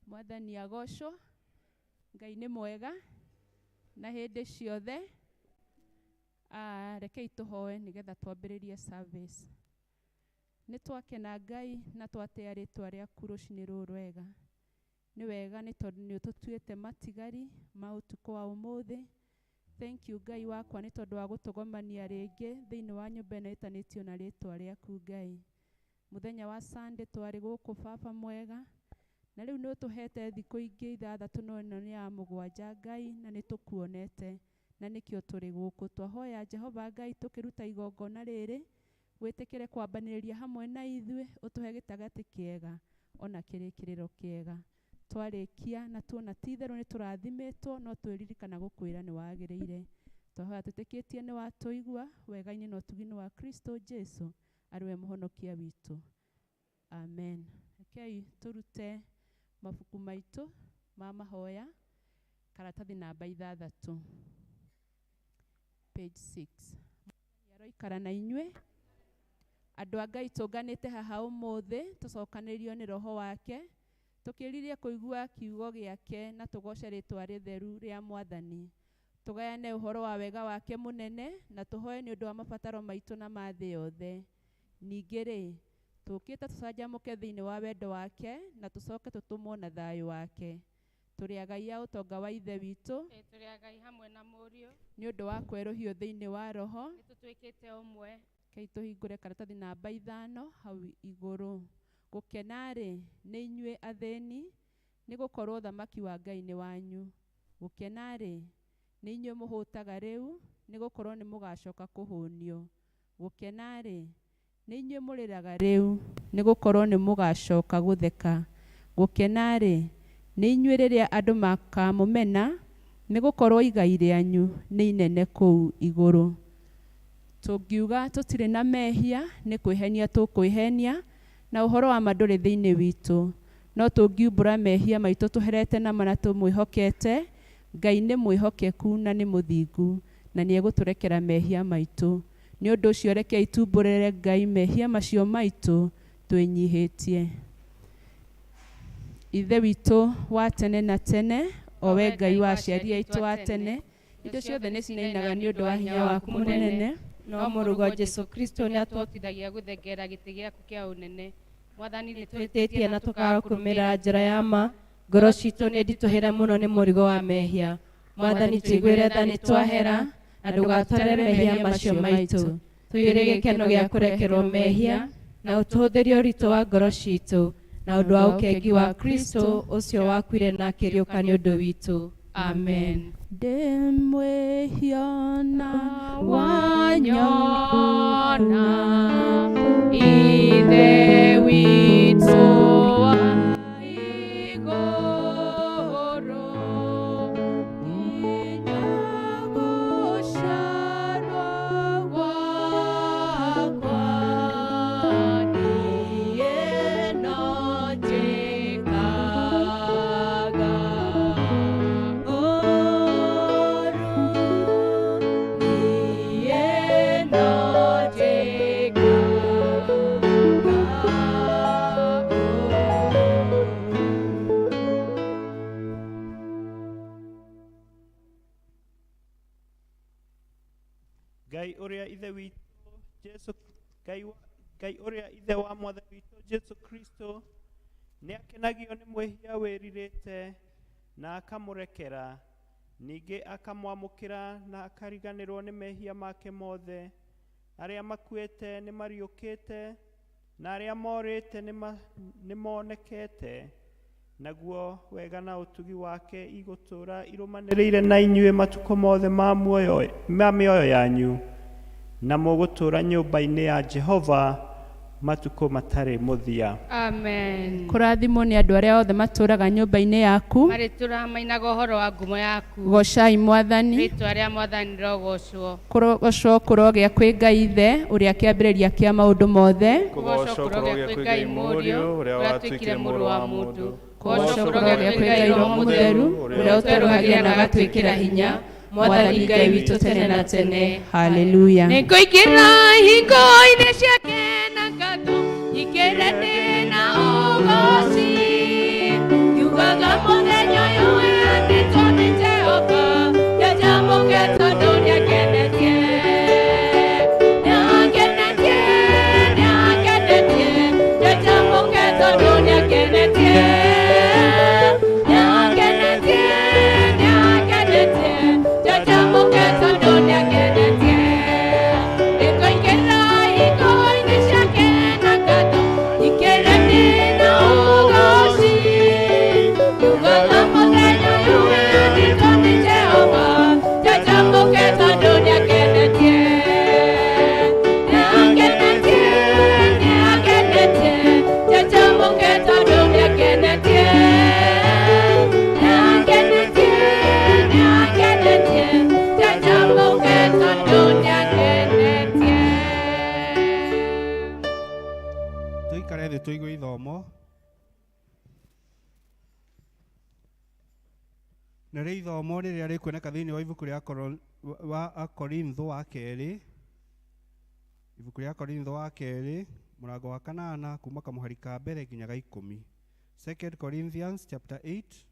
Mwathani agocwo, Ngai nĩ mwega na hĩndĩ ciothe. Rekei tũhoe nĩgetha twambĩrĩrie service. Nĩ twakena Ngai na twatĩa rĩtwa rĩaku rũcinĩ rũrũ wega. Nĩ wega nĩ tondũ nĩ ũtũtuĩte matigari ma ũtukũ wa ũmũthĩ. Thank you Ngai wakwa nĩ tondũ wa gũtũgomania rĩngĩ thĩinĩ wa nyũmba ĩno ĩtanĩtio na rĩtwa rĩaku Ngai. Mũthenya wa Sunday twarĩ gũkũ Baba mwega. Na rĩu nĩ ũtũhete thikũ ingĩ 6 no ĩno nĩ ya 7 Ngai na nĩ tũkuonete na nĩkĩo tũrĩ gũkũ. Twahoya Jehova Ngai tũkĩruta igongona rĩrĩ wĩtĩkĩre kwambanĩrĩria hamwe na ithuĩ, ũtũhe gĩtagatĩ kĩega ona kĩrĩkĩrĩro kĩega. Twarĩkia na tuona ti-itherũ nĩ tũrathimĩtwo no twĩririkana gũkwĩra nĩ wagĩrĩire. Twahoya tũtĩkĩtie nĩ watũigua wega-inĩ na ũtugi-inĩ wa Kristo Jesu arĩwe mũhonokia witũ. Amen. Rekei tũrute mabuku maitũ ma mahoya, karatathi namba 6, page 6. Aroikara na inyuĩ. Andũ a Ngai tũnganĩte haha ũmũthĩ tũcokanĩrĩrio nĩ Roho wake, tũkĩririe kũigua kiugo gĩake na tũgoce rĩtwa rĩtheru rĩa Mwathani. Tũgayane ũhoro wa wega wake mũnene na tũhoe nĩ ũndũ wa mabataro maitũ na ma thĩ yothe. Ningĩ-rĩ, tũkĩte tũcanjamũke thĩinĩ wa wendo wake na tũcoke tũtũmwo na thayũ wake. Tũrĩ agai a ũtonga wa Ithe witũ, tũrĩ agai hamwe na Mũriũ, nĩ ũndũ wa kwerũhio thĩinĩ wa Roho. nĩ tũtuĩkĩte ũmwe. Kei tũhingũre karatathi namba 5 hau igũrũ. Gũkena-rĩ nĩ inyuĩ athĩni, nĩ gũkorwo ũthamaki wa Ngai nĩ wanyu. Gũkena-rĩ, nĩ inyuĩ mũhũtaga rĩu, nĩgũkorwo nĩ mũgacoka kũhũnio. Gũkena-rĩ, nĩ inyuĩ mũrĩraga rĩu, nĩgũkorwo nĩ mũgacoka gũtheka. Gũkena-rĩ, nĩ inyuĩ rĩrĩa andũ makamũmena, nĩgũkorwo igai rĩanyu nĩ inene kũu igũrũ. Tũngiuga tũtirĩ na mehia, nĩ kwĩhenia tũkwĩhenia, na ũhoro wa ma ndũrĩ thĩinĩ witũ. No tũngiumbũra mehia maitũ tũherete na mana tũmwĩhokete, Ngai nĩ mwĩhokeku na nĩ mũthingu, na nĩ egũtũrekera mehia maitũ. Nĩ ũndũ ũcio rekei tumbũrĩre Ngai mehia macio maitũ twĩnyihĩtie. Ithe witũ wa tene na tene, o we Ngai wa aciari aitũ a tene, indo ciothe nĩ cinainaga nĩ ũndũ wa hinya waku mũnene. No mũrugo Jesu Kristo nĩ atũhotithagia gũthengera gĩtĩ gĩaku kĩa ũnene. Mwathani nĩ twĩtĩtie na tũkaga kũrũmĩrĩra njĩra ya ma. Ngoro citũ nĩ nditũhĩre mũno nĩ mũrigo wa mehia. Mwathani tũiguĩre tha nĩ twahera, na ndũgatware mehia macio maitũ. Tũiyũre gĩkeno gĩa kũrekerwo mehia, na ũtũhũthĩrie ũritũ wa ngoro citũ, na ũndũ wa ũkengi wa Kristo ũcio wakuire na akĩriũka nĩ ũndũ witũ. Amen. Ndĩmwĩhiona wanyona Ithe witũ wa igũrũ, nginya gũciarwo gwakwa, niĩ no njĩkaga Ngai ũrĩa ithe witũ Jesu, Ngai ũrĩa ithe wa Mwathani witũ Jesu Kristo nĩ akenagio nĩ mwĩhia wĩrirĩte na akamũrekera, ningĩ akamwamũkĩra na akariganĩrwo nĩ mehia make mothe. Arĩa makuĩte nĩ mariũkĩte, na arĩa morĩte nĩ monekete, naguo wega na ũtugi wake igũtũũra irũmanĩrĩire na inyuĩ matukũ mothe ma mĩoyo yanyu, na mũgũtũũra nyũmba-inĩ ya Jehova matukũ matarĩ mũthia. Amen. Kũrathimwo nĩ andũ arĩa othe matũũraga nyũmba-inĩ yaku. Marĩtũũra mainaga ũhoro wa ngumo yaku. Gocai Mwathani. Rĩĩtwa rĩa Mwathani rogocwo. Kũrogocwo kũrogĩa kwĩ Ngai Ithe, ũrĩa kĩambĩrĩria kĩa maũndũ mothe. Kũgocwo kũrogĩa kwĩ Ngai Mũriũ, ũrĩa watuĩkire mũrũ wa mũndũ. Kũgocwo kũrogĩa kwĩ Ngai Roho Mũtheru, ũrĩa ũtwerũhagia na agatwĩkĩra hinya, Mwathani Ngai witũ tene na tene. Haleluya. Nĩngũingĩra hingo-inĩ ciake na ngatho, ingĩrete na ũgooci, ngiugaga mũthenya ũyũ wendetwo nĩ Jehova, njanjamũke tondũ nĩangenetie. Nĩangenetie, nĩangenetie, njanjamũke tondũ nĩangenetie. Nĩangenetie, nĩangenetie, njanjamũke tondũ nĩangenetie. Nĩngũingĩra hingo-inĩ ciake na ngatho, ingĩrete na ũgooci, ngiugaga mũthenya ũyũ wendetwo nĩ Jehova, njanjamũke tondũ nĩangenetie. Nĩangenetie, nĩangenetie, njanjamũke tondũ nĩangenetie. Nĩangenetie, nĩangenetie, njanjamũke tondũ nĩangenetie. Tũikare thĩ tũigue ithomo. Na rĩ ithomo rĩrĩa rĩkuoneka thĩinĩ wa ibuku rĩa Akorintho wa kerĩ. Ibuku rĩa Akorintho wa kerĩ, mũrango wa 8 kuma kamũhari ka mbere nginyaga 10. 2 Corinthians chapter 8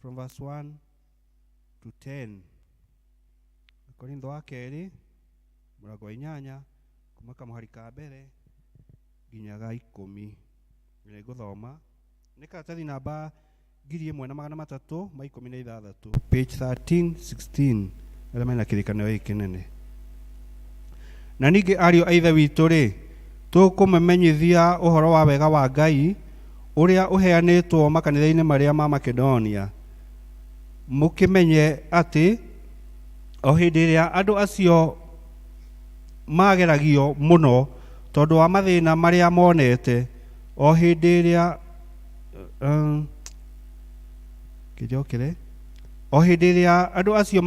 from verse 1 to 10. Akorintho wa kerĩ, mũrango wa 8 kuma kamũhari ka mbere nginyaga 10. Nĩ ngũthoma. Nĩ karatathi namba 1316, page 1316, arĩa mena kĩrĩkanĩro gĩkĩ kĩnene. Na ningĩ ariũ a ithe witũ-rĩ, tũkũmamenyithia ũhoro wa wega wa Ngai ũrĩa ũheanĩtwo makanitha-inĩ marĩa ma Makedonia. mũkĩmenye atĩ o hĩndĩ ĩrĩa andũ acio mageragio mũno tondũ wa mathĩna marĩa monete, o hĩndĩ ĩrĩa o hĩndĩ ĩrĩa andũ acio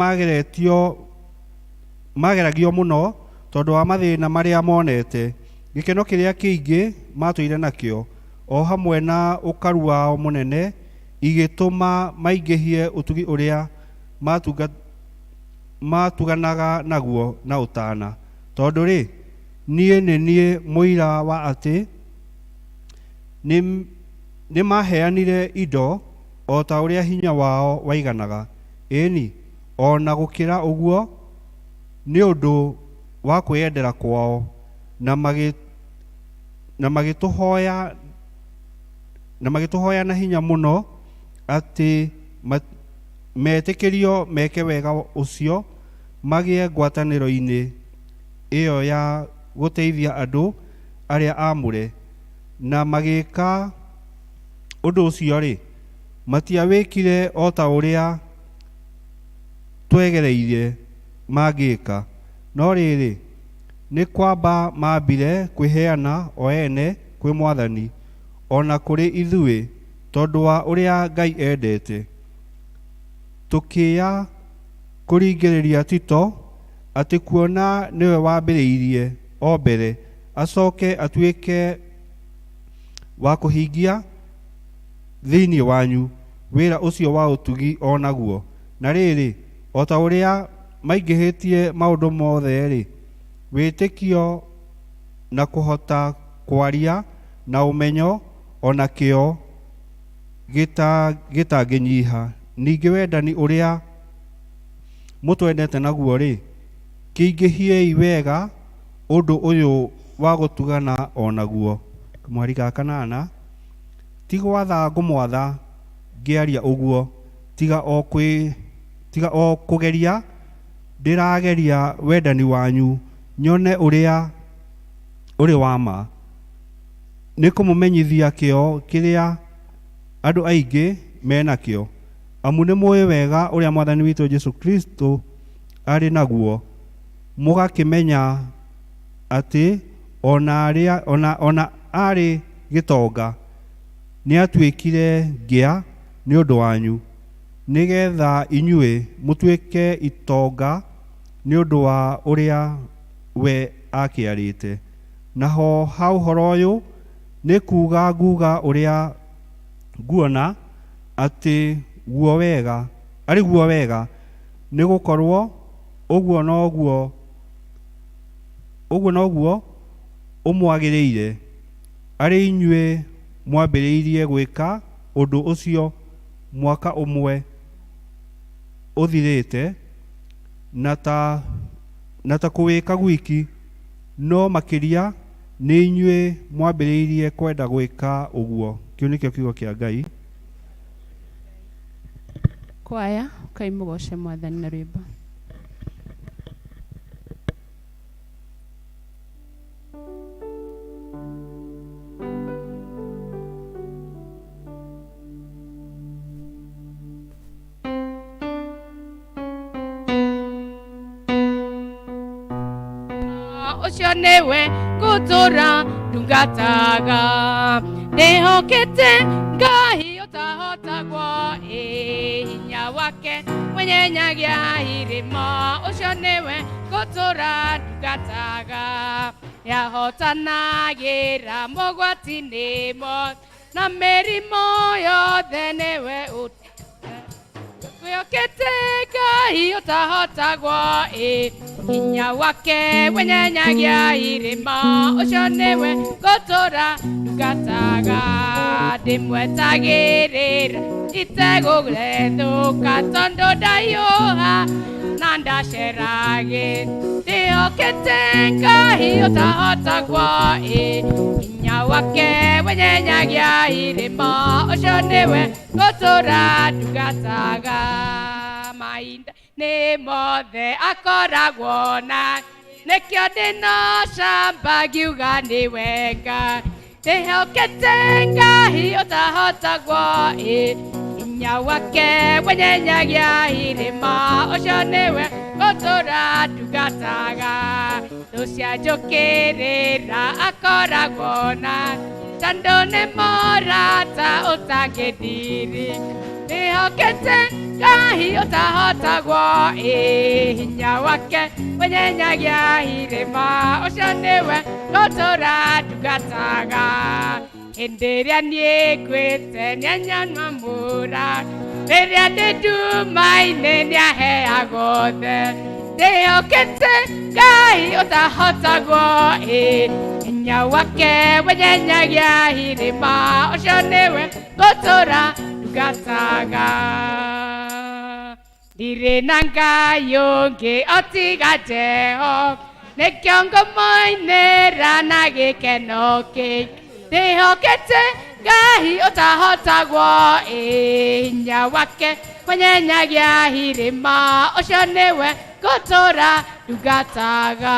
mageragio mũno tondũ wa mathĩna marĩa monete, gĩkeno kĩrĩa kĩingĩ matũire nakĩo, o hamwe na ũkaru wao mũnene, igĩtũma maingĩhie ũtugi ũrĩa matuganaga naguo na ũtana. Tondũ rĩ, niĩ nĩ niĩ mũira wa atĩ nĩ maheanire indo o ta ũrĩa hinya wao waiganaga. Ĩni, o na gũkĩra ũguo, nĩ ũndũ wa kwĩyendera kwao na magĩtũhoya na hinya mũno atĩ metĩkĩrio meke wega ũcio, magĩe ngwatanĩro-inĩ ĩyo ya gũteithia andũ arĩa amũre. Na magĩka ũndũ ũcio rĩ, matiawĩkire o ta ũrĩa twegereire mangĩka, no rĩrĩ, nĩ kwamba mambire kwĩheana o ene kwĩ Mwathani, o na kũrĩ ithuĩ, tondũ wa ũrĩa Ngai endete. Tũkĩya kũringĩrĩria Tito atĩ kuona nĩwe wambĩrĩirie o mbere, acoke atuĩke wa kũhingia thĩinĩ wanyu wĩra ũcio wa ũtugi o naguo. Na rĩrĩ, o ta ũrĩa maingĩhĩtie maũndũ mothe rĩ, wĩtĩkio na kũhota kwaria na ũmenyo o na kĩo gĩtangĩnyiha. Ningĩ wendani ũrĩa mũtwendete naguo rĩ, kĩingĩhiei wega ũndũ ũyũ wa gũtugana o naguo. Kamwari ga kanana, ti gwatha ngũmwatha ngĩaria ũguo, tiga o kũgeria ndĩrageria wendani wanyu, nyone ũrĩa ũrĩ wa ma. Nĩ kũmũmenyithia kĩo kĩrĩa andũ aingĩ menakĩo, amu nĩ mũĩ wega ũrĩa Mwathani witũ Jesu Kristo arĩ naguo, mũgakĩmenya atĩ ona arĩ gĩtonga nĩ atuĩkire ngĩa nĩ ũndũ wanyu, nĩgetha inyuĩ mũtuĩke itonga nĩ ũndũ wa ũrĩa we akĩarĩte. Naho hau ũhoro ũyũ nĩ kuuga nguga ũrĩa nguona atĩ arĩ guo wega, nĩ gũkorwo ũguo noguo ũmwagĩrĩire, arĩ inyuĩ mwambĩrĩirie gwĩka ũndũ ũcio mwaka ũmwe ũthirĩte, na ta kũwĩka gwiki, no makĩria nĩ inyuĩ mwambĩrĩirie kwenda gwĩka ũguo. Kĩu nĩkĩo kiugo kĩa Ngai. Kwaya, kai mũgoce Mwathani na rwĩmbo. Ũcio nĩwe ngũtũra ndungataga, ndĩhokete Ngai ũtahotagwo, hinya wake mwenyenyagia irĩma. Ũcio nĩwe ngũtũra ndungataga, yahotanagĩra mogwati-inĩ mothe na mĩrimũ yothe, nĩwe twĩhokete Ngai ũtahotagwo, hinya wake mwenyenyagia irĩma. Ũcio nĩwe ngũtũra ndungataga, ndĩmwetagĩrĩra itegũgethũka, tondũ ndahiũha na ndaceragĩra. Ndĩhokete Ngai ũtahotagwo, hinya wake mwenyenyagia irĩma. Ũcio nĩwe ngũtũra ndungataga, mahinda-inĩ mothe akoragwo na, nĩkĩo ndĩna camba ngiuga nĩ wega. Ndĩhokete Ngai ũtahotagwo, hinya wake wenyenyagia irima ucio niwe gũtũra tungataga tũcianjũkĩrĩra akoragwo na tondũ nĩ mũrata ũtangĩthiri nĩhokete Ngai ũtahotagwo hinya wake wenyenyagia irima ucio niwe gũtũra tungataga hĩndĩ ĩrĩa niĩ ngwĩte nĩanyamũra rĩrĩa ndĩ nduma-inĩ nĩaheagwo the ndĩhokete Ngai ũtahotagwo hinya wake wenyenyagia irima ucio niwe gũtũra tungataga ndirĩ na Ngai ũngĩ o tiga Jehova nĩkĩo ngũmũinĩra na gĩkeno kĩingĩ ndĩhokete Ngai ũtahotagwo hinya wake wenyenyagia irima ucio niwe gũtũra tungataga.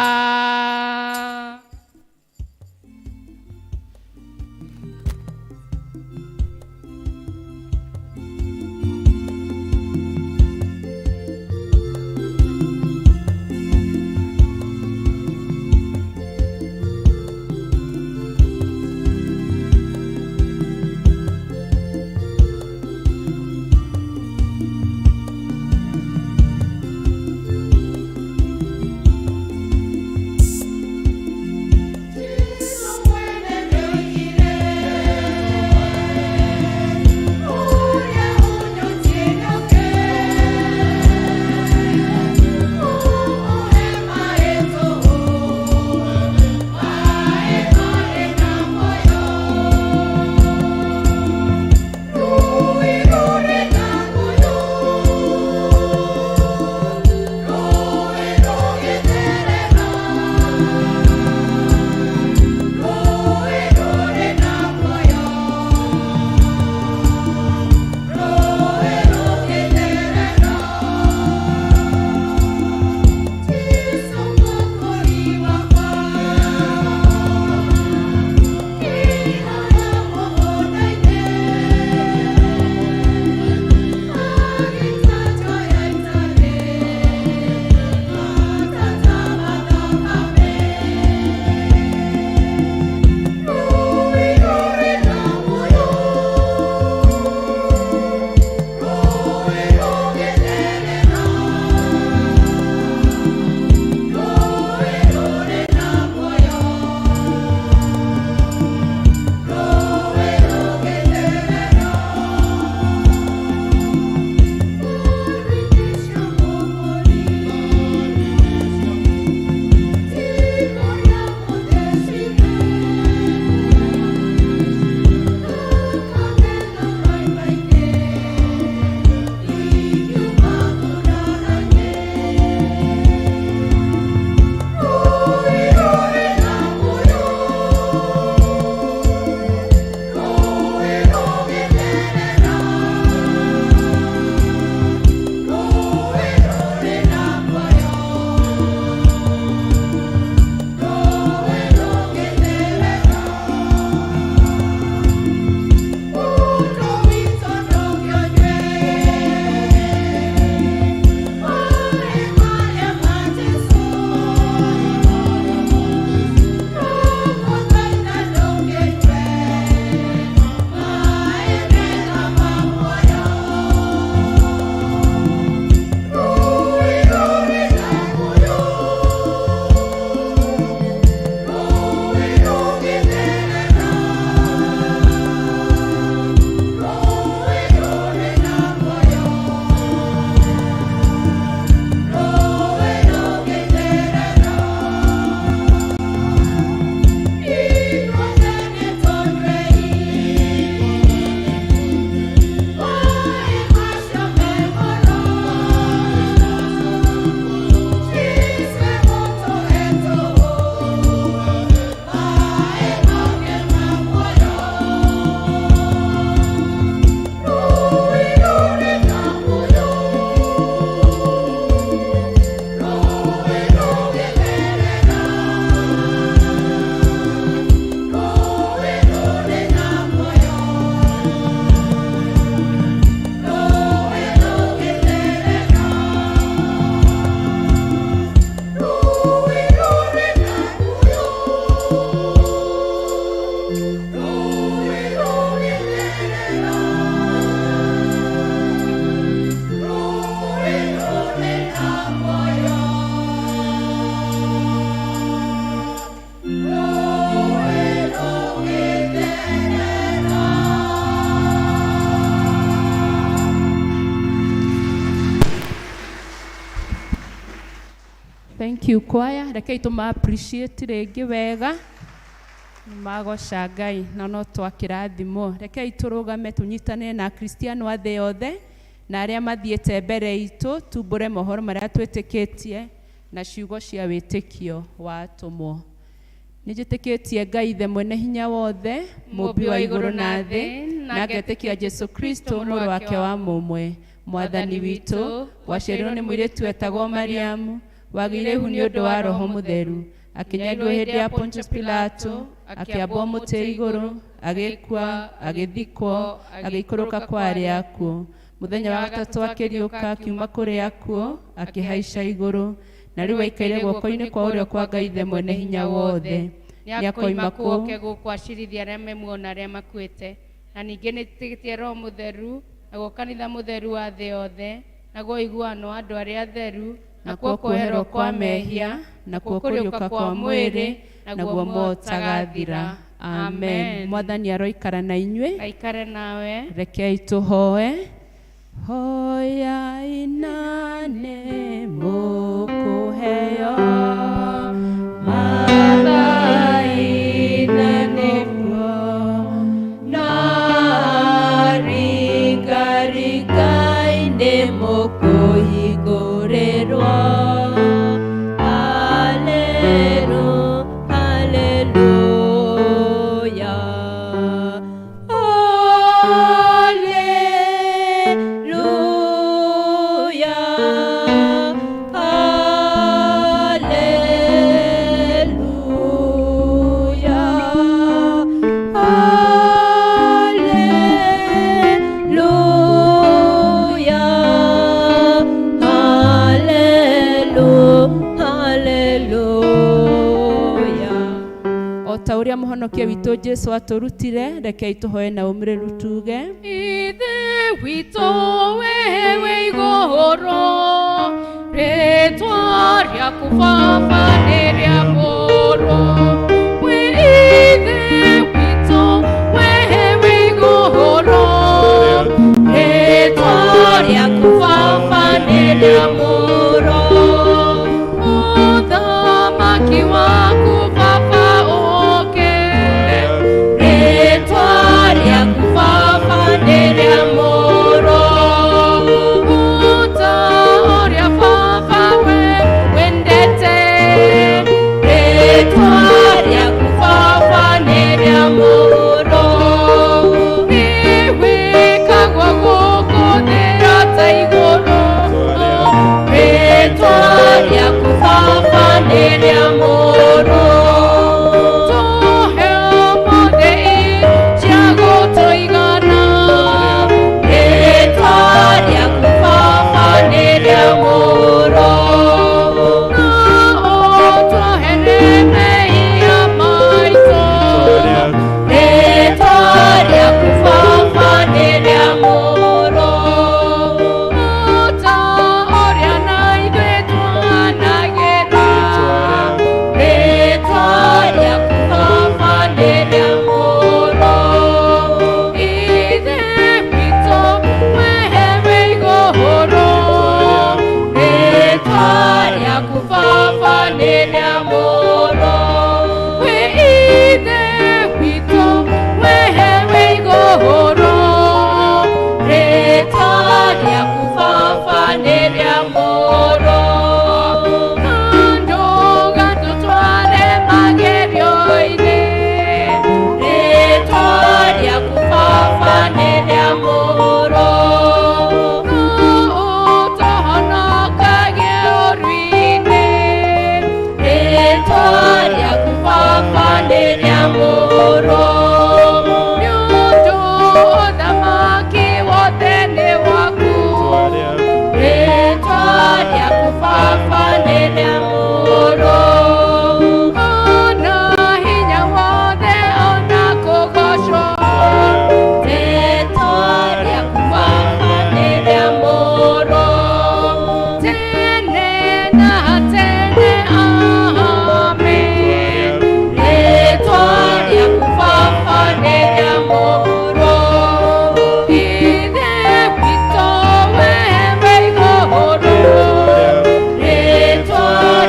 Thank you choir. Rekei tuma appreciate rĩngĩ wega. Magoca Ngai na no twakĩrathimo. Rekei tũrũgame tũnyitane na Kristiano a thĩ yothe na arĩa mathiĩte mbere itũ tumbũre mohoro marĩa twĩtĩkĩtie na ciugo cia wĩtĩkio wa atũmwo. Nĩnjĩtĩkĩtie Ngai Ithe mwene hinya wothe, mũmbi wa igũrũ na thĩ, na ngetĩkia Jesu Kristo mũrũ wake wa mũmwe, mwathani witũ, waciarirwo nĩ mũirĩtu wetagwo Mariamu, wagĩire ihu nĩ ũndũ wa Roho Mũtheru, akĩnyarirwo hĩndĩ ya Pontius Pilato, akĩambwo mũtĩ igũrũ, agĩkua, agĩthikwo, agĩikũrũka kwa arĩa akuũ. Mũthenya wa gatatũ akĩriũka akiuma kũrĩ akuũ, akĩhaica igũrũ, na rĩu aikaire guoko-inĩ kwa ũrĩo kwa Ngai Ithe mwene hinya wothe. Nĩakoima kuo oke gũkwacirithia arĩa memuona arĩa makuĩte. Na ningĩ nĩtĩkĩtie Roho Mũtheru, naguo kanitha mũtheru wa thĩ yothe, naguo iguano wa andũ arĩa atheru, nakuo kuoherwo kwa mehia, nakuo kũriũka kwa mwĩrĩ, naguo motagathira. Amen. Mwathani aroikara na inyuĩ. Aikare nawe. Rekei tũhoe. Hoya inane mũkũheo, Matha inane kuo, na ringaringa-inĩ mũkũhingũrĩrwo. Ũrĩa mũhonokia witũ Jesu atũrutire, rekei tũhoe na ũmĩrĩru tuge. Ithe witũ wewe igũrũ, rĩĩtwa rĩaku Baba nĩ rĩamũrwo. We Ithe witũ wewe igũrũ, rĩĩtwa rĩaku Baba nĩ rĩamũrwo. Ũthamaki waku Baba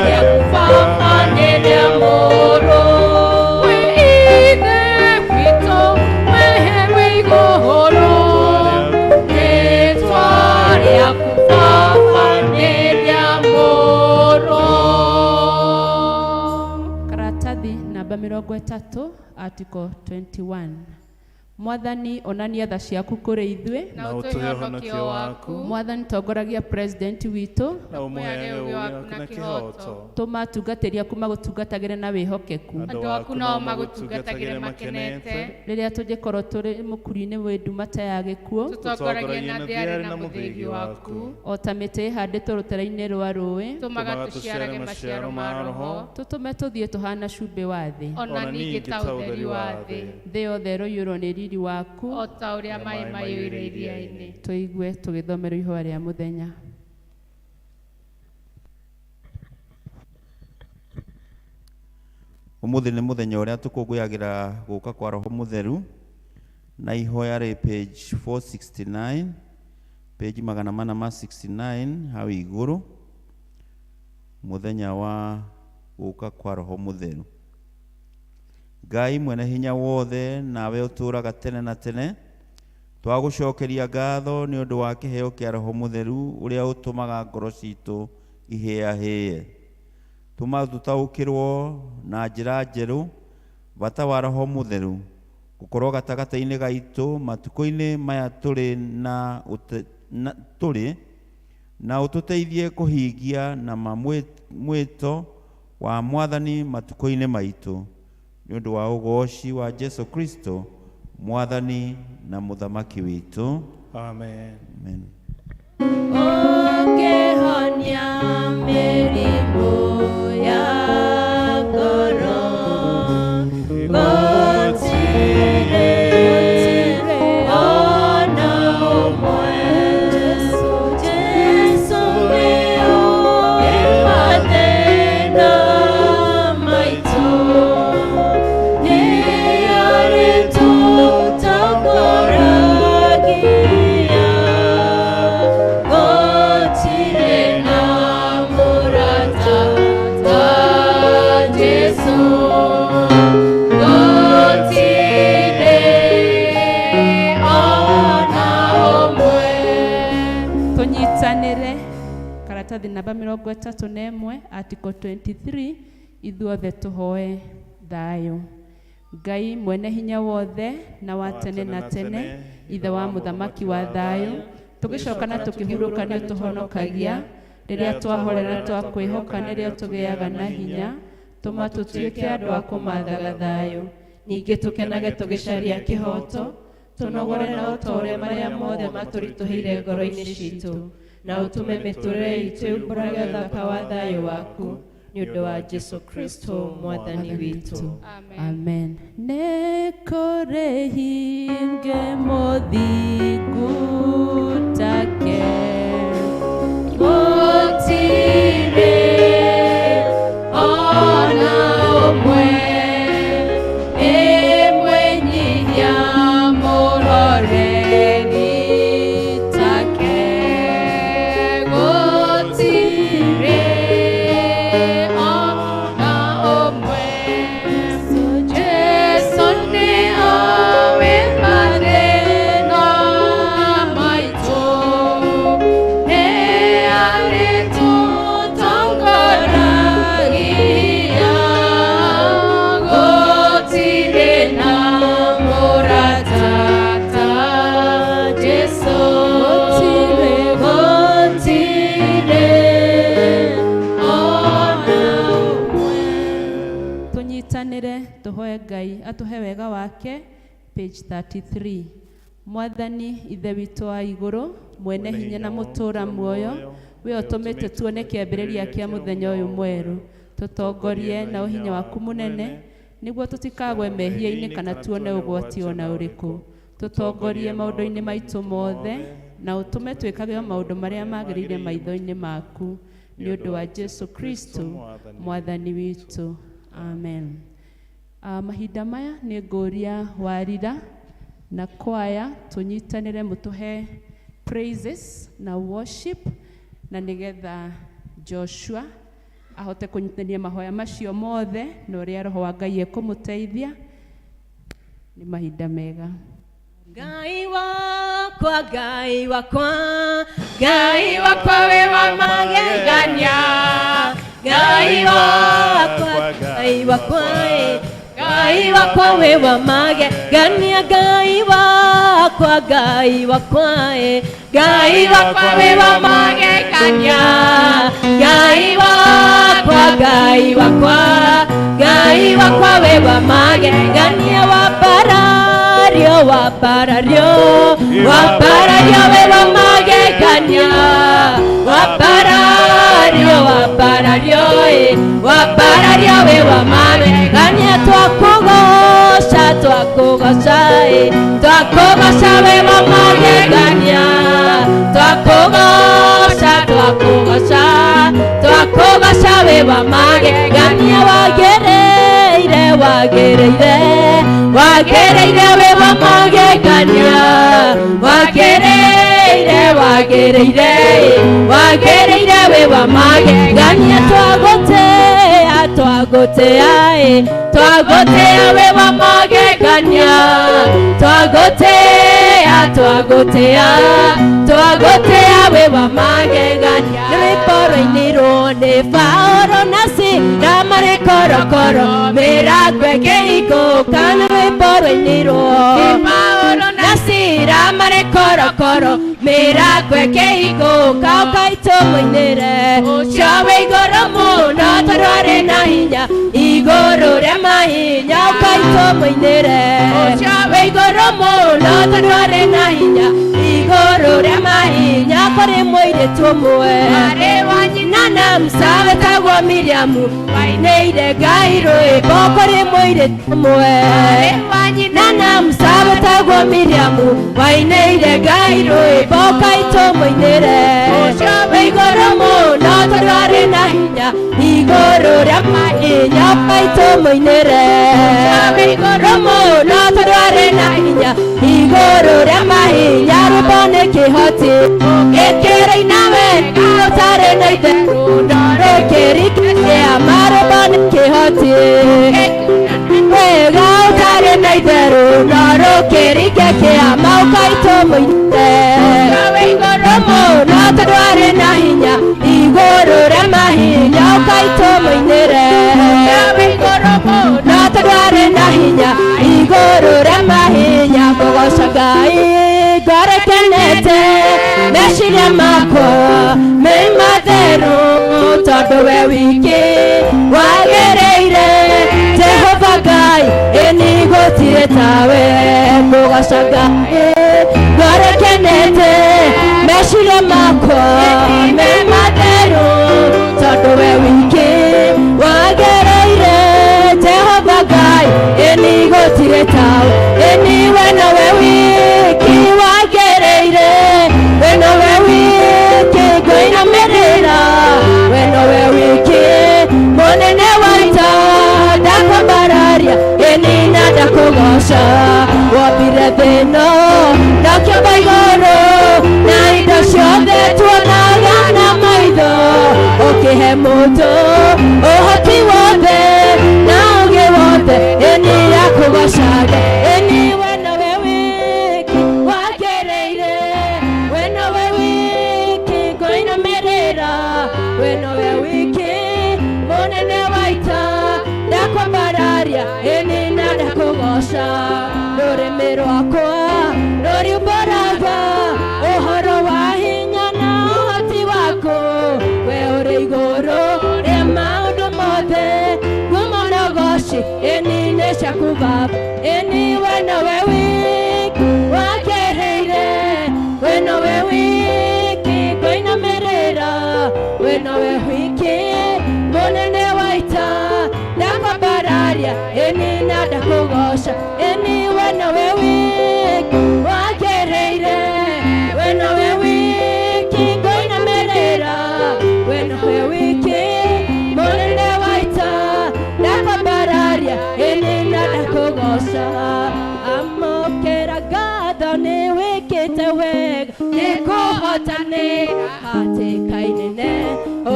Yeah. 30 article 21. Mwathani onania tha ciaku kũrĩ ithuĩ na ũtũhe ũhonokio waku. Mwathani tongoragia president witũ na ũmũheage ũũgĩ waku na kĩhooto. Tũma atungatĩri aku magũtungatagĩre na wĩhokeku. Andũ aku nao magũtungatagĩre makenete. Rĩrĩa tũngĩkorwo tũrĩ mũkuru-inĩ wĩ ndumata ya gĩkuũ, tũtongoragie na thĩarĩ na mũthĩgi waku. o ta mĩtĩ ĩhandĩtwo rũtere-inĩ rwa rũĩ, tũmaga tũciarage maciaro ma roho. tũtũme tũthiĩ tũhana cumbĩ wa thĩ, ona ningĩ ta ũtheri wa thĩ. thĩ yothe ĩroiyũrwo nĩ riri waku, o ta ũrĩa maĩ maiyũire iria-inĩ. tũigue tũgĩthomerwo ihũa rĩa mũthenya. Ũmũthĩ nĩ mũthenya ũrĩa tũkũngũyagĩra gũũka kwa Roho Mũtheru, na ihoya rĩ page 469, page 469 hau igũrũ, mũthenya wa gũũka kwa Roho Mũtheru. Ngai mwene hinya wothe, nawe ũtũũraga tene na tene, twagũcokeria ngatho nĩ ũndũ wa kĩheo kĩa Roho Mũtheru ũrĩa ũtũmaga ngoro citũ ihĩahĩe. Tũma tũtaũkĩrwo na njĩra njerũ bata wa Roho Mũtheru gũkorwo gatagatĩ-inĩ gaitũ matukũ-inĩ maya tũrĩ na ũtũteithie kũhingia na mwĩto wa Mwathani matukũ-inĩ maitũ, nĩ ũndũ wa ũgooci wa Jesu Kristo Mwathani na mũthamaki witũ. Amen. Amen. Ũngĩhonia mĩrimũ ya ngoro, gũtirĩ ona ũmwe. Jesũ nĩoĩ mathĩna maitũ, nĩ arĩ tũtongoragia. Tũnyitanĩre karatathi namba 31 article 23, ithuothe tũhoe thayũ. Ngai mwene hinya wothe na wa tene na tene, ithe wa mũthamaki wa thayũ, tũgĩcoka na tũkĩhurũka nĩ ũtũhonokagia, rĩrĩa twahorera twakwĩhoka nĩrĩo tũgĩaga na hinya, tũma tũtuĩke andũ a kũmathaga thayũ. Ningĩ tũkenage tũgĩcaria kĩhooto, tũnogore na ũtore marĩa mothe matũritũhĩire ngoro-inĩ citũ, na ũtũme mĩtũrĩre itũ yũmbũrage ũthaka wa thayũ waku, nĩ ũndũ wa Jesu Kristo Mwathani witũ. Amen. Nĩ kũrĩ hinge mũthingu take, gũtirĩ ona ũmwe, ĩmwenyihia mũroreri take, gũtirĩ ona ũmwe. Jesũ nĩoĩ mathĩna maitũ, nĩ arĩ tũtongoragia. Gũtirĩ na mũrata ta Jesũ, gũtirĩ ona ũmwe. tũnyitanĩre tũhoe Ngai atũhe wega wake, page 33. Mwathani ithe witũ wa igũrũ, mwene hinya na mũtũũra muoyo, we ũtũmĩte tuone kĩambĩrĩria kĩa mũthenya ũyũ mwerũ, tũtongorie na ũhinya waku mũnene, nĩguo tũtikagwe mehia-inĩ kana tuone ũgwati ona ũrĩkũ. Tũtongorie maũndũ-inĩ maitũ mothe, na ũtũme twĩkage maũndũ marĩa magĩrĩire maitho-inĩ maku, nĩ ũndũ wa Jesu Kristo Mwathani witũ. Amen. Mahinda maya nĩ ngũria Warira na kwaya tũnyitanĩre mũtũhe praises na worship, na nĩgetha Joshua ahote kũnyitithania mahoya macio mothe na ũrĩa Roho wa Ngai ekũmũteithia. Nĩ mahinda mega. Ngai wakwa, Ngai wakwa, Ngai wakwa we wa magegania. Ngai wakwa, Ngai wakwa, Ngai wakwa we wa magegania, Ngai wakwa, Ngai wakwa, Ngai wakwa we wa magegania, Ngai wakwa, Ngai wakwa, Ngai wakwa we wa magegania, waparario, waparario, waparario we wa magegania, waparario, waparario, waparario we wa magegania, twakugosha, twakugosha, twakugosha we wa magegania, twakugosha, twakugosha, twakugosha we wa magegania, wagereire, wagereire, wagereire we wa magegania, wagereire, wagereire, wagereire we wa magegania, twagotea, twagotea, twagotea we wa magegania, twagotea, twagotea, twagotea we wa magegania, niporo-ini rone faoro nasi ramare korokoro miragwe keiko kana niporo-ini rone faoro nasi ramare korokoro miragwe keiko kaukaito moinere shawe igoro muno tarare na hinya igoro ria mahinya kaukaito moinere shawe igoro muno tarare na hinya igoro ria mahinya kore moire tumwe are wanyina na msawe tagwa Miriamu waineire gairo ebokore moire tumwe are wanyina na msawe tagwa Miriamu waineire gairo ebokaito moinere oshawe igoro muno tarare na hinya igoro ria mahinya kaito moinere oshawe igoro muno tarare na hinya igoro ria mahinya rubone kihoti ekere inawe gautare na itheru ndoro kerike amaro bone kihoti gautare na itheru ndoro kerike amau kaito moinere oshawe igoro muno tarare na hinya igoro ria mahinya kaito moinere oshawe igoro muno tarare na hinya igoro ria mahinya gogoca Ngai gorekenete meciria makwa me matheru tondu we wiki wagereire Jehova Ngai ini gutire tawe gogoca Ngai gorekenete meciria makwa me matheru tondu we wiki wagereire Jehova Ngai ini gutire tawe ini we na we wiki wagereire we na we wiki goina merera we na we wiki monene waita dakwambararia ini na dakugoca wambire thino ndakiamba igoro na indo ciothe tuonaga na maitho ukihe mundu uhoti wothe na ugi wothe ini yakugocaga ini we na we wiki wagereire we na we wiki ngoina merera we na we wiki monene waita ndakwambararia ini na ndakugoca rurimi rwakwa ruriumbũraga ũhoro wa hinya na ũhoti waku we ũrĩ igũrũ rĩa maũndũ mothe ngũmũrogoci ini nĩ ciaku Baba ini we na we wiki wagereire we na we wiki ngũinamĩrĩra we na we wiki mũnene waita ndakwambararia ini na ndakũgoca ini we na we wiki wagereire we na we wiki ngũinamĩrĩra we na we wiki mũnene waita ndakwambararia ini na ndakũgoca amũkĩra ngatho nĩ wĩkĩte wega nĩ kũhotanĩra hatĩka-inĩ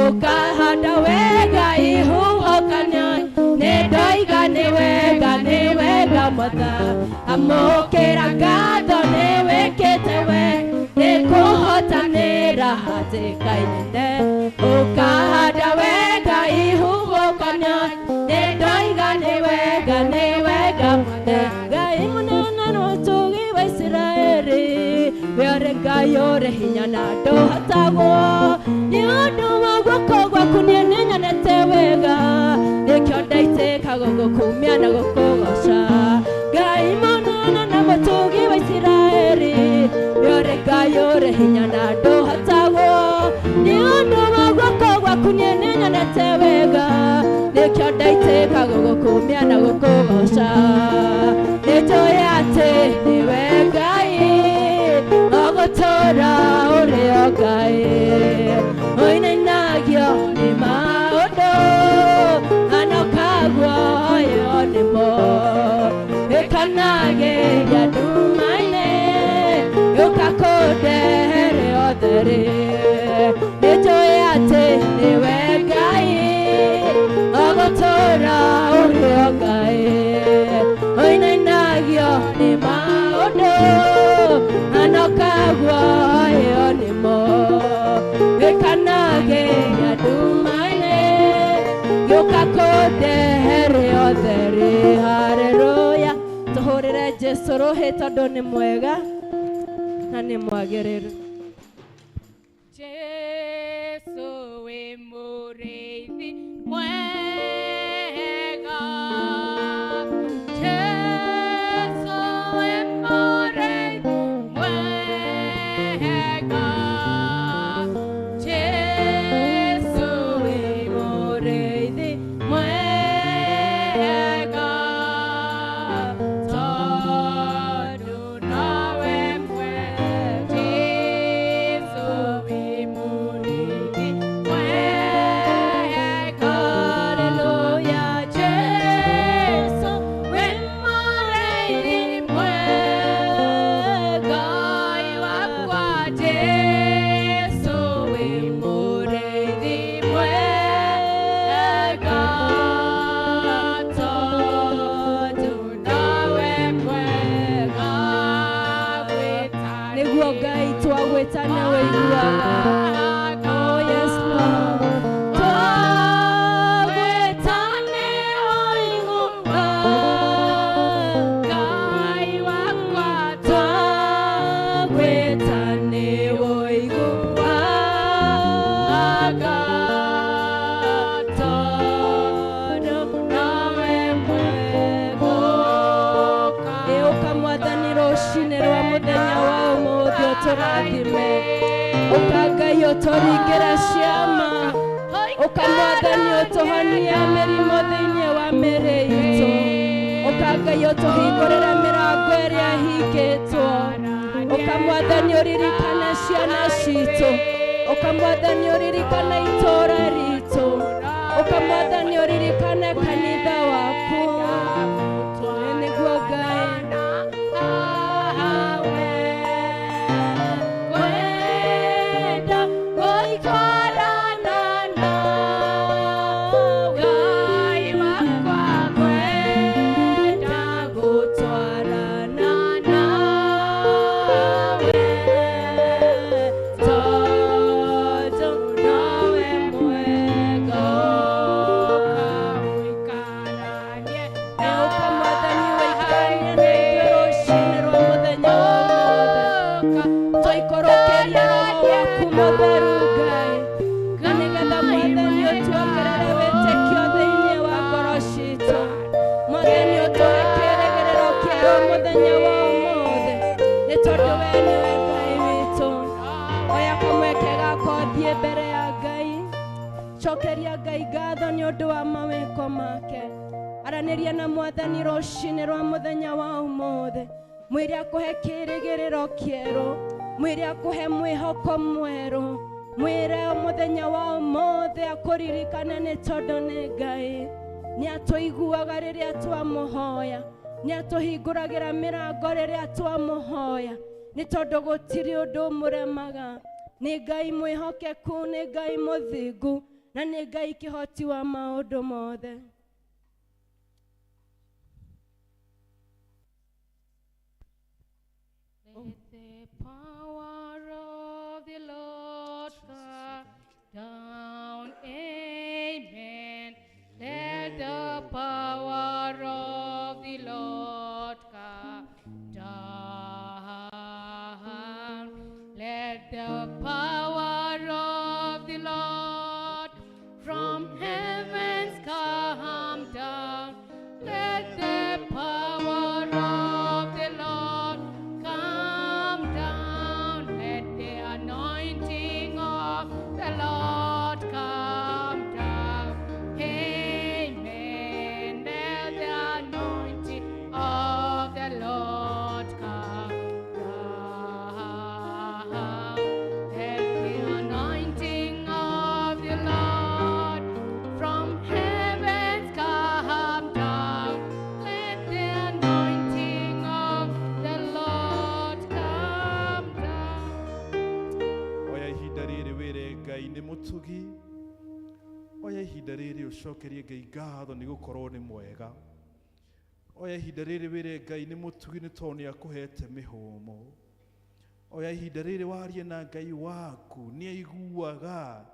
ũkahanda wega ihuhũkania nĩ ndoiga nĩ wega Mwathani amũkĩra ngatho nĩ wĩkĩte wega nĩ kũhotanĩra hatĩka-inĩ ũkahanda wega ihuhũkania nĩ ndoiga nĩ wega Ngai ore hinya na ndohatagwo nĩ ũndũ wa guoko gwaku niĩ nĩnyonete wega nĩkĩo ndaitĩkaga gũkumia na gũkũgoca Ngai mũnene na mũtugi wa Isiraeli nĩ ũrĩ Ngai ũrĩ hinya na ndũhatagwo nĩ ũndũ wa guoko gwaku niĩ nĩnyonete wega nĩkĩo ndaitĩkaga gũkumia na gũkũgoca nĩnjũĩ atĩ nĩwe Ngai ogũtũũra ũrĩ o Ngai ũinanagio nĩ maũndũ anokaguo yo nĩmo ĩkanagĩria nduma-inĩ yũkakũndehere otherĩ nĩnjũĩ atĩ nĩwe Ngai ogũtũũra ũrĩ o Ngai ũinanagio nĩ maũndũ anokaguo yo nĩmo ĩkanagĩria nduma-inĩ yũkakũndehere otherĩ haleluya tũhũrĩre Jesũ rũhĩ tondũ nĩ mwega na nĩ mwagĩrĩru Jesũ wĩ mũrĩithi mwega Jesũ wĩ mũrĩithi mwega Jesũ wĩ mũrĩithi mwega tondũ nawe mwega Jesũ wĩ mũrĩithi mwega haleluya Jesũ wĩ mũrĩithi mwega wakwa Jesũ wĩ mũrĩithi mwega tondũ nawe mwega gwĩtania nĩguo Ngai twagwĩtania wĩiguaga oh yes Lord twagwĩtania wĩiguaga Ngai wakwa twagwĩtania wĩiguaga tondũ nawe mwega ũka Mwathani rũcinĩ rwa mũthenya wa ũmũthĩ ũtũrathime ũka Ngai ũtũringĩre ciama ũka Mwathani ũtũhonie mĩrimũ thĩinĩ wa mĩĩrĩ itũ ũka Ngai ũtũhingũrĩre mĩrango ĩrĩa ĩhingĩtwo ũka Mwathani ũririkane ciana citũ ũka Mwathani ũririkane itũũra ritũ ũka Mwathani ũririkane kanitha waku nĩguo Ngai kwenda gũikarana nawe Ngai wakwa kwenda gũtwarana nawe tondũ nawe mwega ũkamũikaranie ũka Mwathani wĩikaranie na ithuĩ rũcinĩ rwa mũthenya wa ũmũthĩ tũikũrũkĩrie roho waku mũtheru Ngai na nĩgetha Mwathani ũtuongerere wĩtĩkio thĩinĩ wa ngoro citũ Mwathani ũtũhe kĩĩrĩgĩrĩro kĩerũ mũthenya wa ũmũthĩ nĩ tondũ we nĩwe Ngai witũ oya kamweke gakwa ũthiĩ mbere ya Ngai cokeria Ngai ngatho nĩ ũndũ wa mawĩko make aranĩria na Mwathani rũcinĩ rwa mũthenya wa ũmũthĩ mwĩre akũhe kĩĩrĩgĩrĩro kĩerũ mwĩre akũhe mwĩhoko mwerũ mwĩre mũthenya wa ũmũthĩ akũririkane nĩ tondũ nĩ Ngai nĩ atũiguaga rĩrĩa twamũhoya nĩ atũhingũragĩra mĩrango rĩrĩa twamũhoya nĩ tondũ gũtirĩ ũndũ mũremaga nĩ Ngai mwĩhokeku nĩ Ngai mũthingu na nĩ Ngai kĩhoti wa maũndũ mothe Let the power of the Lord come down, amen. Let the power of the Lord come down. Let ihinda rĩrĩ ũcokerie Ngai ngatho nĩ gũkorwo nĩ mwega. Oya ihinda rĩrĩ wĩre Ngai nĩ mũtugi nĩ tondũ nĩ akũhete mĩhũmũ. Oya ihinda rĩrĩ warie na Ngai waku nĩ aiguaga,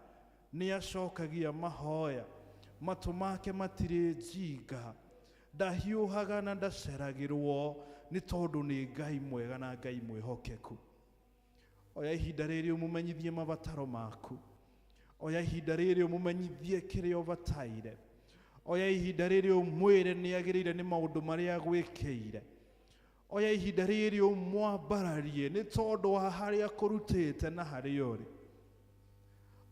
nĩ acokagia mahoya, matũ make matirĩ njinga, ndahiũhaga na ndaceragĩrwo nĩ tondũ nĩ Ngai mwega na Ngai mwĩhokeku. Oya ihinda rĩrĩ ũmũmenyithie mabataro maku. Oya ihinda rĩrĩ ũmũmenyithie kĩrĩa ũbataire. Oya ihinda rĩrĩ ũmwĩre nĩ agĩrĩire nĩ maũndũ marĩa agwĩkĩire. Oya ihinda rĩrĩ ũmwambararie nĩ tondũ wa harĩa akũrutĩte na harĩa ũrĩ.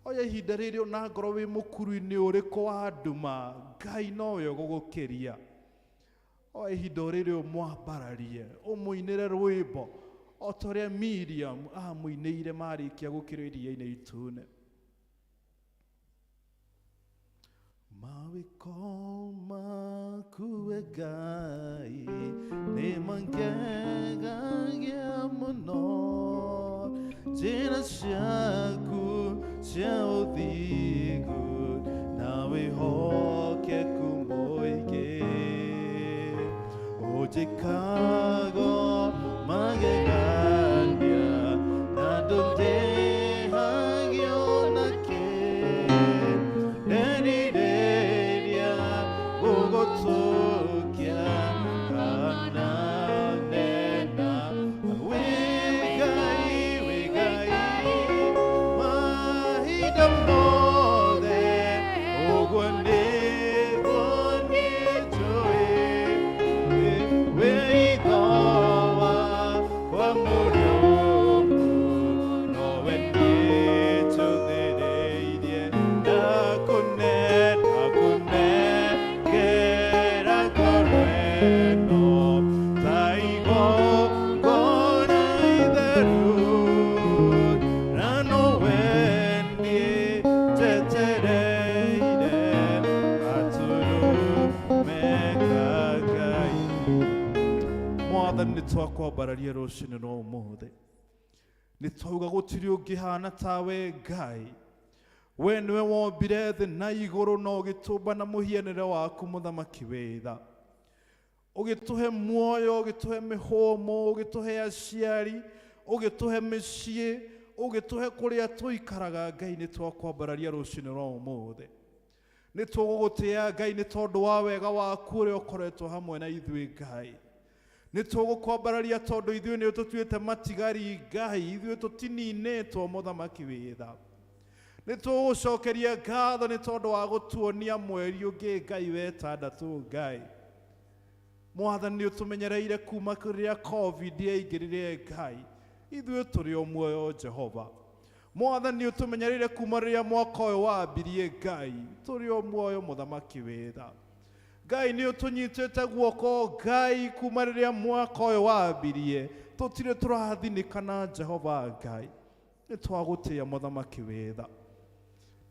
Oya ihinda rĩrĩ ona ngoro wĩ mũkuru-inĩ ũrĩkũ wa nduma, Ngai nowe ũgũgũkĩria. Oya ihinda rĩrĩ ũmwambararie, ũmũinĩre rwĩmbo o ta ũrĩa Miriam amũinĩire marĩkia gũkĩra iria-inĩ itune. Mawĩko maku we Ngai nĩ mangegagia mũno, njĩra ciaku cia ũthingu na wĩhokeku mũingĩ, ũnjĩkago magegania na ndũndĩhagio nake, ndĩrirĩria gũgũtũkia kana nena. Wĩ Ngai mahinda mothe, ũguo nĩguo niĩ njũĩ. Wĩ itho wakwa Mũrungu, nowe niĩ njũthĩrĩirie, ndakũnengera ngoro ĩno ta igongona itheru, na nowe niĩ njetereire gaturume ka Ngai. Mwathani nĩ twakwambararia rũciinĩ no ũmũthĩ, nĩ twauga gũtirĩ ũngĩhana tawe Ngai. We nĩwe wombire thĩ na igũrũ na ũgĩtũmba na mũhianĩre waku mũthamaki wĩtha. Ũgĩtũhe muoyo, ũgĩtũhe mĩhũmũ, ũgĩtũhe aciari, ũgĩtũhe mĩciĩ, ũgĩtũhe kũrĩa tũikaraga. Ngai nĩ twakwambararia rũciinĩ no ũmũthĩ, nĩ tũgũgũtĩĩa Ngai nĩ tondũ wa wega waku ũrĩa ũkoretwo hamwe na ithuĩ Ngai. Nĩ tũgũkwambararia tondũ ithuĩ nĩ tũtuĩte matigari Ngai, ithuĩ tũtininĩtwo mũthamaki wĩtha. Nĩ tũgũcokeria ngatho nĩ tondũ wa gũtuonia mweri ũngĩ Ngai wetandatũ Ngai. Mwathani nĩ ũtũmenyereire kuma rĩrĩa COVID yaingĩrire Ngai, ithuĩ tũrĩ o muoyo Jehova. Mwathani nĩ ũtũmenyereire kuma rĩrĩa mwaka ũyũ wambirie Ngai, tũrĩ o muoyo mũthamaki wĩtha. Ngai nĩ ũtũnyitĩte guoko Ngai kuma rĩrĩa mwaka ũyũ wambirie, tũtirĩ tũrathinĩkana Jehova Ngai. Nĩ twagũtĩĩa mũthamaki wĩtha.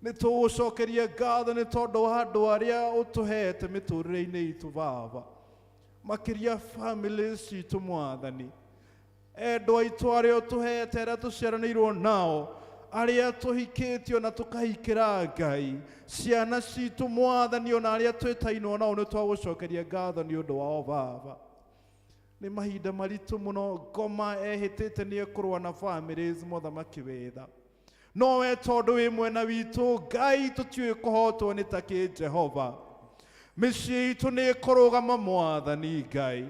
Nĩ tũgũcokeria ngatho nĩ tondũ wa andũ arĩa ũtũhete mĩtũrĩre-inĩ itũ Baba, makĩria family citũ Mwathani, endwa aitũ arĩa ũtũhete arĩa tũciaranĩirwo nao, arĩa tũhikĩtio na tũkahikĩra Ngai, ciana citũ Mwathani ona arĩa twĩtainwo nao, nĩ twagũcokeria ngatho nĩ ũndũ wao Baba. Nĩ mahinda maritũ mũno, ngoma ehĩtĩte nĩ ekũrũa na families mũthamaki wĩtha. No we tondũ wĩ mwena witũ Ngai, tũtiũĩ kũhotwo nĩ takĩ Jehova. Mĩciĩ itũ nĩ ĩkũrũgama Mwathani Ngai,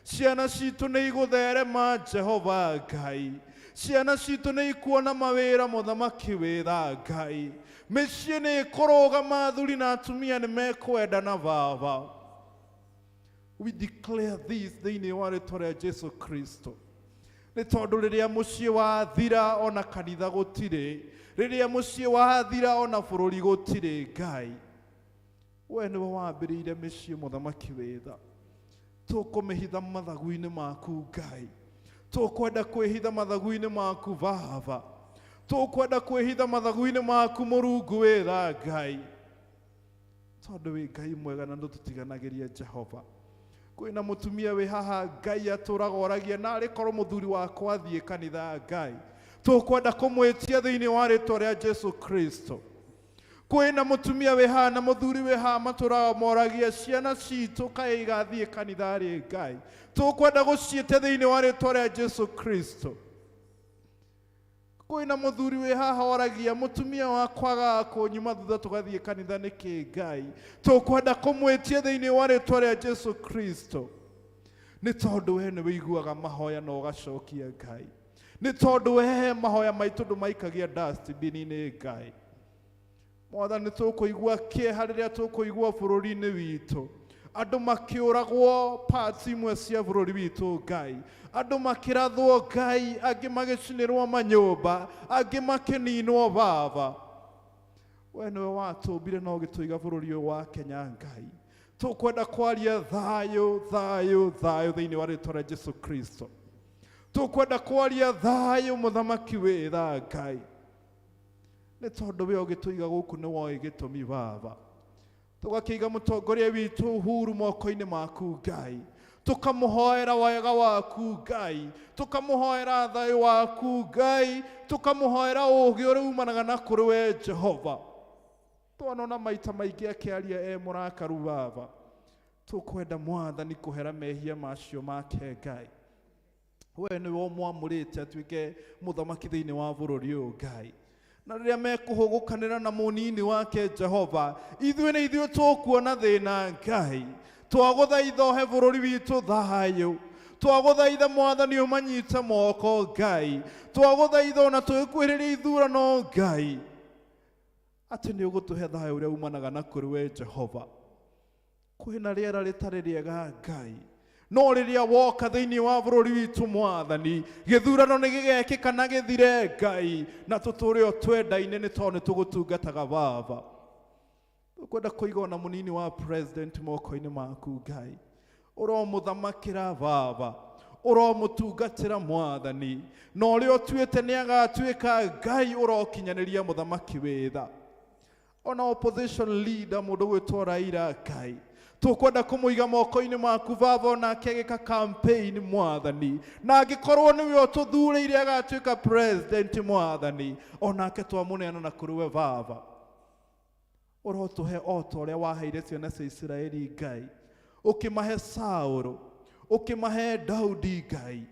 ciana citũ nĩ igũtherema Jehova Ngai, ciana citũ nĩ ikuona mawĩra mũthamaki wĩtha Ngai. Mĩciĩ nĩ ĩkũrũgama, athuri na atumia nĩ mekwendana Baba. We declare this thĩinĩ wa rĩĩtwa rĩa Jesu Kristo. Nĩ tondũ rĩrĩa mũciĩ wathira ona kanitha gũtirĩ, rĩrĩa mũciĩ wathira ona bũrũri gũtirĩ Ngai, we nĩwe wambĩrĩire mĩciĩ mũthamaki wĩtha. Tũkũmĩhitha mathagu-inĩ maku Ngai, tũkwenda kwĩhitha mathagu-inĩ maku Baba, tũkwenda kwĩhitha mathagu-inĩ maku Mũrungu wĩtha Ngai, tondũ wĩ Ngai mwega na ndũtũtiganagĩria Jehova. Kwĩna mũtumia wĩ haha Ngai atũraga oragia, na arĩ korwo mũthuri wakwa athiĩ kanitha Ngai, tũkwenda kũmwĩtia thĩinĩ wa rĩĩtwa rĩa Jesu Kristo. kwina mutumia we ha na muthuri we ha matura moragia ciana citu kai igathie kanithari Ngai tukwenda guciite thiini wa ritwa ria Jesu Kristo kwina muthuri we haha oragia mutumia wakwa gako nyuma thutha tugathie kanitha niki Ngai tukwenda kumwitia thiini wa ritwa ria Jesu Kristo ni tondu we ni wiguaga mahoya na ugacokia Ngai ni tondu we mahoya maitu ndumaikagia dustbin-ini Ngai Mwathani tukuigua kieha riria tukuigua bururi-ini witu andu makiuragwo parts imwe cia bururi witu Ngai andu makirathwo Ngai angi magicinirwo manyumba angi makininwo Baba we niwe watumbire na ugituiga bururi uyu wa Kenya Ngai tukwenda kwaria thayo thayo thayo thiini wa ritwa ria Jesu Kristo tukwenda kwaria thayo muthamaki witha Ngai ni tondu we ugituiga guku ni woi gitumi Baba tugakiiga mutongoria witu Uhuru moko-ini maku Ngai tukamuhoera wega waku Ngai tukamuhoera thayo waku Ngai tukamuhoera ugi uri umanaga na kuri we Jehova twanona maita maingi akiaria murakaru Baba tukwenda Mwathani kuhera mehia macio make Ngai we niwe mwamurite atuike muthamaki thiini wa bururi uyu Ngai na riria mekuhugukanira na munini wake Jehova ithuĩ tukuona thina Ngai twaguthaitha uhe bururi witu thayo twaguthaitha Mwathani umanyite moko Ngai twaguthaitha ona twikwiriria ithurano Ngai ati ni ugutuhe thayo uria umanaga na kuri we Jehova kwina riera ritari riega Ngai no riria woka thiini wa bururi witu Mwathani githurano ni gigekika na githire Ngai na tuturi o twendaine ni tondu tugutungataga Baba tukwenda kuiga ona munini wa president moko-ini maku Ngai uromuthamakira Baba uromutungatira Mwathani no uria utuite ni agatuika Ngai urokinyaniria muthamaki witha ona opposition leader mundu gwitwo Raila Ngai tukwenda kumuiga moko-ini maku Baba ona akegeka campaign Mwathani na angikorwo niwe ututhuurire agatuika president Mwathani ona ake twamuneana na kuri we Baba urotuhe ota uria waheire ciana cia Israeli Ngai ukimahe Saũlũ ukimahe Daudi Ngai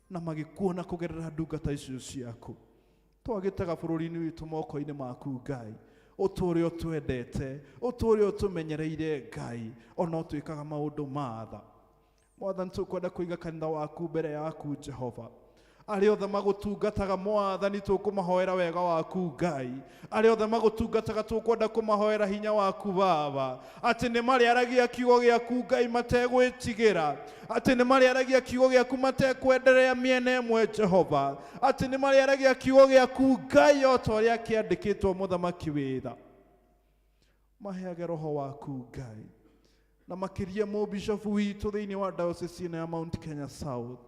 na magikuona kugerera ndungata icio ciaku twagitaga bururi-ini witu moko-ini maku Ngai uturi utwendete uturi utumenyereire Ngai ona utwikaga maundu matha Mwathani tukwenda kuiga kanitha waku mbere yaku Jehova aria othe magutungataga Mwathani tukumahoera wega waku Ngai aria othe magutungataga tukwenda kumahoera hinya waku Baba ati ni mariaragia kiugo giaku Ngai mategwitigira ati ni mariaragia kiugo giaku matekwenderea miena imwe Jehova ati ni mariaragia kiugo giaku Ngai ota uria kiandikitwo muthamaki witha maheage roho waku Ngai na makiria mubishofu witu thiini wa diocese ya Mount Kenya South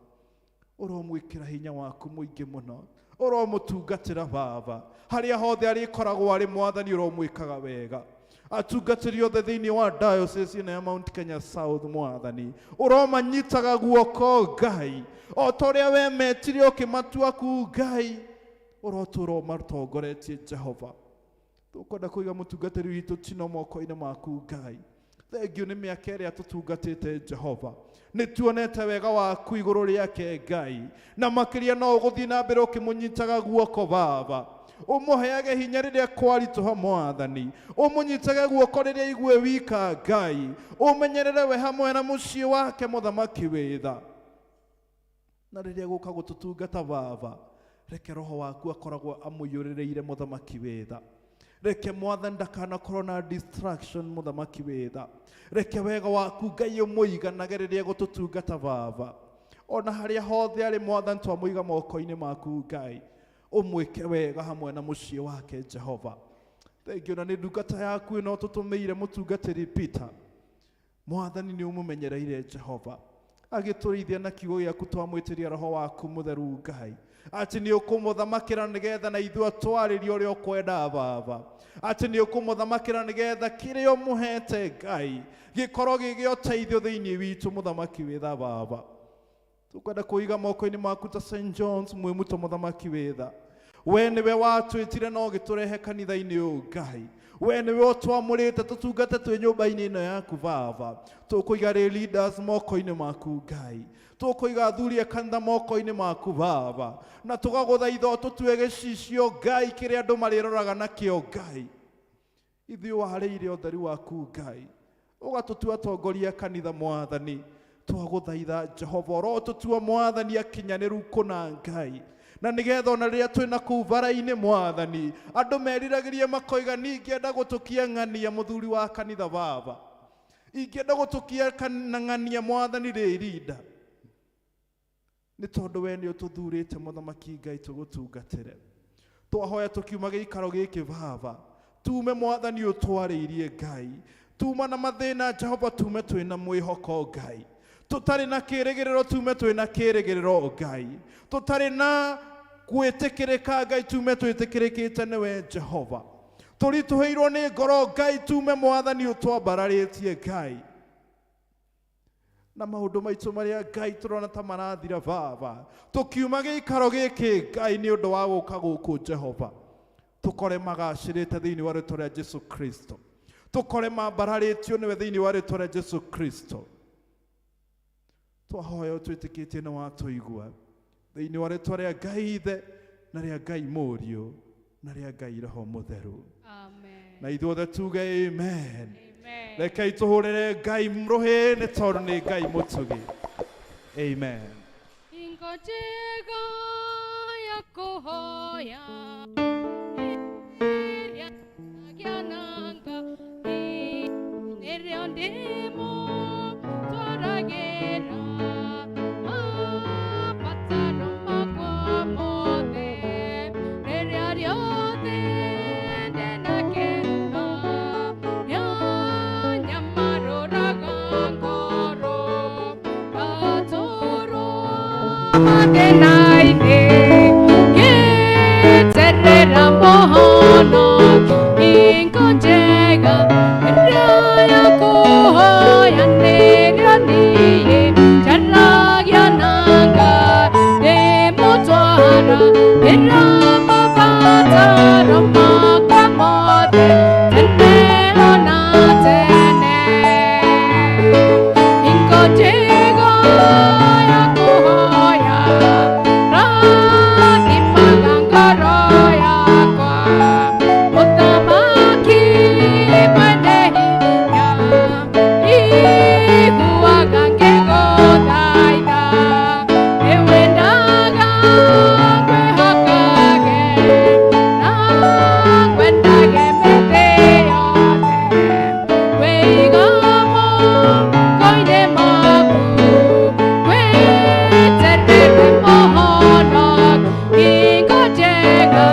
uromwikira hinya waku muingi muno uromutungatira Baba haria hothe arikoragwo ari Mwathani uromwikaga wega atungatiri othe thiini wa diocese ya Mount Kenya South Mwathani uromanyitaga guoko Ngai ota uria we metire ukimatua ku Ngai urotura umatongoretie Jehova tukwenda kuiga mutungatiri witu Tino moko-ini maku Ngai thengiũ nĩ mĩaka ĩrĩa tũtungatĩte Jehova nĩ tuonete wega waku igũrũ rĩake Ngai na makĩria no ũgũthiĩ na mbere ũkĩmũnyitaga guoko Baba ũmũheage hinya rĩrĩa kwaritũha Mwathani ũmũnyitage guoko rĩrĩa igue wika Ngai ũmenyerere we hamwe na mũciĩ wake mũthamaki witha na rĩrĩa gũka gũtũtungata Baba reke roho waku akoragwo amũiyũrĩrĩire mũthamaki witha reke Mwathani ndakanakorwo na distraction muthamaki witha reke wega waku Ngai ũmũiganage rĩrĩa gũtũtungata Baba ona haria hothe arĩ Mwathani twamũiga moko-ini maku Ngai ũmwĩke wega hamwe na mũciĩ wake Jehova thengiũ na nĩ ndungata yaku ĩno tũtũmĩire mũtungatĩri Peter Mwathani nĩ ũmũmenyereire Jehova agĩtũrĩithia na kiugo gĩaku twamwĩtĩria roho waku mũtheru Ngai ati ni ukumuthamakira nigetha na ithuĩ twarĩrie ũrĩa ũkwenda Baba ati ni ukumuthamakira nigetha kĩrĩa ũmũhete Ngai gĩkorwo gĩ ũteithio thĩinĩ witũ mũthamaki witha Baba tukwenda kuiga moko-ini maku ta St John's mwĩmuto mũthamaki witha we niwe watwĩtire na ũgĩtũrehe kanitha-inĩ ũyũ Ngai. We niwe ũtwamũrĩte tũtungate twĩ nyũmba-inĩ ĩno yaku Baba. Tũkũiga leaders moko-inĩ maku Ngai. Tũkũiga athuri a kanitha moko-inĩ maku Baba. Na tũgagũthaitha ũtũtue gĩcicio Ngai kĩrĩa andũ marĩroraga nakĩo Ngai. Ithuĩ warĩire ũtheri waku Ngai. Ũgatũtua atongoria kanitha Mwathani. Twagũthaitha Jehova ũrotũtua Mwathani akinyanĩru kũna Ngai. Na nĩgetha ona rĩrĩa twĩna kũu bara-inĩ Mwathani, andũ meriragĩrie makoiga ningĩenda gũtũkia ng'ania mũthuri wa kanitha Baba. Ingĩenda gũtũkia ng'ania Mwathani rĩrinda. Nĩ tondũ we nĩ ũtũthurĩte Mũthamaki Ngai tũgũtungatĩre. Twahoya tũkiuma gĩikaro gĩkĩ Baba. Tume Mwathani ũtwarĩirie Ngai. Tuma na mathĩna Jehova tume twĩna mwĩhoko Ngai. Tũtarĩ na kĩĩrĩgĩrĩro tume twĩna kĩĩrĩgĩrĩro Ngai. Tũtarĩ na gwĩtĩkĩrĩka Ngai tume twĩtĩkĩrĩkĩte nĩwe Jehova. Tũritũhĩirwo nĩ ngoro Ngai tume Mwathani ũtwambararĩtie Ngai. Na maũndũ maitũ marĩa Ngai tũrona ta marathira Baba. Tũkiuma gĩikaro gĩkĩ Ngai nĩ ũndũ wa gũka gũkũ Jehova. Tũkore magacĩrĩte thĩinĩ wa rĩĩtwa rĩa Jesũ Kristo. Tũkore mambararĩtio nĩwe thĩinĩ wa rĩĩtwa rĩa Jesũ Kristo. Twahoya ũtwĩtĩkĩtie na watũigua. Thĩinĩ wa rĩĩtwa rĩa Ngai Ithe na rĩa Ngai Mũriũ na rĩa Ngai Roho Mũtheru. Amen. Na ithuothe tuge amen. Amen. Rekei tũhũrĩre Ngai rũhĩ nĩ tondũ nĩ Ngai mũtugi. Amen. Hingo njega ya kũhoya ĩrĩa gĩananga nĩrĩo ndĩmo twaragĩra mabataro makwa mothe rĩrĩa rĩothe ndĩnakena nyanyamarũraga ngoro ngatũrwo mathĩna-inĩ ngĩeterera mũhono hingo njega ĩrĩa ya kũhoya nĩrĩo niĩ njaragia nanga ndĩmũtwara ĩra mabataro makwa mothe tene ona tene. Hingo njega ya kũhoya ragimaga ngoro yakwa mũthamaki mwene hinya iguaga ngĩgũthaitha nĩwendaga ngwĩhokage na ngwendage mĩthĩ yothe wĩiga moko-inĩ maku ngwĩterere mũhono hingo njega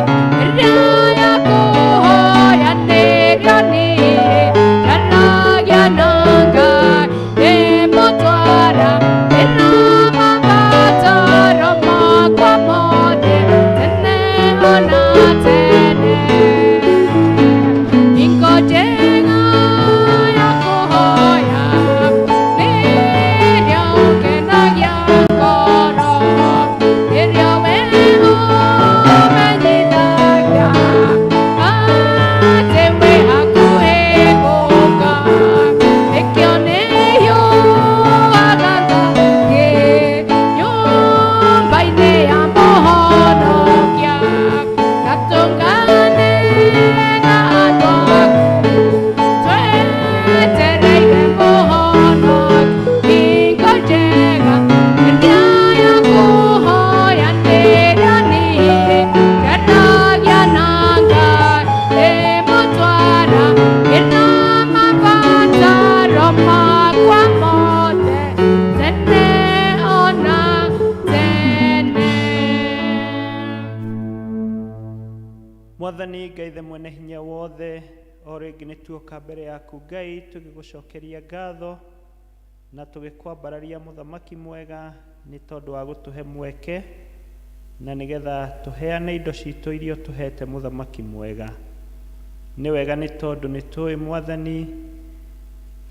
ĩrĩa ya kũhoya nĩrĩo niĩ njaragia nanga ndĩmũtwara ĩra mabataro makwa mothe tene ona tene. Hingo njega ya kũhoya nĩrĩo ngenagia ngoro nĩrĩo we ũmenyithagia atĩ wĩ hakuhĩ gũũka nĩkĩo nĩhiũhaga ngathiĩ nyũmba-inĩ ya mũhonokia gatũngane na andũ aku twetereire mũhono hingo njega ĩrĩa ya kũhoya nĩrĩo niĩ njaragia nanga ndĩmũtwara ĩra mabataro makwa mothe tene ona tene. Mwathani Ngai Ithe mwene hinya wothe, o rĩngĩ nĩ tuoka mbere yaku Ngai tũgĩgũcokeria ngatho na tũgĩkwambararia mũthamaki mwega nĩ tondũ wa gũtũhe mweke na nĩgetha tũheane indo citũ iria tũhete mũthamaki mwega. Nĩ wega nĩ tondũ nĩ tũĩ Mwathani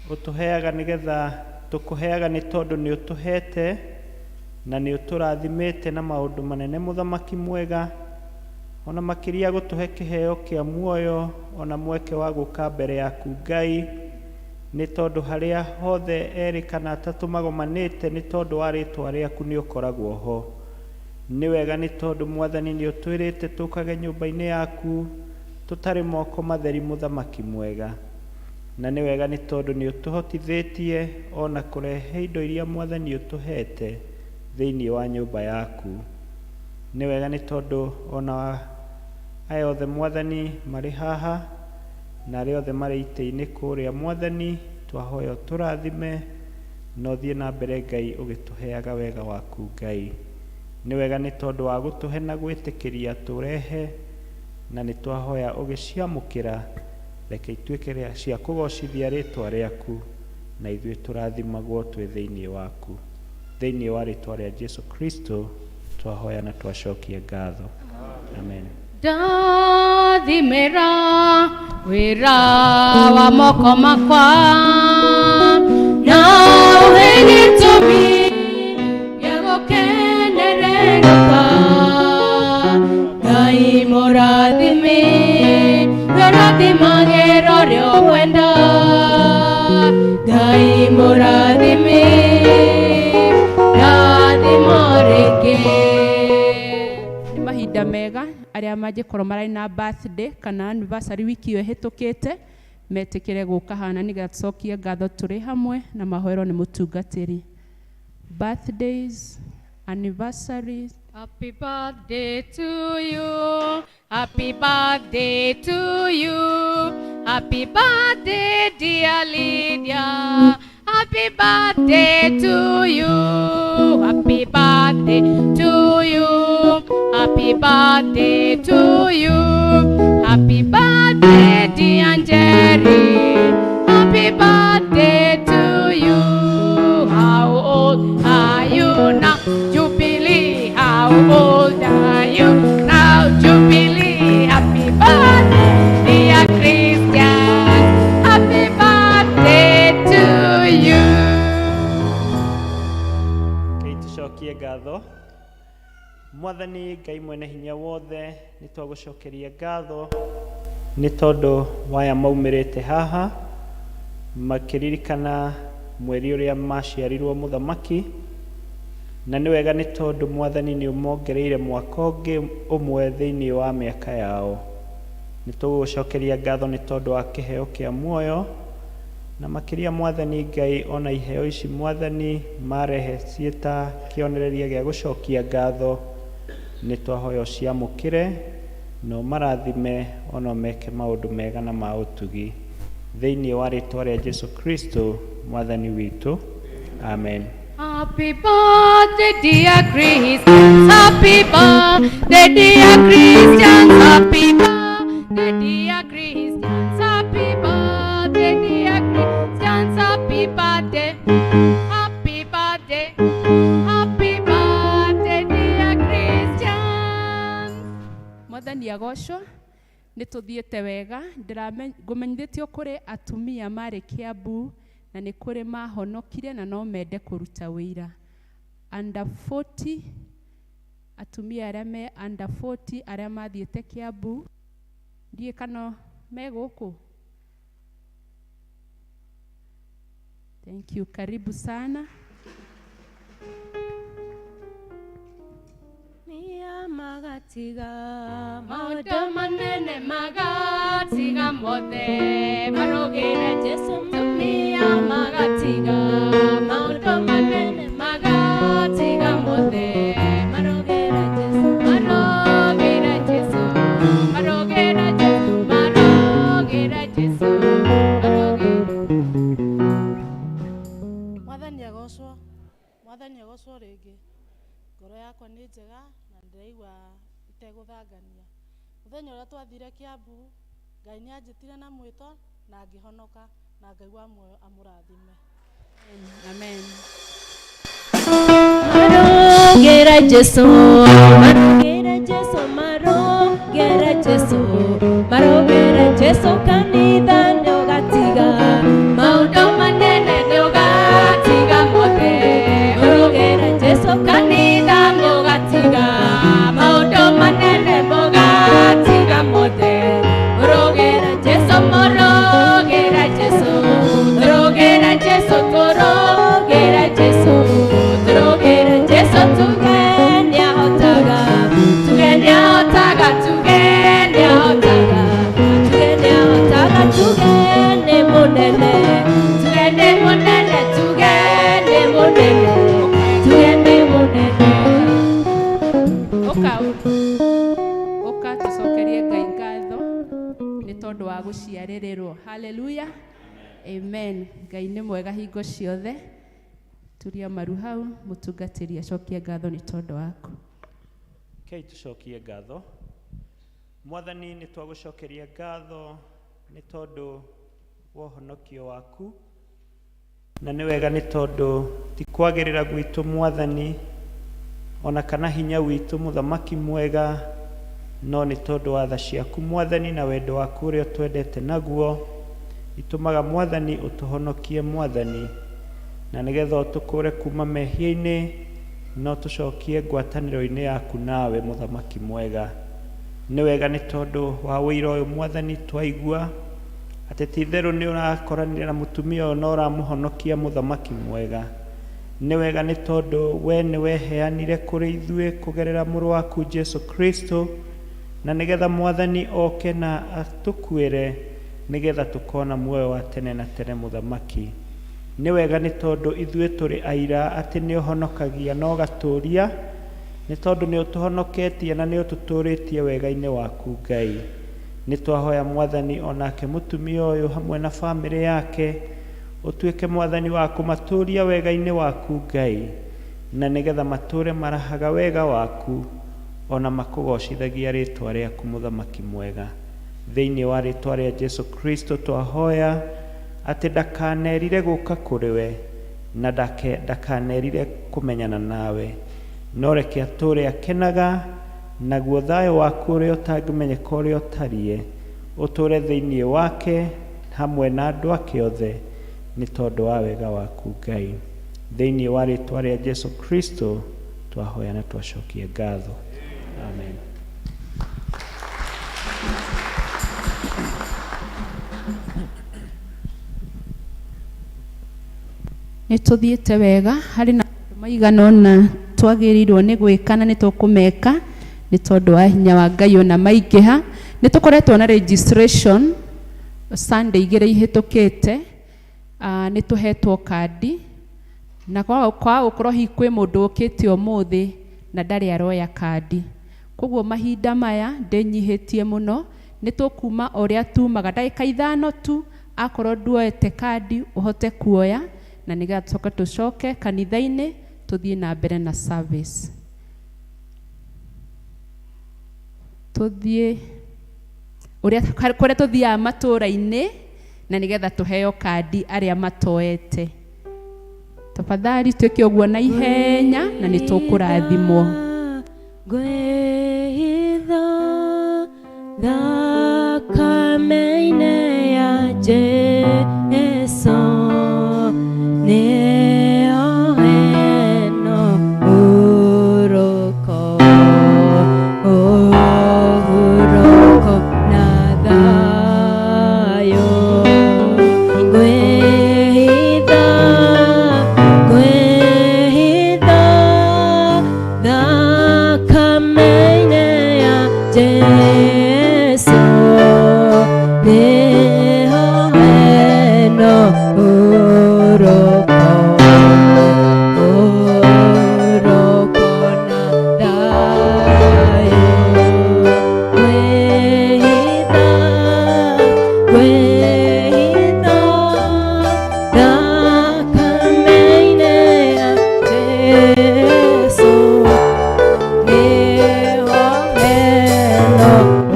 ũtũheaga nĩgetha tũkũheaga nĩ tondũ nĩ ũtũhete na nĩ ũtũrathimĩte na maũndũ manene mũthamaki mwega, ona makiria gutuhe kiheo kia muoyo ona mweke wa guka mbere yaku Ngai ni tondu haria hothe eri kana atatu magomanite ni tondu wa ritwa riaku ni ukoragwo ho. Ni wega ni tondu Mwathani ni utwirite tukage nyumba-ini yaku tutari moko matheri muthamaki mwega, na ni wega ni tondu ni utuhotithitie ona kurehe indo iria Mwathani utuhete thiini wa nyumba yaku. Ni wega ni tondu ona aya othe Mwathani mari haha na aria othe mari ite-ini kuria Mwathani twahoya turathime no thie na mbere Ngai ugituheaga wega waku Ngai. Ni wega ni tondu wa gutuhe na gwitikiria turehe na ni twahoya ugiciamukira reke ituike cia kugocithia ritwa riaku na ithuĩ turathimagwo twĩ thĩinĩ waku. Thĩinĩ wa ritwa ria Jesu Kristo twahoya na twacokia ngatho. Amen. Ndathimĩra wĩra wa moko makwa na ũhe gĩtũmi gĩa gũkenererũka. Ngai mũrathimi ũrathimagĩra ũrĩa ũkwenda. Ngai mũrathimi rathima rĩngĩ. Nĩ mahinda mega aria mangikorwo marĩ na birthday kana anniversary wiki ĩyo ĩhĩtũkĩte metĩkĩre gũka hana nĩgetha tũcokie ngatho tũrĩ hamwe na mahoero nĩ mũtungatĩri. Birthdays, anniversaries. Happy birthday to you. Happy birthday to you. Happy birthday, dear Lydia. Happy birthday to you. Happy birthday to you. Happy birthday to you. Happy birthday, dear Jerry. Happy birthday to you. How old are you now, Jubilee? How old are you now, Jubilee? Happy birthday, dear Christian. Happy birthday to you. Kei tucokie ngatho. Mwathani Ngai mwene hinya wothe ni twagucokeria ngatho ni tondu waya maumirite haha makiririkana mweri uria maciarirwo muthamaki, na ni wega ni tondu Mwathani ni umongereire mwaka ungi umwe thiini wa miaka yao. Ni tugucokeria ngatho ni tondu wa kiheo kia muoyo na makiria Mwathani Ngai ona iheo ici Mwathani marehe ciita kionereria gia gucokia ngatho ni twahoya ciamukire no marathime ona meke maundu mega na ma utugi thiini wa ritwa ria Jesu Kristo Mwathani witu. Amen. Happy birthday, dear Christians. Happy birthday, dear Christians. Happy birthday, dear Christians. Happy birthday, dear Christians. Happy birthday. Happy birthday. Happy birthday, dear Christians. Mwathani agocwo nĩ tũthiĩte wega. Ngũmenyithĩtio kũrĩ atumia marĩ Kiambu na nĩ kũrĩ mahonokire na no mende kũruta wĩra. Under 40 atumia arĩa me under 40 arĩa mathiĩte Kiambu ndiĩ kana me gũkũ. Thank you, karibu sana. Nia magatiga Maũndũ manene magatiga mothe marũgĩre Jesũ. Tumia magatiga maũndũ manene magatiga mothe marũgĩre Jesũ. Marũgĩre Jesũ. Marũgĩre Jesũ. Marũgĩre Jesũ. Mwathani agocwo rĩngĩ. Ngoro yakwa nĩ njega na ndĩraigua itegũthangania. Mũthenya ũrĩa twathire Kiambu, Ngai nĩ anjĩtire na mwĩto na ngĩhonoka na Ngai wa muoyo amũrathime. Amen. Marũgĩre Jesũ. Marũgĩre Jesũ. Marũgĩre Jesũ. Marũgĩre Jesũ. Kanitha nĩ ũgatiga Maũndũ manene nĩ ũgatiga mothe. Marũgĩre Jesũ. Kanitha nĩ ũgatiga maũndũ manene mũgatiga guciarirĩrwo. Haleluya. Amen. Ngai nĩ mwega hingo ciothe. Turia maru hau, mũtungatĩri acokie ngatho nĩ tondũ waku. Kei tucokie ngatho. Mwathani nĩ twagũcokeria ngatho nĩ tondũ wa ũhonokio waku, na nĩ wega nĩ tondũ ti kwagĩrĩra gwitũ Mwathani ona kana hinya witũ mũthamaki mwega, no nĩ tondũ wa tha ciaku Mwathani na wendo waku ũrĩa twendete naguo itũmaga Mwathani ũtũhonokie Mwathani, na nĩgetha ũtũkũre kuma mehia-inĩ no tũcokie ngwatanĩro-inĩ yaku nawe mũthamaki mwega. Nĩ wega nĩ tondũ wa wĩira ũyũ Mwathani twaigua atĩ ti itherũ nĩ ũrakoranire na mũtumia ũyũ na ũramũhonokia mũthamaki mwega. Nĩ wega nĩ tondũ we nĩ weheanire kũrĩ ithuĩ kũgerera mũrũ waku Jesu Kristo, na nĩgetha Mwathani oke na atũkuĩre nĩgetha tũkona muoyo wa tene na tene mũthamaki. Nĩ wega nĩ tondũ ithuĩ tũrĩ aira atĩ nĩ ũhonokagia na ũgatũũria, nĩ tondũ nĩ ũtũhonoketie na nĩ ũtũtũrĩtie wega-inĩ waku Ngai. Nĩ twahoya Mwathani onake mũtumia ũyũ hamwe na bamĩrĩ yake ũtuĩke Mwathani wa kũmatũũria wega-inĩ waku Ngai, na nĩgetha matũũre marahaga wega waku ona makũgocithagia rĩtwa rĩaku mũthamaki mwega. Thĩinĩ wa rĩtwa rĩa Jesu Kristo twahoya atĩ ndakanerire gũka kũrĩ we na ndakanerire kũmenyana nawe, no reke atũũre akenaga, naguo thayũ waku ũrĩa ũtangĩmenyeka ũrĩa ũtariĩ ũtũũre thĩinĩ wake hamwe na andũ ake othe nĩ tondũ wa wega waku Ngai. Thĩinĩ wa rĩtwa rĩa Jesu Kristo twahoya na twacokie ngatho. Amen. Nĩ tũthiĩte wega, harĩ na maigana ũna twagĩrĩirwo nĩ gwĩka na nĩ tũkũmeka nĩ tondũ wa hinya wa Ngai ona maingĩha. Nĩ tũkoretwo na registration Sunday igĩrĩ ihĩtũkĩte, nĩ tũhetwo kandi, na kwa gũkorwo hihi kwĩ mũndũ ũkĩte ũmũthĩ na ndarĩ aroya kandi, koguo mahinda maya ndĩnyihĩtie mũno, nĩ tũkuma ũrĩa tumaga ndagĩka 5 tu, akorwo nduoete kandi ũhote kuoya, na nĩgetha tũcoke kanitha-inĩ tũthiĩ na mbere na service. Tũthiĩ kũrĩa tũthiaga matũũra-inĩ na nĩgetha tũheo kandi arĩa matoete. Tafadhali twĩke ũguo na ihenya na nĩ tũkũrathimwo. Ngwĩhitha thakame-inĩ ya Jesũ nĩyo heno ũhurũko na thayũ. Ngwĩhitha thakame-inĩ ya Jesũ nĩyo heno ũhurũko na thayũ. Ngwĩhitha thakame-inĩ ya Jesũ nĩyo heno ũhurũko.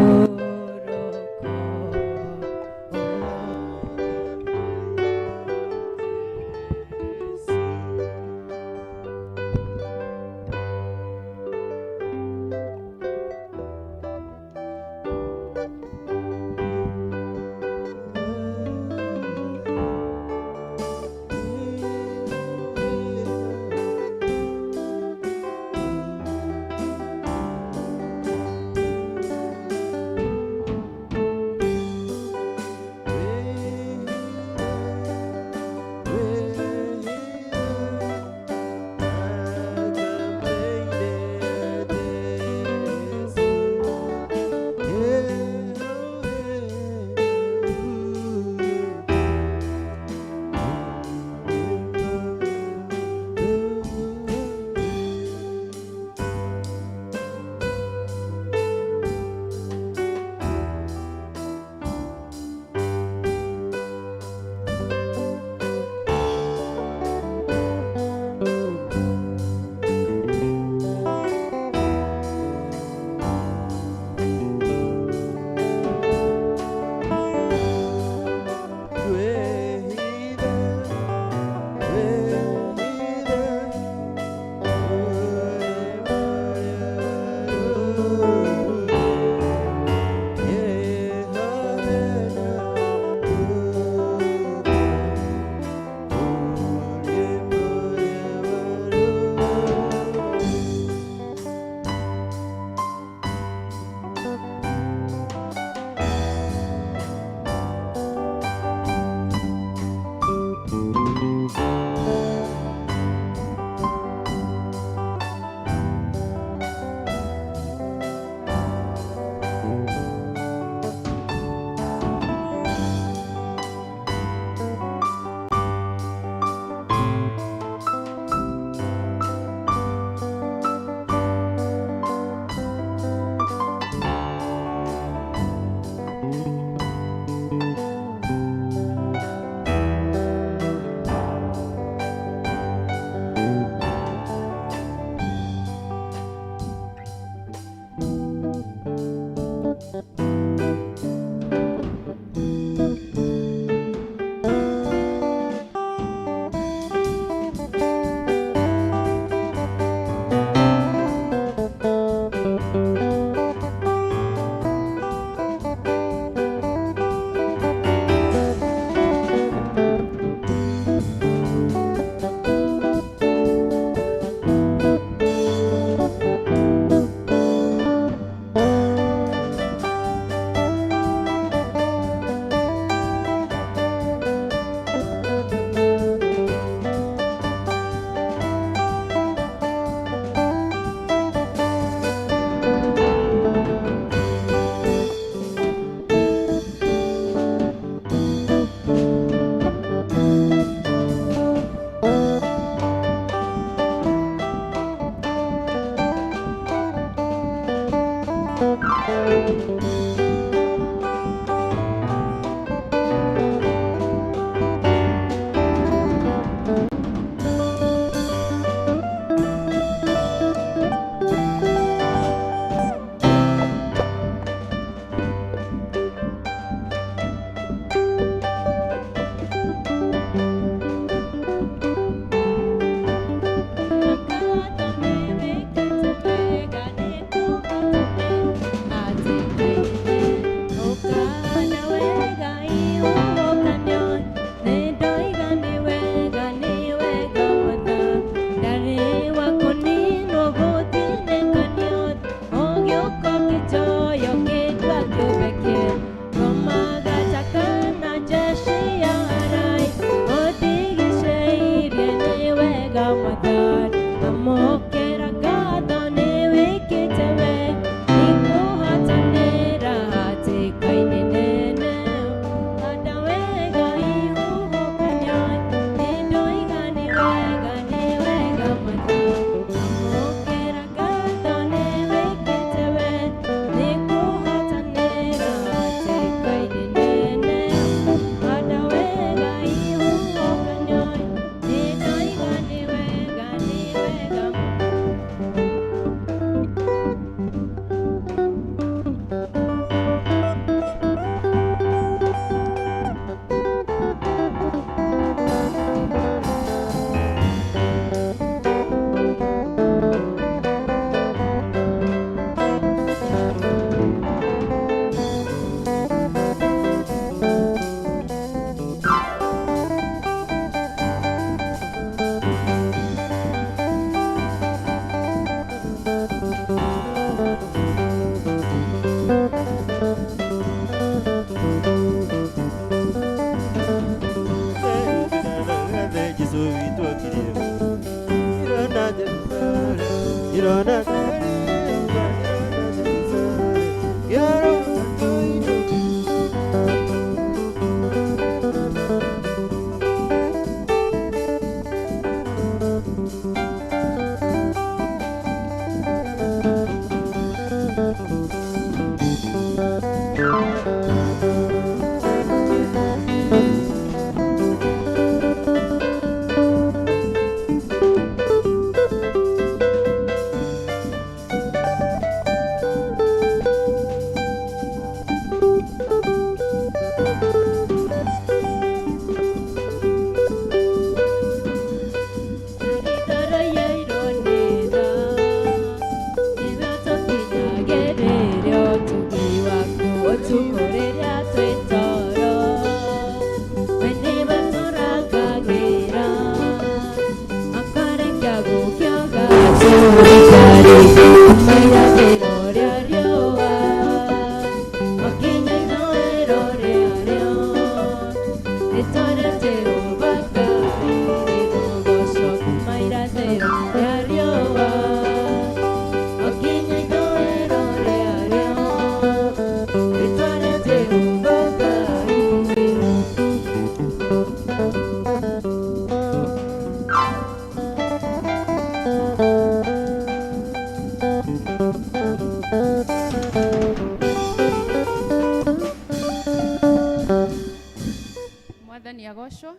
Mwathani agocwo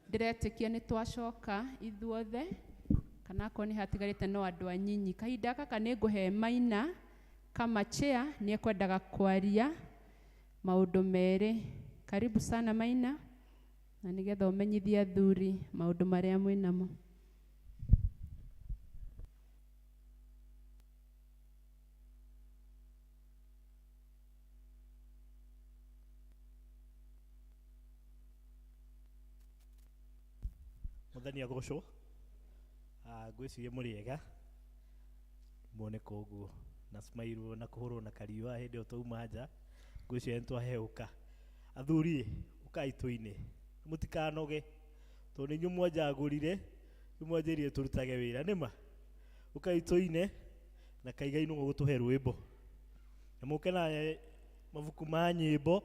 ndiretĩkia nĩ twacoka ithuothe kana akorwo nĩ hatigarĩte no andũ anyinyi. Kahinda gaka nĩ ngũhe Maina kama chair nĩ ekwendaga kwaria maũndũ merĩ. Karibu sana Maina, na nĩgetha ũmenyithie athuri maũndũ marĩa mwĩnamo. Mwathani agocwo. Ngwĩciria mũrĩega muoneka ũguo na smile na kũhũrwo na kariũa hĩndĩ ĩyo twauma nja. Ngwĩciria nĩtwaheũka. Athuri ũkai tũine, mũtikanoge tondũ nĩ inyuĩ mwanjagũrire, nĩ mwanjĩrire tũrutage wĩra nĩma. Ũkai tũine na Kaigai nĩwe ũgũtũhe rwĩmbo, na mũke na mabuku ma nyĩmbo.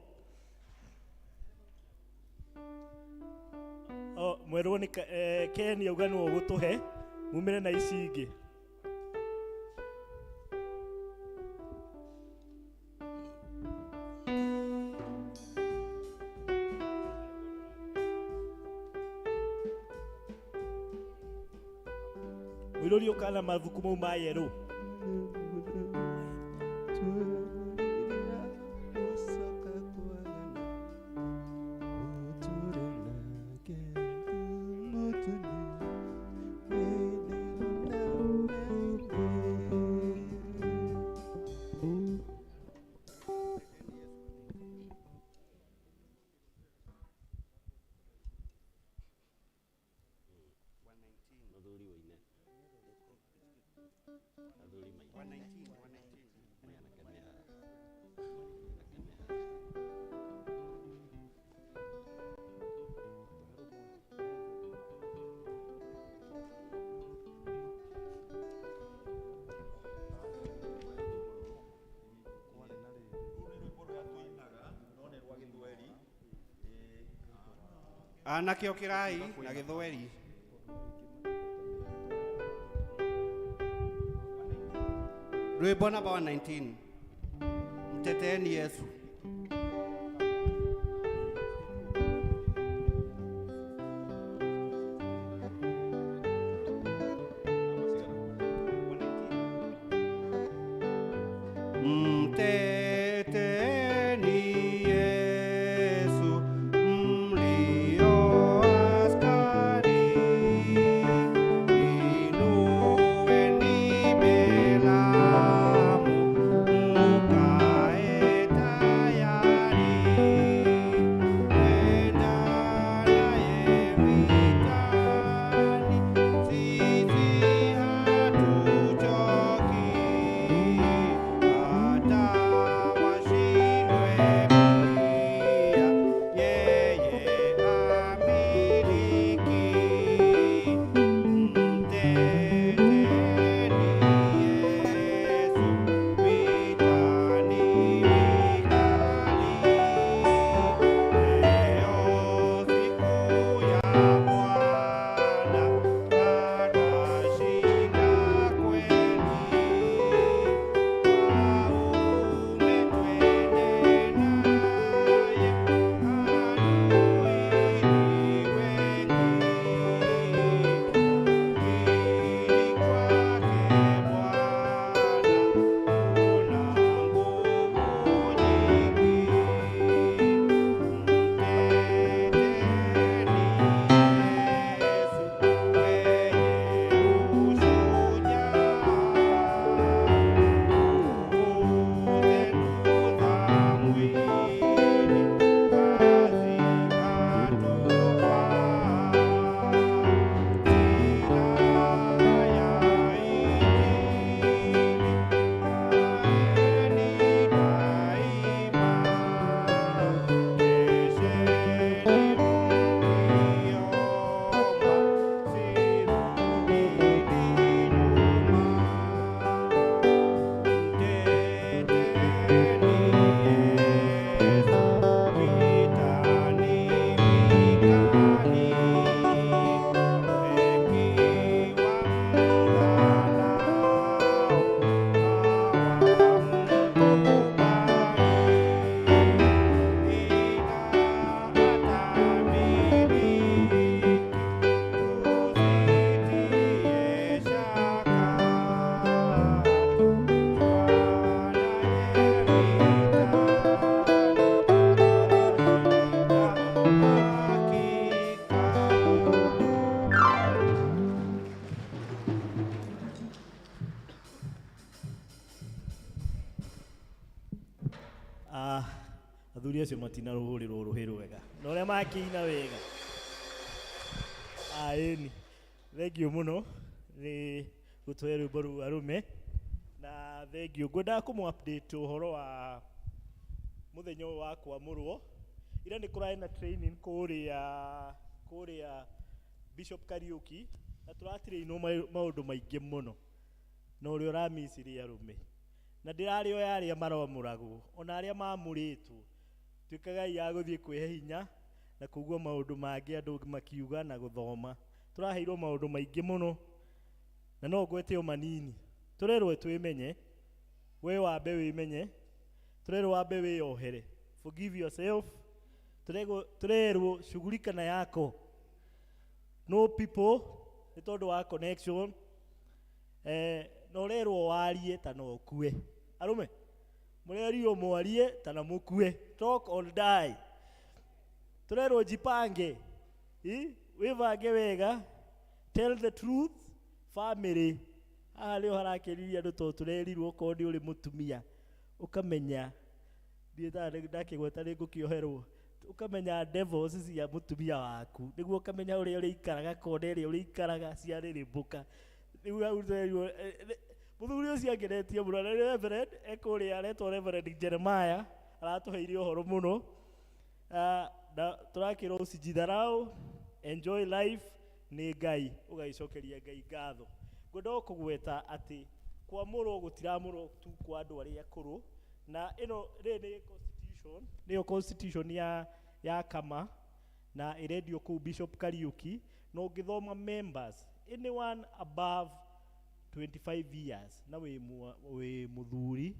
Mwerwo nĩ Ken auga nĩwe ũgũtũhe, mumĩre na ici ingĩ. Mũirũri ũkana mabuku mau ma yerũ. Anake okirai na Gĩthweri. Rwĩmbo namba 119. Mteteni Yesu. Mukaeta muthuri acio matina ruhurirwo ruhi rwega na uria makiina wega aini thengio muno ni gutuhe rwimbo ruu arume na thengio ngwendaga kumu update uhoro wa muthenya uyu wa kwamurwo ira ni kurai na training kuria Bishop Kariuki na turatireinwo maundu maingi muno na uria uramiciri arume na ndirari oya aria maromuragwo ona aria mamuritwo twikagai ya guthie kwihe hinya na kugua maundu mangi andu makiuga na guthoma turaheirwo maundu maingi muno na no gwete o manini turerwo twimenye we wambe wimenye turerwo wambe wiyohere forgive yourself turerwo shughulika na yako no people ni tondu wa connection no rerwo warie ta no kue arume murerio mwarie ta na mukue talk or die turerwo jipange wivange wega tell the truth family leo harakiriria andu to turerirwo ko ndi uri mutumia ukamenya ndakigweta ri ngukioherwo ukamenya devils cia mutumia waku niguo ukamenya uria uri ikaraga kone iri uri ikaraga cia ririmbuka niguo auterio muthuri ucio angeretie muno na Reverend ekuria aretwo Reverend Jeremiah aratuheire uhoro muno na turakirwo usijitharau enjoy life ni Ngai ugaicokeria Ngai ngatho ngwenda kugweta ati kwamurwo gutiramurwo tu kwa andu aria akuru na ino ni constitution ya kama na iredio ku Bishop Kariuki no ngithoma members anyone above 25 years na we muthuri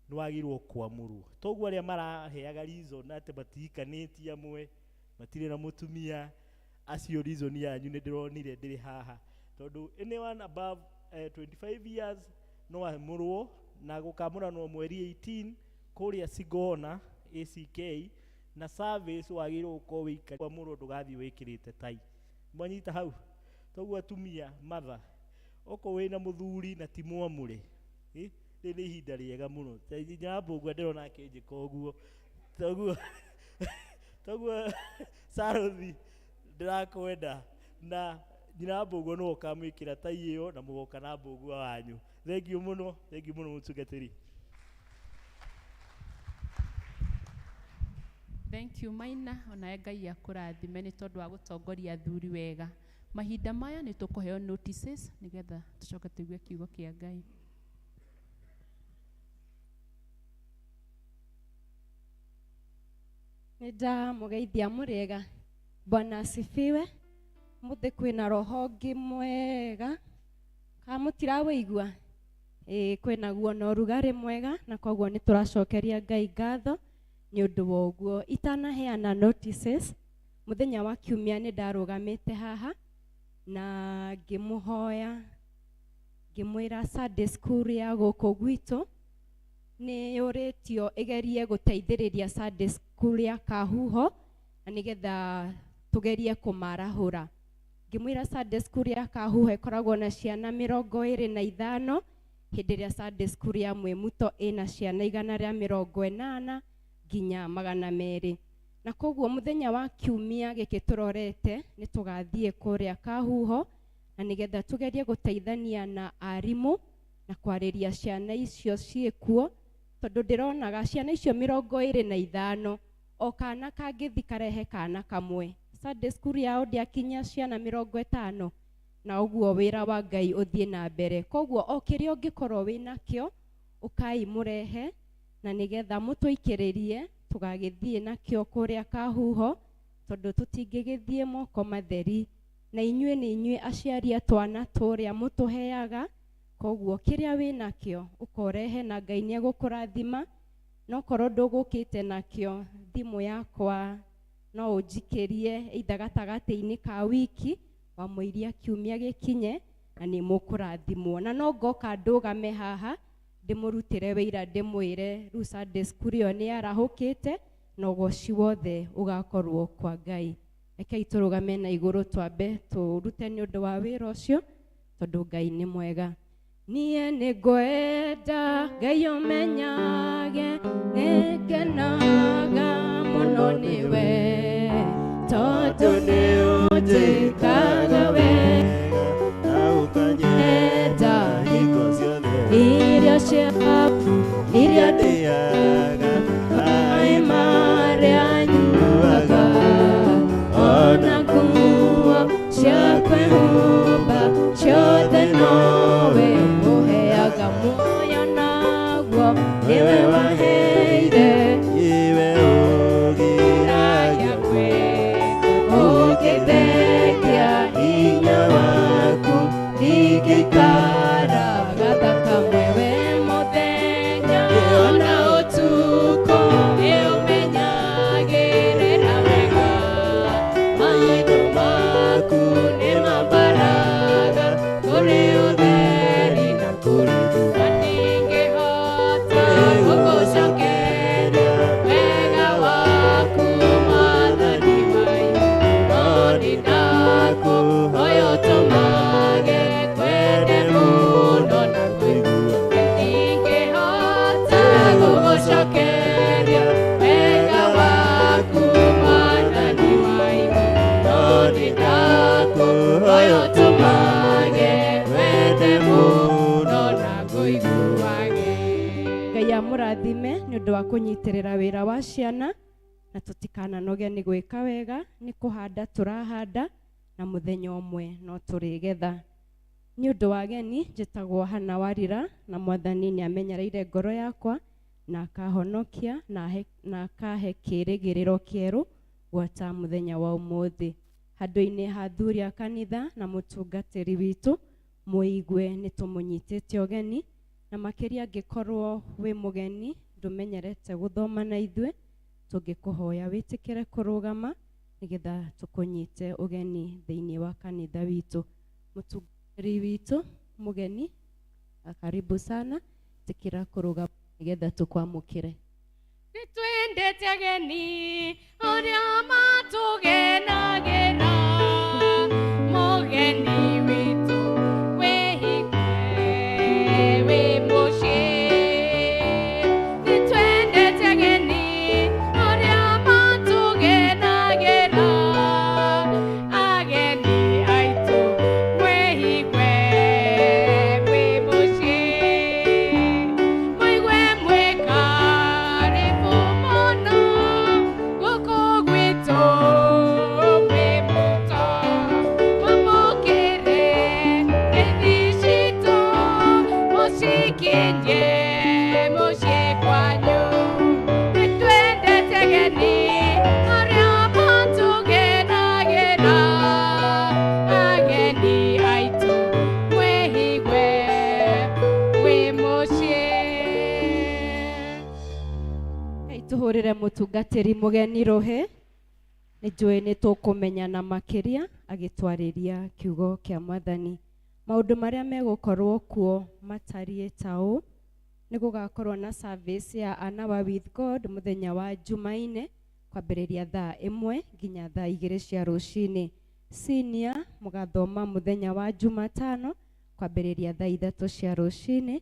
nwagirwo kwamurwo toguo aria maraheaga reason ati matikanitie amwe matire na mutumia acio reason yanyu ni ndironire ndiri haha tondu anyone above 25 years no amurwo na gukamuranwo mweri 18 kuria Sigona ACK na service wagirwo ko wika kwa muru ndugathi wikirite tai mwanyita hau toguo atumia mother oko wina muthuri na timwamure ri ni ihinda riega muno nyambo gwa ndirona akinjika uguo toguo sarothi ndirakwenda na nyambo gwa no kamwikira tai iyo na mugoka na mbugu wanyu thengiu muno mutungatiri. Thank you Maina ona Ngai akurathime ni tondu wa gutongoria athuri wega mahinda maya ni tukuheo notices nigetha tucoke tuigue kiugo kia Ngai. Nida mugeithia murega Bwana asifiwe muthe kwina roho ngi mwega kamutiraweigua kwina guo na rugari mwega na koguo ni turacokeria Ngai ngatho ni undu wa uguo itanaheana notices muthenya wa kiumia ni ndarugamite haha na ngimuhoya ngimwira Sunday school ya guku gwitu ni uritio igerie guteithiriria Sunday school ya Kahuho na nigetha tugerie kumarahura ngimwira Sunday school ya Kahuho ikoragwo na ciana 25 hindi ria Sunday school ya Mwemuto ina ciana 180 ginya 200 na koguo muthenya wa kiumia giki turorete ni tugathie kuria Kahuho na nigetha tugerie guteithania na arimu na kwariria ciana icio ciekuo tondu ndironaga ciana icio 25 o kana kangithi karehe kana kamwe Sunday school yao ndiakinya ciana 50 na uguo wira wa Ngai uthie na mbere koguo o kiria ungikorwo wina kio ukai murehe na nigetha mutuikiririe tugagithie na kio kuria Kahuho tondu tutingigithie moko matheri na inyue ni inyue aciari atwana turia mutuheaga koguo kiria wina kio ukorehe na Ngai ni agukurathima no korwo ndugukite nakio thimu yakwa no ujikirie ithagatagati-ini ka wiki wa muiria kiumia gikinye na ni mukurathimwo na no ngoka ndugame haha ndimurutire wira ndimwire ru Sunday school yo ni arahukite no goci wothe ugakorwo kwa Ngai rekei turugame na iguru twambe turute ni undu wa wira ucio tondu Ngai ni mwega niye ni ngwenda Ngai umenyage ngenaga mũno nĩwe, tondũ nĩ ũnjĩkaga wega na ũkanyenda hingo ciothe. Irio ciaku iria ndĩaga, maĩ marĩa nyuaga, ona nguo cia kwĩhumba, ciothe nowe ũheaga muoyo naguo, nĩwe waheire, iwe ũgiragia kwe, ũgĩthekia hinya waku, ingĩikaraga thakame we mũthenya ona ũtukũ, nĩũmenyagĩrĩra wega, maitho maku nĩ mambaraga kũrĩ ũtheri na kũrĩ nduma, ningĩhota gũgũcokeria wega waku Mwathani waitu, no nĩndakũhoya ũtũmage kwende mũno na kũigua, ningĩhota gũgũcokeria wega waku Mwathani waitu, no nĩndakũhoya ũtũmage kwende mũno na kũiguage. Ngai amũrathime nĩ ũndũ wa kũnyitĩrĩra wĩra wa ciana, na tũtikananoge nĩ gwĩka wega, nĩ kũhanda tũrahanda, na mũthenya ũmwe no tũrĩgetha. Nĩ ũndũ wa ageni njĩtagwo Hana Warira, na Mwathani nĩ amenyereire ngoro yakwa na akahonokia na akahe kĩĩrĩgĩrĩro kĩerũ gwata mũthenya wa ũmũthĩ. Handũ-inĩ ha athuri a kanitha na mũtungatĩri witũ, mũigue nĩ tũmũnyitĩte ũgeni, na makĩria angĩkorwo wĩ mũgeni ndũmenyerete gũthoma na ithuĩ, tũngĩkũhoya wĩtĩkĩre kũrũgama nĩgetha tũkũnyite ũgeni thĩinĩ wa kanitha witũ. Mũtungatĩri witũ mũgeni, karibu sana, tĩkĩra kũrũgama nĩgetha tũkwamũkĩre. Nĩtwendete ageni arĩa matũgenagĩra, mũgeni witũ wĩhike wĩ mũciĩ. Nĩtwendete ageni arĩa matũgenagĩra, ageni aitũ mwĩhike wĩ mũciĩ. Mũigue mwĩ karibu mũno gũkũ gwitũ mwĩ mũto, mwamũkĩre ngeithi citũ, mũcikinyie mũciĩ kwanyu. Nĩtwendete ageni arĩa matũgenagĩra, ageni aitũ mwĩhigwe wĩ mũciĩ. Ngai tũhũrĩre mũtungatĩri mũgeni rũhĩ, nĩ njũĩ nĩ tũkũmenyana makĩria agĩtwarĩria kiugo kĩa Mwathani. Maũndũ marĩa megũkorwo kuo matariĩ ta ũũ: nĩ gũgakorwo na service ya An Hour with God mũthenya wa Jumaine kwambĩrĩria thaa 1 nginya thaa 2 cia rũcinĩ. Senior mũgathoma mũthenya wa Jumatano kwambĩrĩria thaa 3 cia rũcinĩ.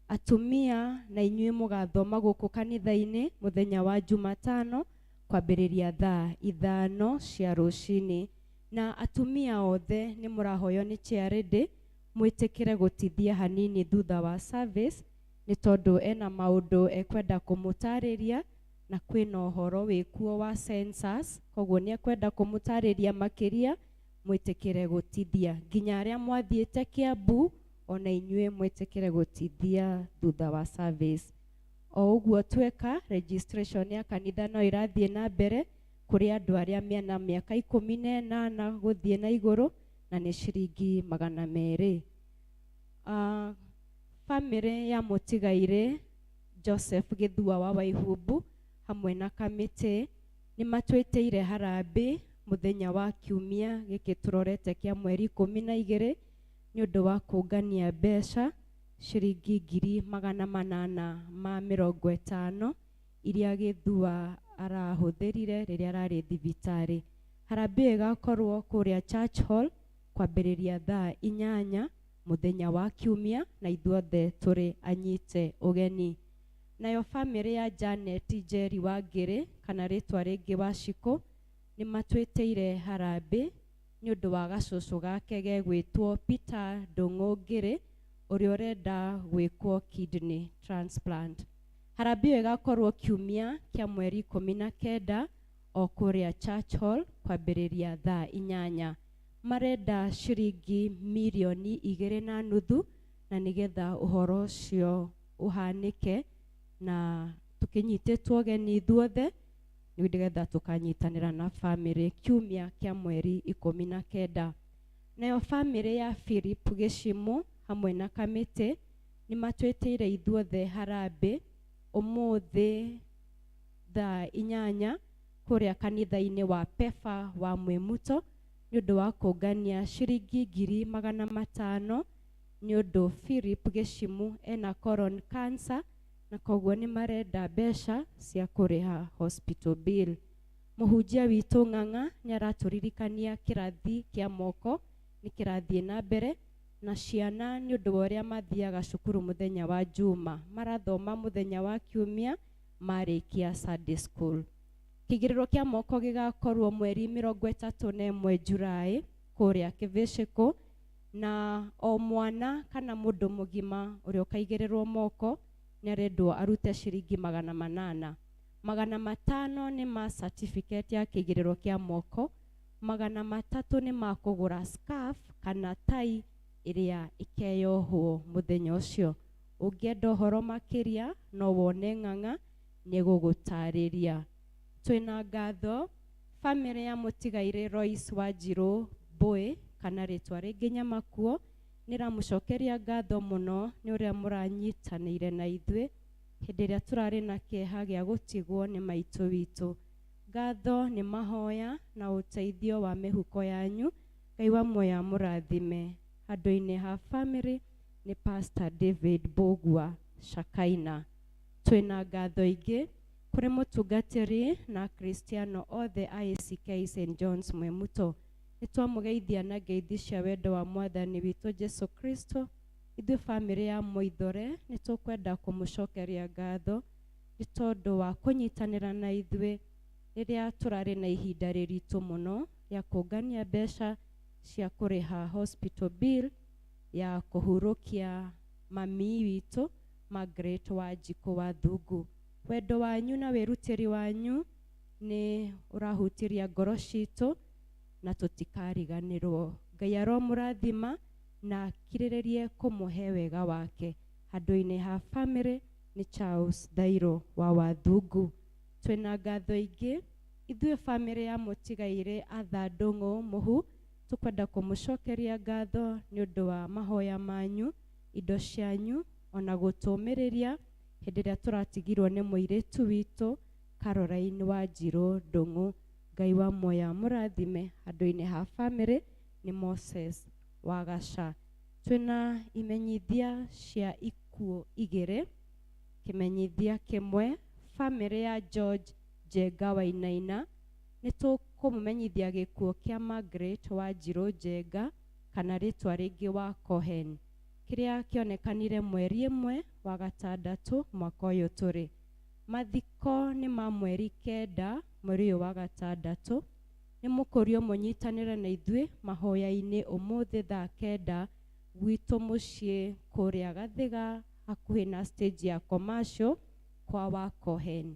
Atumia na inyuĩ mũgathoma gũkũ kanitha-inĩ mũthenya wa Jumatano kwambĩrĩria thaa 5 cia rũcinĩ. Na atumia othe nĩ mũrahoywo nĩ chairlady mwĩtĩkĩre gũtithia hanini thutha wa service, nĩ tondũ ena maũndũ ekwenda kũmũtarĩria, na kwĩna ũhoro wĩkuo wa census, koguo nĩ ekwenda kũmũtarĩria makĩria, mwĩtĩkĩre gũtithia. Nginya arĩa mwathiĩte Kiambu, ona inyuĩ mwĩtĩkĩre gũtithia thutha wa service. O ũguo tweka, registration ya kanitha no irathiĩ na mbere kũrĩ andũ arĩa mena mĩaka 18 gũthiĩ na igũrũ, na nĩ ciringi 200. Family ya mũtigairĩ Joseph Gĩthua wa Waihumbu hamwe na kamĩtĩ nĩ matwĩtĩire harambĩ mũthenya wa kiumia gĩkĩ tũrorete kĩa mweri 12 nĩ ũndũ wa kũngania mbeca ciringi 850 iria Gĩthua arahũthĩrire rĩrĩa ararĩ thibitarĩ. Harambĩ ĩgakorwo kũrĩa Church Hall kwambĩrĩria thaa 8 mũthenya wa kiumia, na ithuothe tũrĩ anyite ũgeni. Nayo family ya Janet Njeri wa Ngĩrĩ kana rĩtwa rĩngĩ Waciko nĩ matwĩtĩire harambĩ nĩ ũndũ wa gacucu gake gegwĩtwo Peter Ndũng'ũ ũrĩa ũrenda gwĩkwo kidney transplant. Harambĩ ĩyo ĩgakorwo kiumia kĩa mweri 19 o kũrĩa Church Hall kwambĩrĩria thaa 8. Marenda ciringi 2.5 mirioni na nĩgetha ũhoro ũcio ũhanĩke na tũkĩnyitĩtwo ũgeni ithuothe nĩgetha tũkanyitanĩra na family kiumia kĩa mweri 19. Nayo family ya Philip Gĩcimũ hamwe na kamĩtĩ nĩ matwĩtĩire ithuothe harambĩ ũmũthĩ thaa 8 kũrĩa kanitha-inĩ wa Pefa wa Mwĩmuto nĩ ũndũ wa kũngania ciringi 500,000 nĩ ũndũ Philip Gĩcimũ ena colon cancer na koguo nĩ marenda mbeca cia kũrĩha hospital bill. Mũhunjia witũ Ng'ang'a nĩ aratũririkania kĩrathi kĩa moko nĩ kĩrathiĩ na mbere na ciana nĩ ũndũ wa ũrĩa mathiaga cukuru mũthenya wa Juma marathoma mũthenya wa Kiumia marĩkia Sunday school. Kĩigĩrĩro kĩa moko gĩgakorwo mweri 31 Julai kũrĩa Kĩvĩcĩkũ na o mwana kana mũndũ mũgima ũrĩa ũkaigĩrĩrwo moko nĩ arendwo arute ciringi 800. 500 nĩ ma certificate ya kĩigĩrĩro kĩa moko, 300 nĩ ma kũgũra scarf kana tai ĩrĩa ĩkeyohwo mũthenya ũcio. Ũngĩenda ũhoro makĩria no wone Ng'ang'a nĩ gũgũtarĩria. Twĩna ngatho family ya mũtigaire Royce Wanjirũ Mbũĩ kana rĩtwa rĩngĩ Nyamakuo nĩramũcokeria ngatho mũno nĩ ũrĩa mũranyitanĩire na ithuĩ hĩndĩ ĩrĩa tũrarĩ na kĩeha gĩa gũtigwo nĩ maitũ witũ. Ngatho nĩ mahoya na ũteithio wa mĩhuko yanyu. Ngai wa muoyo amũrathime. Handũ-inĩ ha family nĩ Pastor David Bogua Shakaina. Twĩna ngatho ingĩ kũrĩ mũtungatĩri na Kristiano othe ICK St John's Mwĩmuto. Nĩtwamũgeithia na ngeithi cia wendo wa Mwathani witũ Jesu Kristo. Ithuĩ family ya Moithore nĩtũkwenda kũmũcokeria ngatho nĩ tondũ wa kũnyitanĩra na ithuĩ rĩrĩa tũrarĩ na ihinda rĩritũ mũno rĩa kũngania mbeca cia kũrĩha hospital bill ya kũhurũkia mami witũ Margaret Wanjikũ wa Thungu. Wendo wanyu na wĩrutĩri wanyu nĩ ũrahutiria ngoro citũ na tũtikariganĩrwo. Ngai aromũrathima na kirĩrĩrie kũmũhe wega wake. Handũ-inĩ ha family nĩ Charles Thairũ wa Wathungu. Twĩna ngatho ingĩ ithuĩ family ya mũtigaire Atha Ndũng'ũ Mũhu tũkwenda kũmũcokeria ngatho nĩ ũndũ wa mahoya manyu, indo cianyu ona gũtũmĩrĩria hĩndĩ ĩrĩa tũratigirwo nĩ mũirĩtu witũ Caroline Wanjirũ Ndũng'ũ. Ngai wa muoyo amũrathime. Handũ-inĩ ha family nĩ Moses Wagaca. Twĩna imenyithia cia ikuũ igĩrĩ. Kĩmenyithia kĩmwe family ya George Njenga Wainaina nĩtũkũmũmenyithia gĩkuũ kĩa Margaret Wanjirũ Njenga kana rĩtwa rĩngĩ wa Cohen kĩrĩa kĩonekanire mweri 1 wa gatandatũ mwaka ũyũ tũrĩ. Mathiko nĩ ma mweri 9 mweri ũyũ wa gatandatũ. Nĩ mũkũrio mũnyitanĩre na ithuĩ mahoya-inĩ ũmũthĩ thaa 9 gwitũ mũciĩ kũrĩa Gathiga hakuhĩ na stage ya commercial kwa wa Cohen.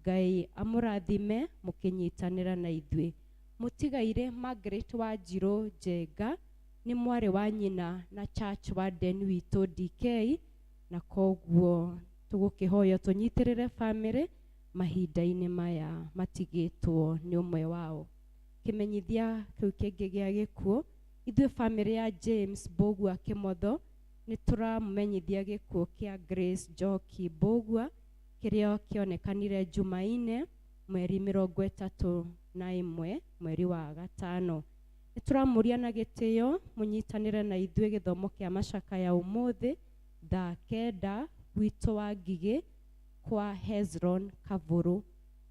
Ngai amũrathime mũkĩnyitanĩra na ithuĩ. Mũtigaire Margaret Wanjirũ Njenga nĩ mwarĩ wa nyina na church warden witũ DK na koguo tũgũkĩhoya tũnyitĩrĩre family mahinda-inĩ maya matigĩtwo nĩ ũmwe wao. Kĩmenyithia kĩu kĩngĩ gĩa gĩkuũ ithuĩ family ya James Bogua Kĩmotho nĩtũramũmenyithia gĩkuũ kĩa Grace Njoki Bogua kĩrĩa kĩonekanire Jumaine mweri 31 mweri wa gatano. Nĩtũramũria na gĩtĩo mũnyitanĩre na ithuĩ gĩthomo kĩa macakaya ũmũthĩ thaa 9 gwitũ wa Ngigĩ kwa Hezron Kavuru.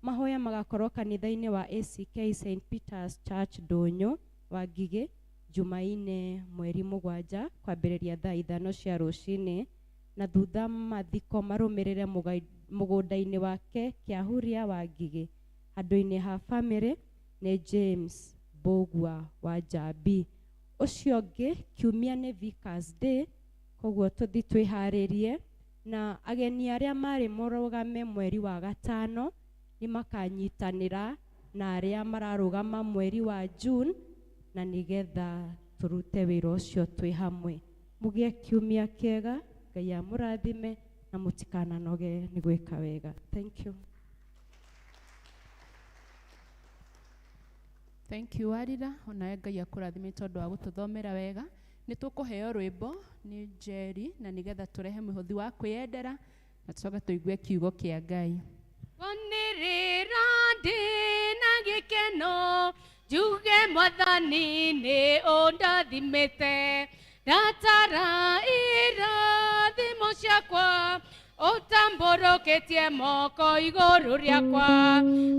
Mahoya magakorwo kanitha-inĩ wa ACK St Peter's Church Ndũnyũ wa Ngigĩ Jumaine mweri 7 kwambĩrĩria thaa 5 cia rũcinĩ na thutha mathiko marũmĩrĩre mũgũnda-inĩ wake Kĩahuria wa Ngigĩ. andũ-inĩ ha family nĩ James Bogwa wa Jambi. Ũcio ũngĩ kiumia nĩ Vickers Day, koguo tũthi twĩharĩrie, na ageni arĩa marĩ mũrũgame mweri wa gatano nĩ makanyitanĩra na arĩa mararũgama mweri wa June, na nĩgetha tũrute wĩra ũcio twĩ hamwe. Mũgĩe kiumia kĩega, Ngai amũrathime na mũtikananoge nĩ gwĩka wega. Thank you. Thank you Warira, onawe Ngai akũrathime tondũ wa gũtũthomera wega. Nĩ tũkũheo rwĩmbo nĩ Jerry na nĩgetha tũrehe mũhothi wa kwĩyendera na tũcoke tũigue kiugo kĩa Ngai. Onirira ndĩna gĩkeno, njuge Mwathani nĩ ũndathimĩte, ndatara irathimo ciakwa, ũtambũrũkĩtie moko igũrũ rĩakwa.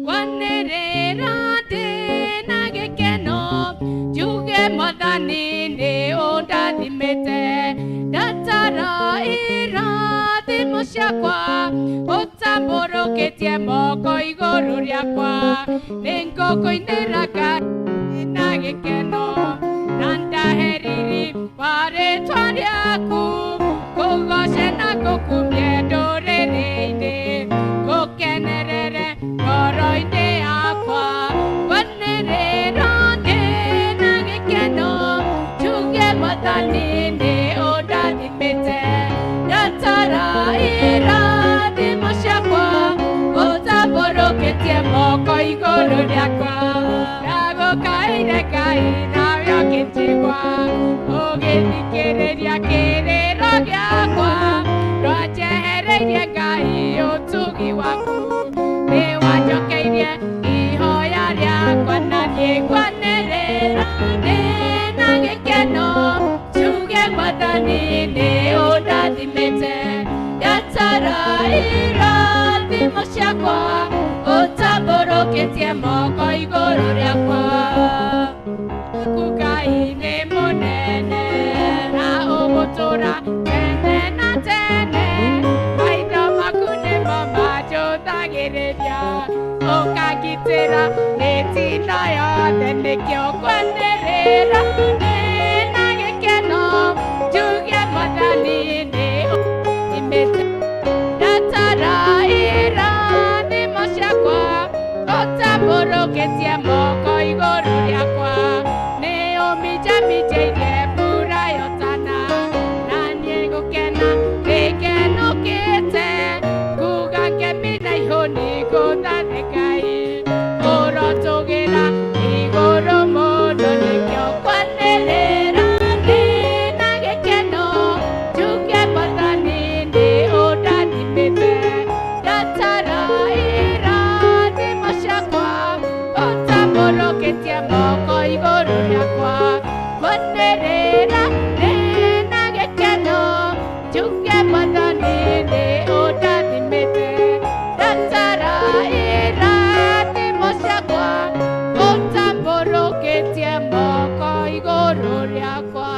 Kwanĩrĩra ndĩna gĩkeno, njuge Mwathani nĩ ũndathimĩte, ndatara irathimo ciakwa, ũtambũrũkĩtie moko igũrũ rĩakwa. Nĩngũkũinĩra Ngai na gĩkeno, na ndahe riri wa rĩĩtwa rĩaku, ngũgooce na ngũkumie ndũrĩrĩ-inĩ, ngũkenerere ngoro-inĩ yakwa. Kwanĩrĩra ndĩna gĩkeno, njuge Mwathani nĩ ũndathimĩte, ndatara irathimo ciakwa, ũtambũrũkĩtie moko igũrũ rĩakwa. Ndagũkaĩire Ngai nawe ũkĩnjigua, ũgĩthikĩrĩria kĩrĩro gĩakwa, ndwanjehereirie Ngai ũtugi waku, nĩ wanjokeirie ihoya rĩakwa. Na niĩ kwanĩrĩra ndĩna gĩkeno, njuge Mwathani nĩ ũndathimĩte, ndatara irathimo ciakwa, ũtambũrũkĩtie moko igũrũ rĩakwa. Ngai nĩ mũnene na ũgũtũũra tene na tene, maitho maku nĩmo manjũthagĩrĩria, ũkangitĩra mĩtino yothe. Nĩkĩo kwanĩrĩra ndĩna gĩkeno, njuge Mwathani nĩ ũndathimĩte, ndatara irathimo ciakwa, ũtambũrũkĩtie moko igũrũ rĩakwa. Nĩ ũminjaminjĩirie mbura yotana, na niĩ gũkena ndĩkenũkĩte, nguga ngĩmina ihũni ngũthathe Ngai, ũrotũgĩra igũrũ mũno. Nĩkĩo kwanĩrĩra ndĩna gĩkeno, njuge Mwathani nĩ ũndathimĩte, ndatara irathimo ciakwa, ũtambũrũkĩtie moko igũrũ rĩakwa. Kwanĩrĩra ndĩna gĩkeno, njuge Mwathani nĩ ũndathimĩte, ndatara irathimo ciakwa, ũtambũrũkĩtie moko igũrũ rĩakwa.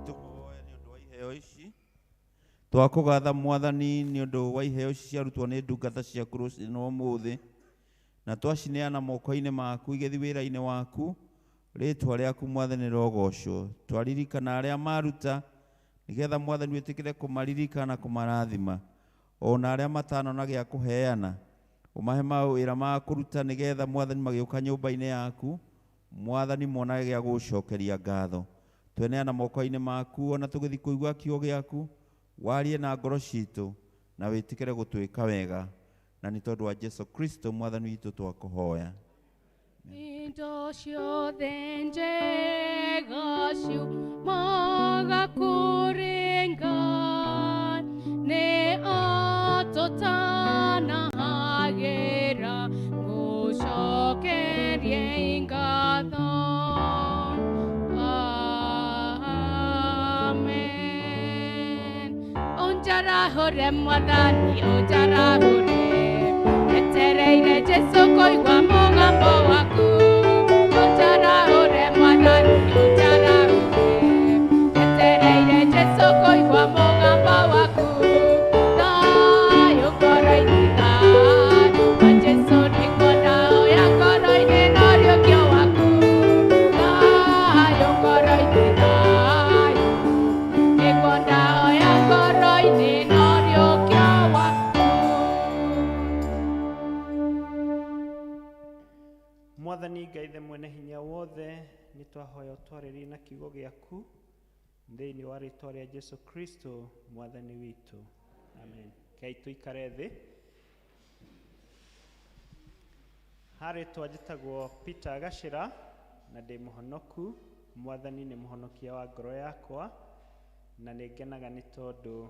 Tũhoe nĩ ũndũ wa iheo ici, twakũgatha Mwathani nĩ ũndũ wa iheo ici ciarutwo nĩ ndungata ciaku rũciinĩ rwa ũmũthĩ, na twacineana moko-inĩ maku igĩthiĩ wĩra-inĩ waku. Rĩĩtwa rĩaku Mwathani rogocwo. Twaririkana arĩa maruta, nĩgetha Mwathani wĩtĩkĩre kũmaririkana na kũmarathima, ona arĩa matanona gĩa kũheana, ũmahe mawĩra ma kũruta, nĩgetha Mwathani magĩũka nyũmba-inĩ yaku, Mwathani monage gĩa gũgũcokeria ngatho. Tweneana moko-inĩ maku, ona tũgĩthiĩ kũigua kiugo gĩaku, warie na ngoro citũ na wĩtĩkĩre gũtwĩka wega, na nĩ tondũ wa Jesu Kristo Mwathani witũ twakũhoya. Indo ciothe njega ciumaga kũrĩ Ngai, nĩ atũtanahagĩra gũcokerie ngatho. Amen. Ũnjarahũre Mwathani, ũnjarahũre, etereire Jesu kũigua mũgambo waku. Ũnjarahũre Mwathani, ũnjarahũre, etereire Jesu kũigua mũgambo waku. Thayũ ngoro-inĩ, thayũ Ngai ithe mwene hinya wothe nĩ twahoya ũtwarĩrie na kiugo gĩaku thĩinĩ wa rĩĩtwa rĩa Jesu Kristo mwathani witũ. Amen. Ngai tũikare thĩ. Harĩtwa njĩtagwo Peter Gacĩra na ndĩ mũhonoku. Mwathani nĩ mũhonokia wa ngoro yakwa na nĩ ngenaga nĩ tondũ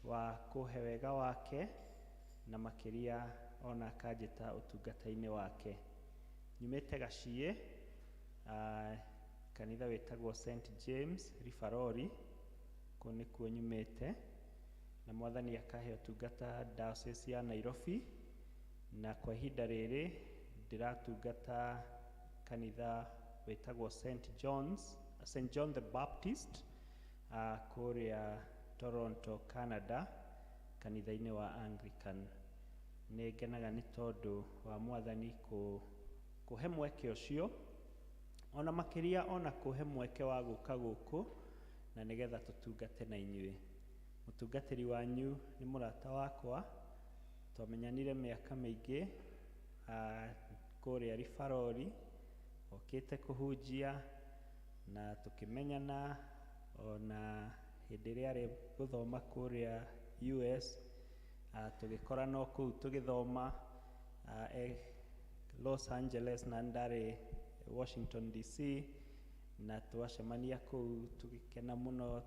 wa kũhe wega wake na makĩria ona akanjĩta ũtungata-inĩ wake. Nyumĩte Gaciĩ, kanitha wĩtagwo St James Rifarori, kũu nĩkuo nyumĩte, na Mwathani akahe ũtungata diocese ya Nairobi, na kwa ihinda rĩrĩ ndĩratungata kanitha wĩtagwo St John the Baptist kũrĩa Toronto, Canada, kanitha-inĩ wa Anglican. Nĩ ngenaga nĩ tondũ wa Mwathani kũhe mweke ũcio, ona makĩria ona kũhe mweke wa gũka gũkũ na nĩgetha tũtungate na inyuĩ. Mũtungatĩri wanyu nĩ mũrata wakwa, twamenyanire mĩaka mĩingĩ kũrĩa Rifarori, okĩte kũhunjia na tũkĩmenyana ona hĩndĩ ĩrĩa arĩ gũthoma kũrĩa US, tũgĩkorana o kũu tũgĩthoma Los Angeles na ndarĩ Washington DC, na twacemania kũu tũgĩkena mũno,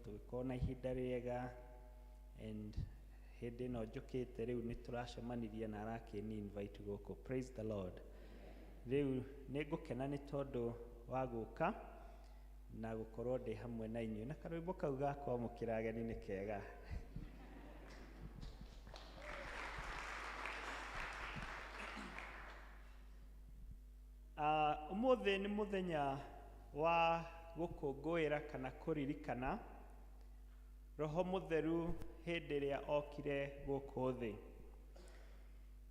tũgĩkorwo na ihinda rĩega, and hĩndĩ ĩno njũkĩte rĩu nĩ tũracemanirie na arakĩni invite gũkũ. Praise the Lord. Rĩu nĩ ngũkena nĩ tondũ wa gũka na gũkorwo ndĩ hamwe na inyuĩ, na karwĩmbo kau ga kwamũkĩra ageni nĩ kega. Ũmũthĩ nĩ mũthenya wa gũkũngũĩra kana kũririkana Roho Mũtheru hĩndĩ ĩrĩa okire gũkũ thĩ.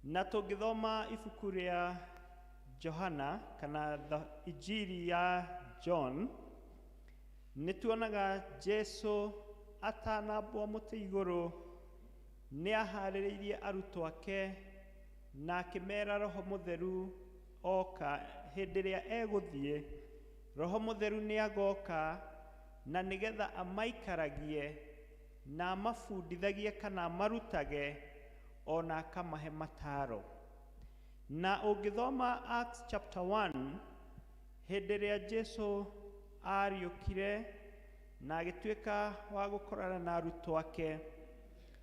Na tũngĩthoma ibuku rĩa Johana kana Injili ya John, nĩ tuonaga Jesũ atanambwo mũtĩ igũrũ nĩ aharĩrĩirie arutwo ake na akĩmera Roho Mũtheru oka. Hĩndĩ ĩrĩa egũthiĩ, Roho Mũtheru nĩ agoka na nĩgetha amaikaragie na amabundithagie kana amarutage ona akamahe mataro. Na ũngĩthoma Acts chapter 1, hĩndĩ ĩrĩa Jesũ ariũkire na agĩtuĩka wa gũkorana na arutwo ake,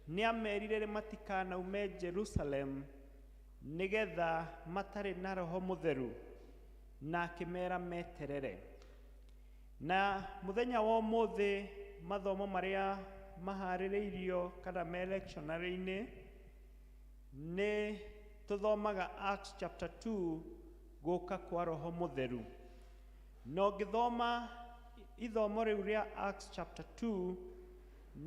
nĩ amerire matikanaume Jerusalem nĩgetha matarĩ na Roho Mũtheru, na akĩmera meterere. Na mũthenya wa ũmũthĩ mathomo marĩa maharĩrĩirio kana me lectionary-inĩ nĩ tũthomaga Acts chapter 2, gũka kwa Roho Mũtheru. Na ũngĩthoma ithomo rĩu rĩa Acts chapter 2,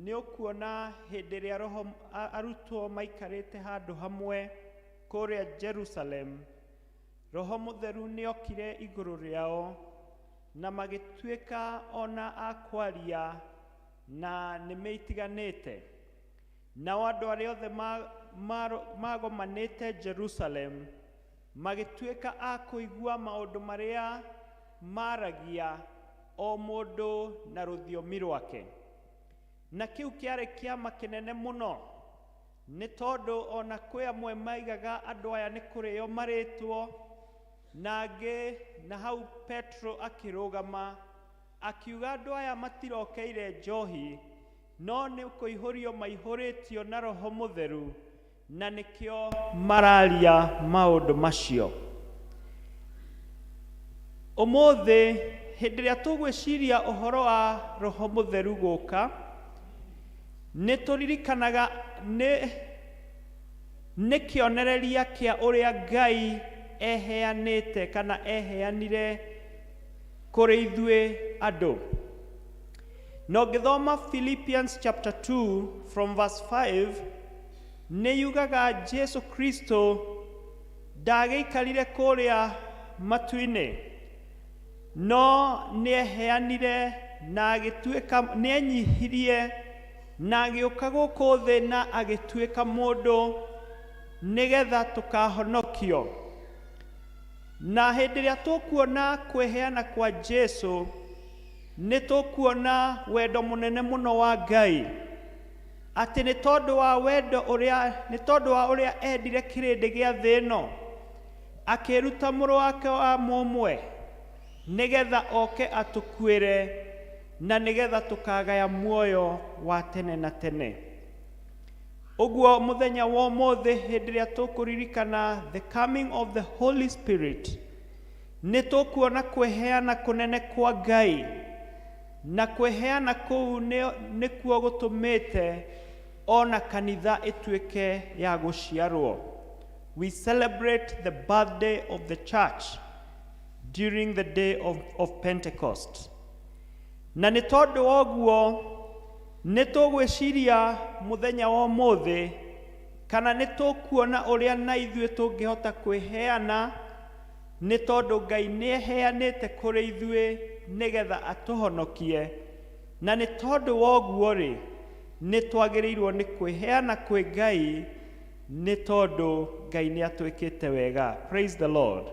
nĩ ũkuona hĩndĩ ĩrĩa arutwo maikarĩte handũ hamwe kũrĩa Jerusalem, Roho Mũtheru nĩ okire igũrũ rĩao na magĩtuĩka ona akwaria na nĩme itiganĩte. Nao andũ arĩa othe magomanĩte Jerusalem magĩtuĩka a kũigua maũndũ marĩa maragia o mũndũ na rũthiomi rwake. Na kĩu kĩarĩ kĩama kĩnene mũno, nĩ tondũ ona kwĩ amwe maigaga andũ aya nĩ kũrĩo marĩtwo, na angĩ, na hau Petro akĩrũgama akiuga andũ aya matirokeire njohi, no nĩ kũihũrio maihũrĩtio na Roho Mũtheru, na nĩkĩo mararia maũndũ macio. Ũmũthĩ hĩndĩ ĩrĩa tũgwĩciria ũhoro wa Roho Mũtheru gũka, nĩ tũririkanaga nĩ kĩonereria kĩa ũrĩa Ngai eheanĩte kana eheanire kũrĩ ithuĩ andũ. Na ũngĩthoma Philippians chapter 2 from verse 5, nĩ yugaga Jesu Kristo ndagĩikarire kũrĩa matu-inĩ, no nĩ eheanire na agĩtuĩka, nĩ enyihirie na agĩũka gũkũ thĩ na agĩtuĩka mũndũ nĩgetha tũkahonokio. Na hĩndĩ ĩrĩa tũkuona kwĩheana kwa Jesu, nĩ tũkuona wendo mũnene mũno wa Ngai, atĩ nĩ tondũ wa ũrĩa endire kĩrĩndĩ gĩa thĩ ĩno, akĩruta mũrũ wake wa mũmwe, nĩgetha oke atũkuĩre, na nĩgetha tũkagaya muoyo wa tene na tene. Ũguo mũthenya wa ũmũthĩ, hĩndĩ ĩrĩa tũkũririkana the coming of the Holy Spirit, nĩ tũkuona kwĩheana kũnene kwa Ngai, na kwĩheana kũu nĩkuo gũtũmĩte ona kanitha ĩtuĩke ya gũciarwo. We celebrate the birthday of the church during the day of Pentecost. Na nĩ tondũ wa ũguo, nĩ tũgwĩciria mũthenya wa ũmũthĩ, kana nĩ tũkuona ũrĩa na ithuĩ tũngĩhota kwĩheana, nĩ tondũ Ngai nĩ eheanĩte kũrĩ ithuĩ nĩgetha atũhonokie. Na nĩ tondũ wa ũguo-rĩ, nĩ twagĩrĩirwo nĩ kwĩheana kwĩ Ngai, nĩ tondũ Ngai nĩ atwĩkĩte wega. Praise the Lord.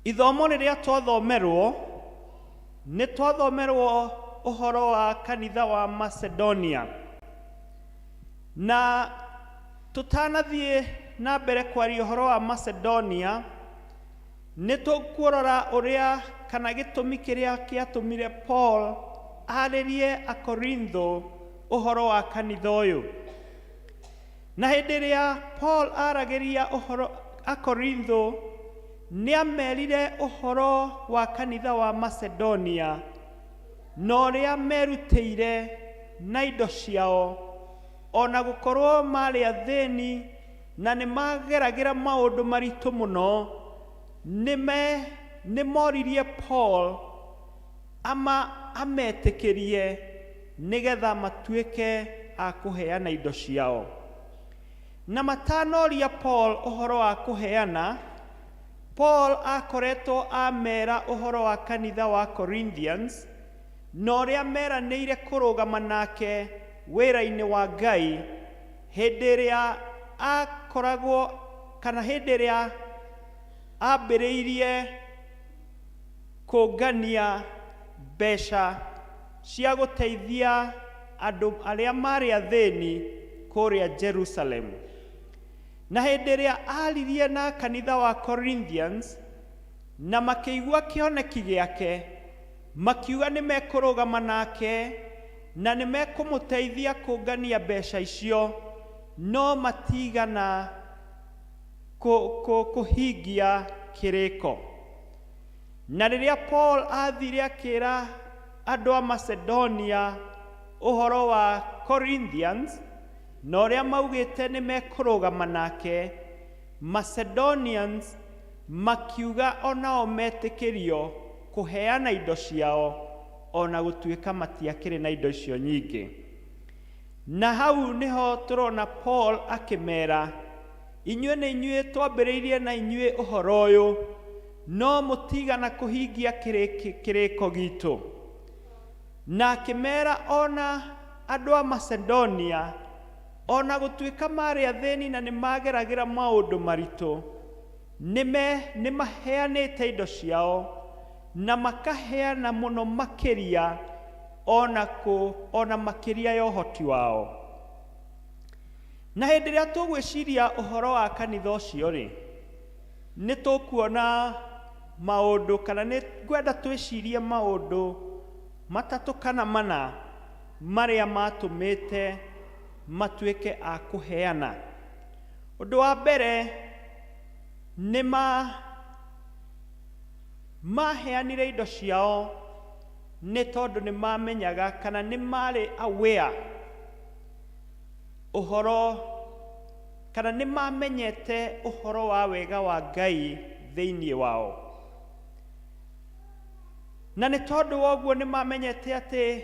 Ithomo rĩrĩa twathomerwo, nĩ twathomerwo ũhoro wa kanitha wa Macedonia. Na tũtanathiĩ na mbere kwaria ũhoro wa Macedonia, nĩ tũkũrora ũrĩa kana gĩtũmi kĩrĩa kĩatũmire Paul arĩrie Akorintho ũhoro wa kanitha ũyũ. Na hĩndĩ ĩrĩa Paul aragĩria ũhoro Akorintho, nĩ amerire ũhoro wa kanitha wa Macedonia, na ũrĩa merutĩire na indo ciao, ona gũkorwo marĩ athĩni na nĩ mageragĩra maũndũ maritũ mũno, nĩ moririe Paul ametĩkĩrie nĩgetha matuĩke a kũheana indo ciao. Na matanoria Paul ũhoro wa kũheana, Paul akoretwo amera ũhoro wa kanitha wa Corinthians, na ũrĩa meranĩire kũrũgama nake wĩra-inĩ wa Ngai hĩndĩ ĩrĩa akoragwo, kana hĩndĩ ĩrĩa ambĩrĩirie kũngania mbeca cia gũteithia andũ arĩa marĩ athĩni kũrĩa Jerusalem. Na hĩndĩ ĩrĩa aririe na kanitha wa Corinthians, na makĩigua kĩoneki gĩake, makiuga nĩ mekũrũgama nake na nĩ mekũmũteithia kũngania mbeca icio, no matigana kũhingia kĩrĩko. Na rĩrĩa Paul athire akĩra andũ a Macedonia ũhoro wa Corinthians, na ũrĩa maugĩte nĩ mekũrũgama nake, Macedonians makiuga onao metĩkĩrio kũheana indo ciao, ona gũtuĩka matiakĩrĩ na indo icio nyingĩ. Na hau nĩho tũrona Paul akĩmera, inyuĩ nĩ inyuĩ twambĩrĩirie na inyuĩ ũhoro ũyũ, no mũtigana kũhingia kĩrĩko gitũ. Na akĩmera ona andũ a Macedonia, ona gũtuĩka marĩ athĩni na nĩ mageragĩra maũndũ maritũ, nĩ maheanĩte indo ciao, na makaheana mũno makĩria ona makĩria ya ũhoti wao. Na hĩndĩ ĩrĩa tũgwĩciria ũhoro wa kanitha ũcio-rĩ, nĩ tũkuona maũndũ, kana nĩ ngwenda twĩcirie maũndũ matatũ kana mana marĩa matũmĩte matuĩke a kũheana. Ũndũ wa mbere, nĩ maheanire indo ciao nĩ tondũ nĩ mamenyaga, kana nĩ marĩ aware ũhoro, kana nĩ mamenyete ũhoro wa wega wa Ngai thĩinĩ wao. Na nĩ tondũ wa ũguo nĩ mamenyete atĩ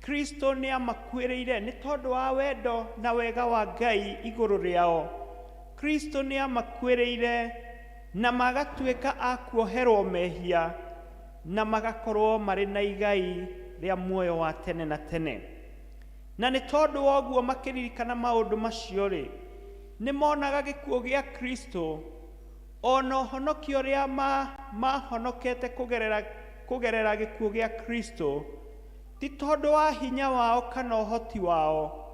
Kristo nĩ amakuĩrĩire, nĩ tondũ wa wendo na wega wa Ngai igũrũ rĩao. Kristo nĩ amakuĩrĩire na magatuĩka a kuoherwo mehia, na magakorwo marĩ na igai rĩa muoyo wa tene na tene. Na nĩ tondũ wa ũguo makĩririkana maũndũ macio-rĩ, nĩ monaga gĩkuũ gĩa Kristo ono honokio ria mahonokete kugerera gikuo gia Kristo ti tondu wa hinya wao kana uhoti wao,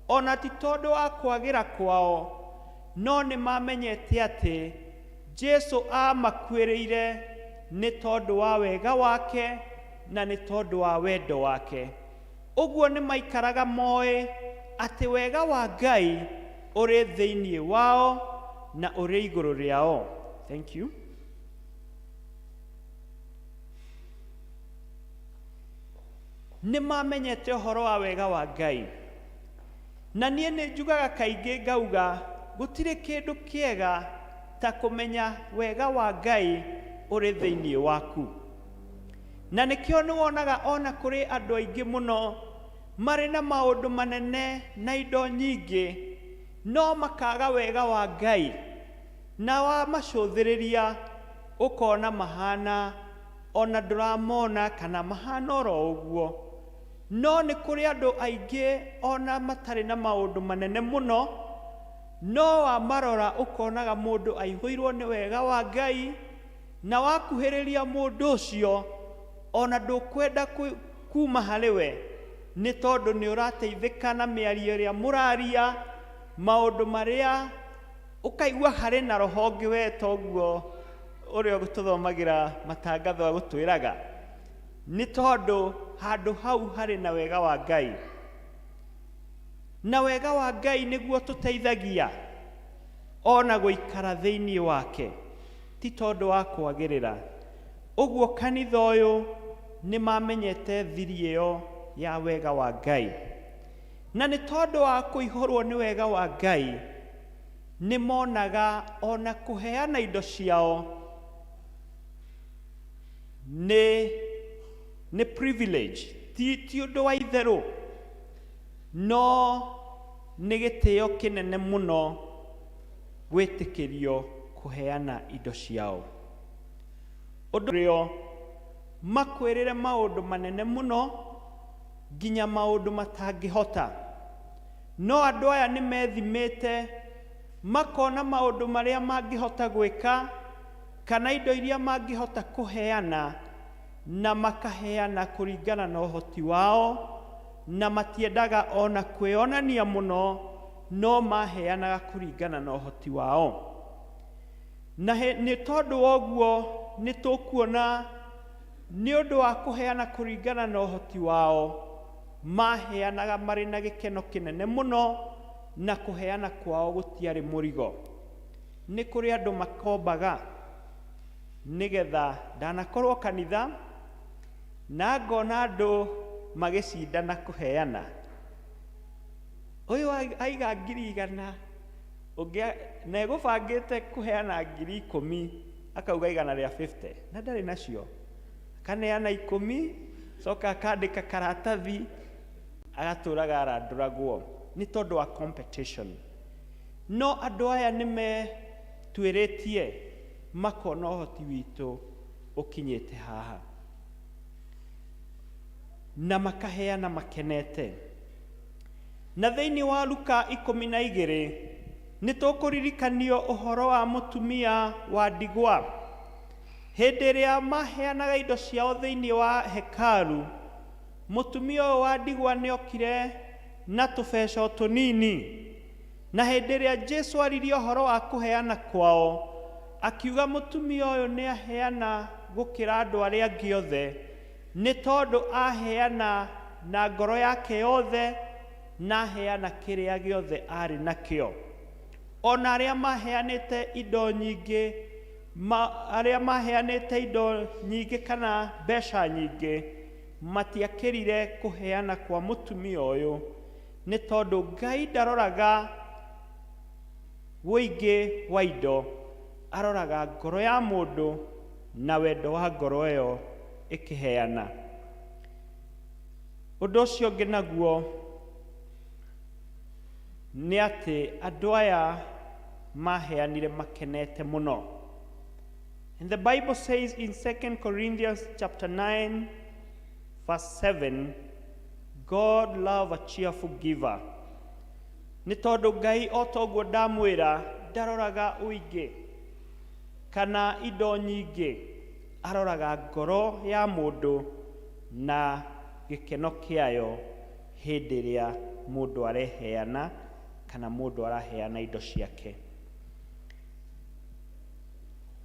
ona ti tondu wa kwagira kwao, no ni mamenyete ati Jesu amakwiriire ni tondu wa wega wake na ni tondu wa wendo wake. Uguo ni maikaraga moe ati wega wa Ngai uri thiini wao na uri iguru riao. Thank you. Ni mamenyete uhoro wa wega wa Ngai, na nie ni njugaga kaingi ngauga gutire kindu kiega ta kumenya wega wa Ngai uri thiini waku. Na nikio ni wonaga ona kuri andu aingi muno mari na maundu manene na indo nyingi, no makaga wega wa Ngai, na wa macuthiriria ukona mahana ona nduramona kana mahana oro uguo. No ni kuri andu aingi ona matari na maundu manene muno, no wa marora ukonaga mundu aihuirwo ni wega wa Ngai, na wakuhiriria mundu ucio ona ndukwenda kuma hariwe ni tondu ni urateithika na miario ria muraria maundu maria ukaigua hari na rohongi we toguo uria gututhomagira matangatho agutwiraga ni tondu handu hau hari na wega wa Ngai. Na wega wa Ngai niguo tuteithagia ona guikara thiini wake, ti tondu wa kwagirira. Uguo kanitha uyu ni mamenyete thiri iyo ya wega wa Ngai, na ni tondu wa kuihurwo ni wega wa Ngai ni monaga ona kuheana indo ciao ni privilege, ti undu wa itheru, no ni gitio kinene muno gwitikirio kuheana indo ciao. Undu rio makwirire maundu manene muno nginya maundu matangihota, no andu aya ni methimite makona maundu maria mangihota gwika kana indo iria mangihota kuheana, na makaheana kuringana na uhoti wao, na matiendaga ona kwionania muno, no maheanaga kuringana na uhoti wao. Na ni tondu woguo ni tukuona ni undu wa kuheana kuringana na uhoti wao, maheanaga mari na gikeno kinene muno, na kuheana kwao gutiari murigo. Ni kuri andu makombaga nigetha ndanakorwo kanitha na ngona andu magicindana kuheana, uyu aiga 100,000 ungi na egubangite kuheana 10,000 akauga 150 na ndari nacio, kaneana 10 coka akandika karatathi agaturaga aranduragwo ni tondu wa competition. No andu aya nime twiritie makona uhoti witu ukinyite haha, na makaheana makenete. Na thiini wa Luka 12 ni tukuririkanio uhoro wa mutumia wa ndigwa. Hindi iria maheanaga indo ciao thiini wa hekalu, mutumia wa ndigwa ni okire na tubeca tunini, na hindi iria Jesu aririe uhoro wa kuheana kwao, akiuga mutumia uyu ni aheana gukira andu aria angi othe, ni tondu aheana na ngoro yake yothe, na aheana kiria giothe ari nakio. Ona aria maheanite indo nyingi, aria maheanite indo nyingi kana mbeca nyingi, matiakirire kuheana kwa mutumia uyu, ni tondu Ngai ndaroraga wingi wa indo, aroraga ngoro ya mundu na wendo wa ngoro iyo ikiheana. Undu ucio ungi naguo ni ati andu aya maheanire makenete muno. And the Bible says in 2 Corinthians chapter 9 verse 7, God love a cheerful giver. Ni tondu Ngai o toguo ndamwira ndaroraga uingi kana indo nyingĩ, aroraga ngoro ya mũndũ na gĩkeno kĩayo hĩndĩ ĩrĩa mũndũ areheana kana mũndũ araheana indo ciake.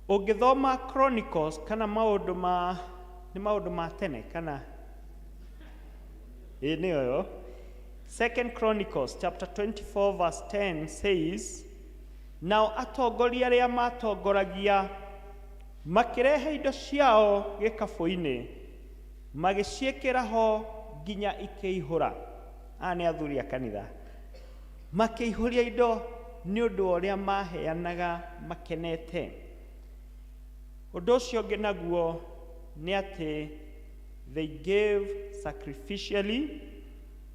Ũngĩthoma Chronicles kana nĩ maũndũ ma tene kana nĩyo yo. 2 Chronicles chapter 24 verse 10 says, nao atongoria arĩa matongoragia makĩrehe indo ciao gĩkabũ-inĩ, magĩciĩkĩra ho nginya ikĩihũra. Aya nĩ athuri a kanitha. Makĩihũria indo nĩ ũndũ wa ũrĩa maheanaga makenete. Ũndũ ũcio ũngĩ naguo nĩ atĩ they gave sacrificially,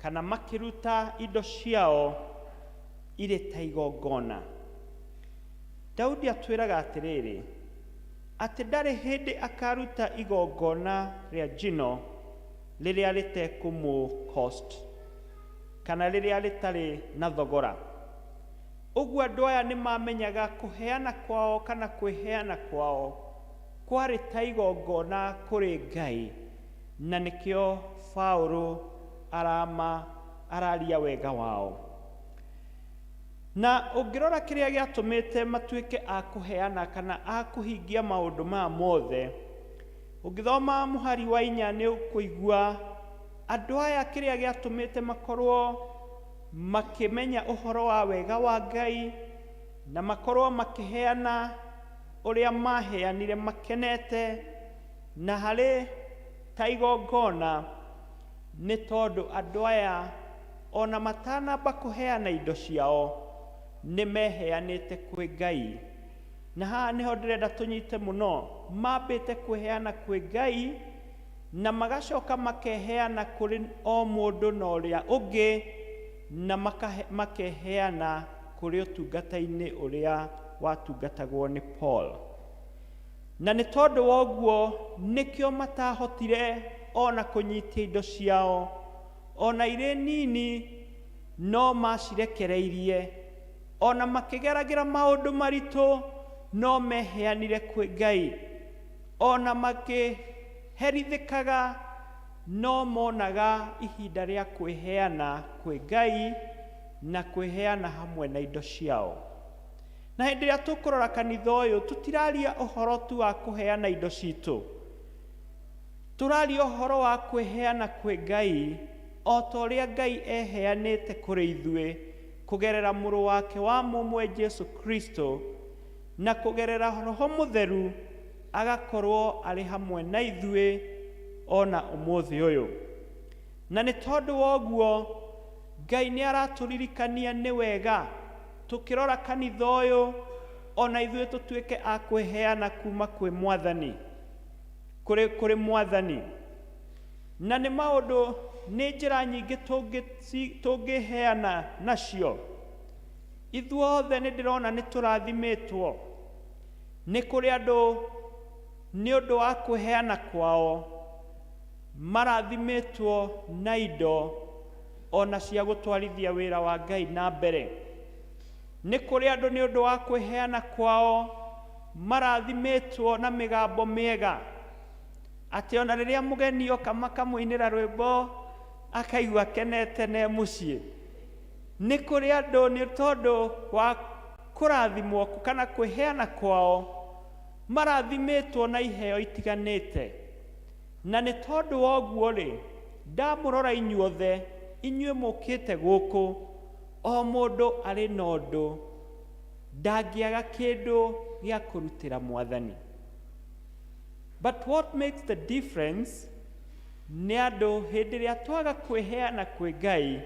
kana makĩruta indo ciao irĩ ta igongona. Daudi atwĩraga atĩrĩrĩ, atĩ ndarĩ hĩndĩ akaruta igongona rĩa njino rĩrĩa rĩtekũmũ-cost, kana rĩrĩa rĩtarĩ na thogora. Ũguo andũ aya nĩ mamenyaga kũheana kwao kana kwĩheana kwao kwarĩ ta igongona kũrĩ Ngai, na nĩkĩo Paũlũ araria wega wao. Na ũngĩrora kĩrĩa gĩatũmĩte matuĩke a kũheana kana a kũhingia maũndũ maya mothe, ũngĩthoma mũhari wa 4 nĩ ũkũigua andũ aya kĩrĩa gĩatũmĩte makorwo makĩmenya ũhoro wa wega wa Ngai na makorwo makĩheana ũrĩa maheanire makenete na harĩ ta igongona, nĩ tondũ andũ aya ona matanamba kũheana indo ciao nĩ meheanĩte kwĩ Ngai. Na haha nĩho ndĩrenda tũnyite mũno, mambĩte kwĩheana kwĩ Ngai na magacoka makeheana kũrĩ o mũndũ na ũrĩa ũngĩ, na makeheana kũrĩ ũtungata-inĩ ũrĩa watungatagwo nĩ Paul. Na nĩ tondũ wa ũguo nĩkĩo matahotire ona kũnyitia indo ciao ona irĩ nini, no macirekereirie, ona makĩgeragĩra maũndũ maritũ no meheanire kwĩ Ngai, ona makĩherithĩkaga no monaga ihinda rĩa kwĩheana kwĩ Ngai na kwĩheana hamwe na indo ciao. Na hĩndĩ ĩrĩa tũkũrora kanitha ũyũ, tũtiraria ũhoro tu wa kũheana indo citũ, tũraria ũhoro wa kwĩheana kwĩ Ngai, o ta ũrĩa Ngai eheanĩte kũrĩ ithuĩ kũgerera mũrũ wake wa mũmwe Jesu Kristo, na kũgerera Roho Mũtheru agakorwo arĩ hamwe na ithuĩ ona ũmũthĩ ũyũ. Na nĩ tondũ wa ũguo Ngai nĩ aratũririkania nĩ wega tũkĩrora kanitha ũyũ ona ithuĩ tũtuĩke a kwĩheana kuma kwĩ Mwathani, kũrĩ Mwathani. Na nĩ maũndũ, nĩ njĩra nyingĩ tũngĩheana nacio. Ithuothe nĩ ndĩrona nĩ tũrathimĩtwo, nĩ kũrĩ andũ nĩ ũndũ wa kwĩheana kwao marathimĩtwo na indo ona cia gũtwarithia wĩra wa Ngai na mbere. Nĩ kũrĩ andũ nĩ ũndũ wa kwĩheana kwao marathimĩtwo na mĩgambo mĩega, atĩ ona rĩrĩa mũgeni oka makamũinĩra rwĩmbo akaigua akenete ne mũciĩ. Nĩ kũrĩ andũ nĩ tondũ wa kũrathimwo kana kwĩheana kwao marathimĩtwo na iheo itiganĩte. Na nĩ tondũ wa ũguo rĩ, ndamũrora inyuothe, inyuĩ mũkĩte gũkũ, o mũndũ arĩ na ũndũ, ndangĩaga kĩndũ gĩa kũrutĩra Mwathani. But what makes the difference nĩ andũ hĩndĩ ĩrĩa twaga kwĩheana kwĩ Ngai,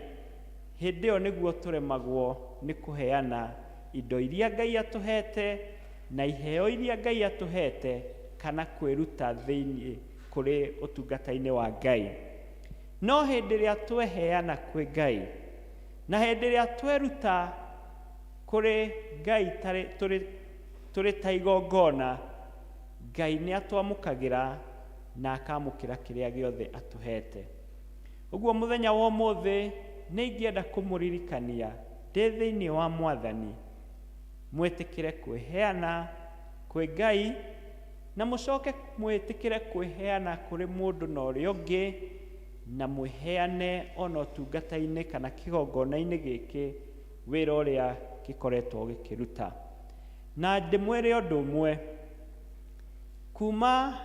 hĩndĩ ĩyo nĩguo tũremagwo nĩ kũheana indo iria Ngai atũhete na iheo iria Ngai atũhete, kana kwĩruta thĩinĩ kũrĩ ũtungata-inĩ wa Ngai. No hĩndĩ ĩrĩa tweheana kwĩ Ngai na hĩndĩ ĩrĩa tweruta kũrĩ Ngai tũrĩ ta igongona, Ngai nĩ atwamũkagĩra na akamũkĩra kĩrĩa gĩothe atũhete. Ũguo mũthenya wa ũmũthĩ nĩ ingĩenda kũmũririkania ndĩ thĩinĩ wa Mwathani, mwĩtĩkĩre kwĩheana kwĩ Ngai na mũcoke mwĩtĩkĩre kwĩheana kũrĩ mũndũ na ũrĩa ũngĩ na mwĩheane ona ũtungata-inĩ kana kĩgongona-inĩ gĩkĩ wĩra ũrĩa gĩkoretwo gĩkĩruta. Na ndĩmwĩre ũndũ ũmwe, kuma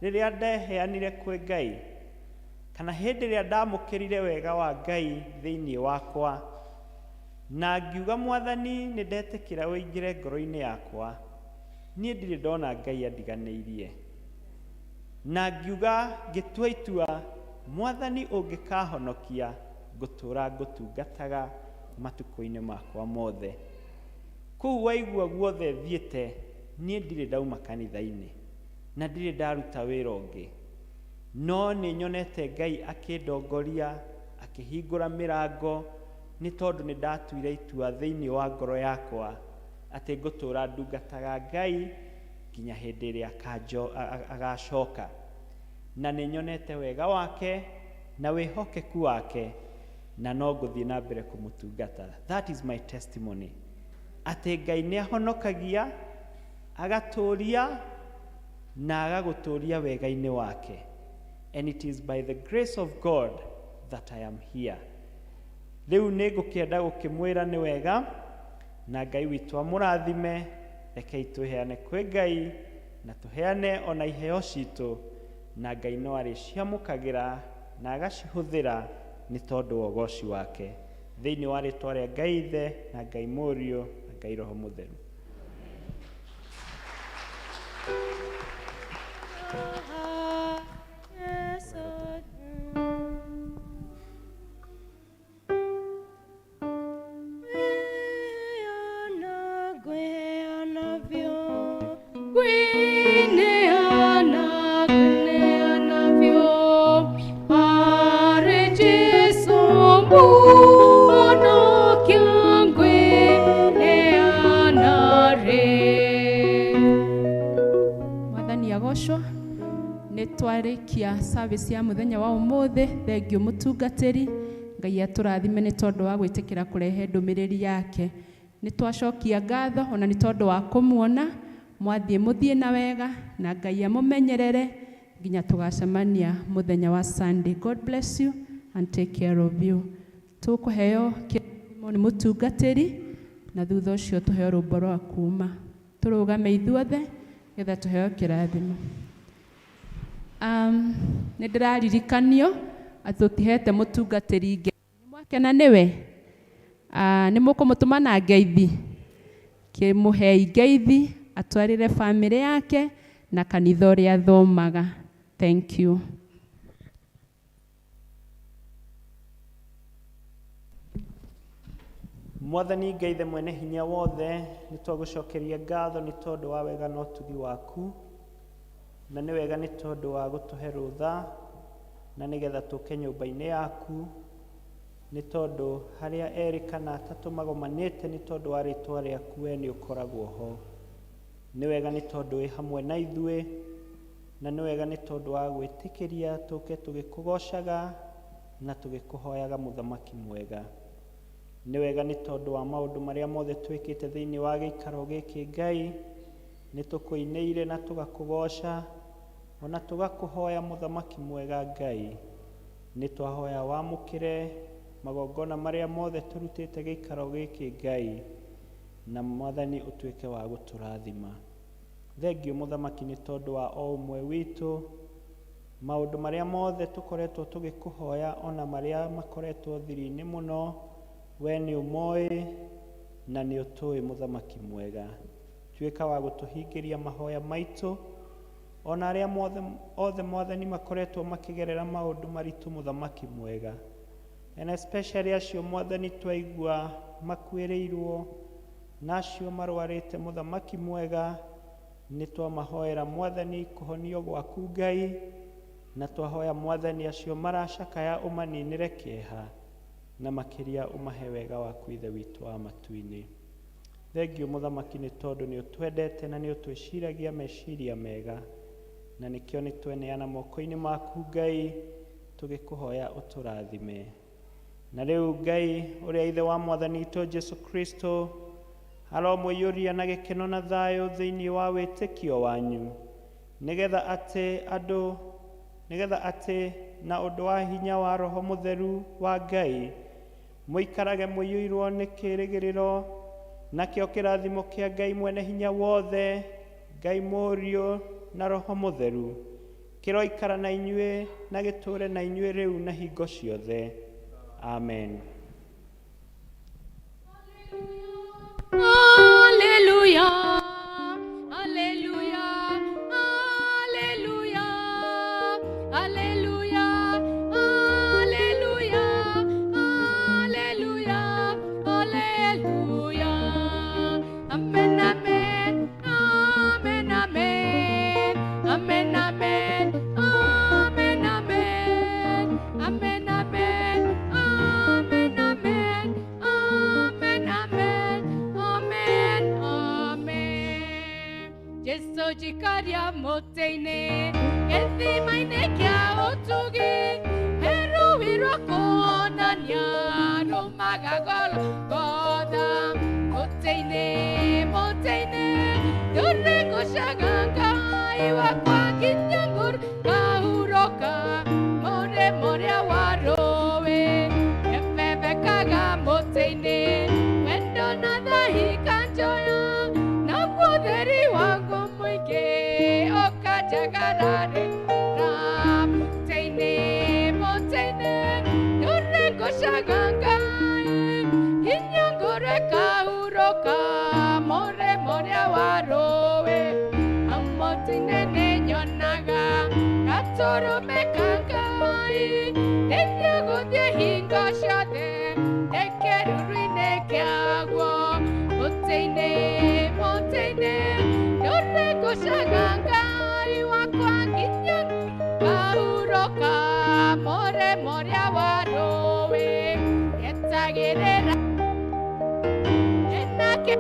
rĩrĩa ndeheanire kwĩ Ngai kana hĩndĩ ĩrĩa ndamũkĩrire wega wa Ngai thĩinĩ wakwa na ngiuga Mwathani nĩ ndetĩkĩra ũingĩre ngoro-inĩ yakwa, niĩ ndirĩ ndona Ngai andiganĩirie, na ngiuga ngĩtua itua Mwathani ũngĩkahonokia ngũtũra ngũtungataga matukũ-inĩ makwa mothe. Kũu waigua guothe thiĩte, niĩ ndirĩ ndauma kanitha-inĩ na ndirĩ ndaruta wĩra ũngĩ, no nĩ nyonete Ngai akĩndongoria, akĩhingũra mĩrango, nĩ tondũ nĩ ndatuire itua thĩinĩ wa ngoro yakwa atĩ ngũtũra ndungataga Ngai nginya hĩndĩ ĩrĩa agacoka. Na nĩ nyonete wega wake na wĩhokeku wake, na no ngũthiĩ na mbere kũmũtungata. That is my testimony. Atĩ Ngai nĩ ahonokagia, agatũria na agagũtũria wega-inĩ wake. And it is by the grace of God that I am here. Rĩu nĩ ngũkĩenda gũkĩmwĩra nĩ wega, na Ngai witũ amũrathime. Rekei twĩheane kwĩ Ngai na tũheane ona iheo citũ, na Ngai no arĩciamũkagĩra na agacihũthĩra nĩ tondũ wa ũgoci wake, thĩinĩ wa rĩtwa rĩa Ngai Ithe na Ngai Mũriũ na Ngai Roho Mũtheru. Twarĩkia service ya mũthenya wa ũmũthĩ. Thengio mũtungatĩri, Ngai atũrathime nĩ tondũ wa gwĩtĩkĩra kũrehe ndũmĩrĩri yake. Nĩ twacokia ngatho ona nĩ tondũ wa kũmuona, mwathiĩ mũthiĩ na wega na Ngai amũmenyerere nginya tũgacemania mũthenya wa Sunday. God bless you and take care of you. Tũkũheo kĩrathimo nĩ mũtungatĩri na thutha ũcio tũheo rũmbo rwa kuuma. Tũrũgame ithuothe getha tũheo kĩrathimo. Nĩ ndĩraririkanio atĩ tũtihete mũtungatĩri ngeithi. Nĩ mwakena nĩwe? Nĩ mũkũmũtũma na ngeithi? Kĩmũhei ngeithi atwarĩre family yake na kanitha ũrĩa athomaga. Thank you. Mwathani Ngai Ithe mwene hinya wothe, nĩ twagũcokeria ngatho nĩ tondũ wa wega na ũtugi waku, na nĩ wega nĩ tondũ wa gũtũhe rũtha na nĩgetha tũke nyũmba-inĩ yaku, nĩ tondũ harĩa erĩ kana atatũ magomanĩte nĩ tondũ wa rĩtwa rĩaku we nĩ ũkoragwo ho. Nĩ wega nĩ tondũ wĩ hamwe na ithuĩ, na nĩ wega nĩ tondũ wa gwĩtĩkĩria tũke tũgĩkũgocaga na tũgĩkũhoyaga mũthamaki mwega. Nĩ wega nĩ tondũ wa maũndũ marĩa mothe twĩkĩte thĩinĩ wa gĩikaro gĩkĩ Ngai, nĩ tũkũinĩire na tũgakũgoca ona tũgakũhoya mũthamaki mwega Ngai. Nĩ twahoya wamũkĩre magongona marĩa mothe tũrutĩte gĩikaro gĩkĩ Ngai, na Mwathani ũtuĩke wa gũtũrathima. Thengio mũthamaki nĩ tondũ wa o ũmwe witũ, maũndũ marĩa mothe tũkoretwo tũgĩkũhoya ona marĩa makoretwo thiri-inĩ mũno, we nĩ ũmoĩ na nĩ ũtũĩ mũthamaki mwega. Tuĩka wa gũtũhingĩria mahoya maitũ, ona arĩa othe Mwathani makoretwo makĩgerera maũndũ maritũ mũthamaki mwega, and especially acio Mwathani twaigua makuĩrĩirwo na acio marwarĩte mũthamaki mwega, nĩ twamahoera Mwathani kũhonio gwaku Ngai, na twahoya Mwathani acio maracakaya ũmaninĩre kĩeha na makĩria ũmahe wega waku Ithe witũ wa matu-inĩ. Thengio mũthamaki nĩ tondũ nĩ ũtwendete na nĩ ũtwĩciragia meciria mega, na nĩkĩo nĩ tweneana moko-inĩ maku Ngai tũgĩkũhoya ũtũrathime. Na rĩu Ngai ũrĩa Ithe wa Mwathani witũ Jesu Kristo aromũiyũria na gĩkeno na thayũ thĩinĩ wa wĩtĩkio wanyu, nĩgetha atĩ na ũndũ wa hinya wa Roho Mũtheru wa Ngai mũikarage mũiyũirwo nĩ kĩĩrĩgĩrĩro, nakĩo kĩrathimo kĩa Ngai mwene hinya wothe, Ngai Mũriũ na Roho Mũtheru kĩroikara na inyuĩ na gĩtũũre na inyuĩ rĩu na hingo ciothe. Amen. Hallelujah, hallelujah, hallelujah, hallelujah, hallelujah, hallelujah, hallelujah. Amen, amen, amen, amen, amen, amen, amen, amen, amen, amen, amen, amen, amen, amen, amen, amen. Jesu jikaria moteine, gĩthima-inĩ kĩa ũtugi, heruirwo kuonania rũmaga Golgotha. Moteine, moteine, ndũrĩgũcaga Ngai wakwa nginya ngũru ngahurũka, mũrĩa wa rũĩ ebebekaga mũtĩ-inĩ, wendo na thahi kanjoya, naguo ũtheri waguo mũingĩ ũkanjagararĩra. Mũtĩ-inĩ, mũtĩ-inĩ, ndũrĩgũcaga Ngai nginya ngũru ĩkahurũka, mũrĩa wa rũĩ. Mũtĩ-inĩ nĩnyonaga gatũrũme ka Ngai, rĩrĩa gũthiĩ hingo ciothe kĩruru-inĩ kĩaguo. Mũtĩ-inĩ, mũtĩ-inĩ, ndũrĩgũcaga Ngai wakwa nginya ngahurũka, mũrĩa wa rũĩ etagĩrĩra enake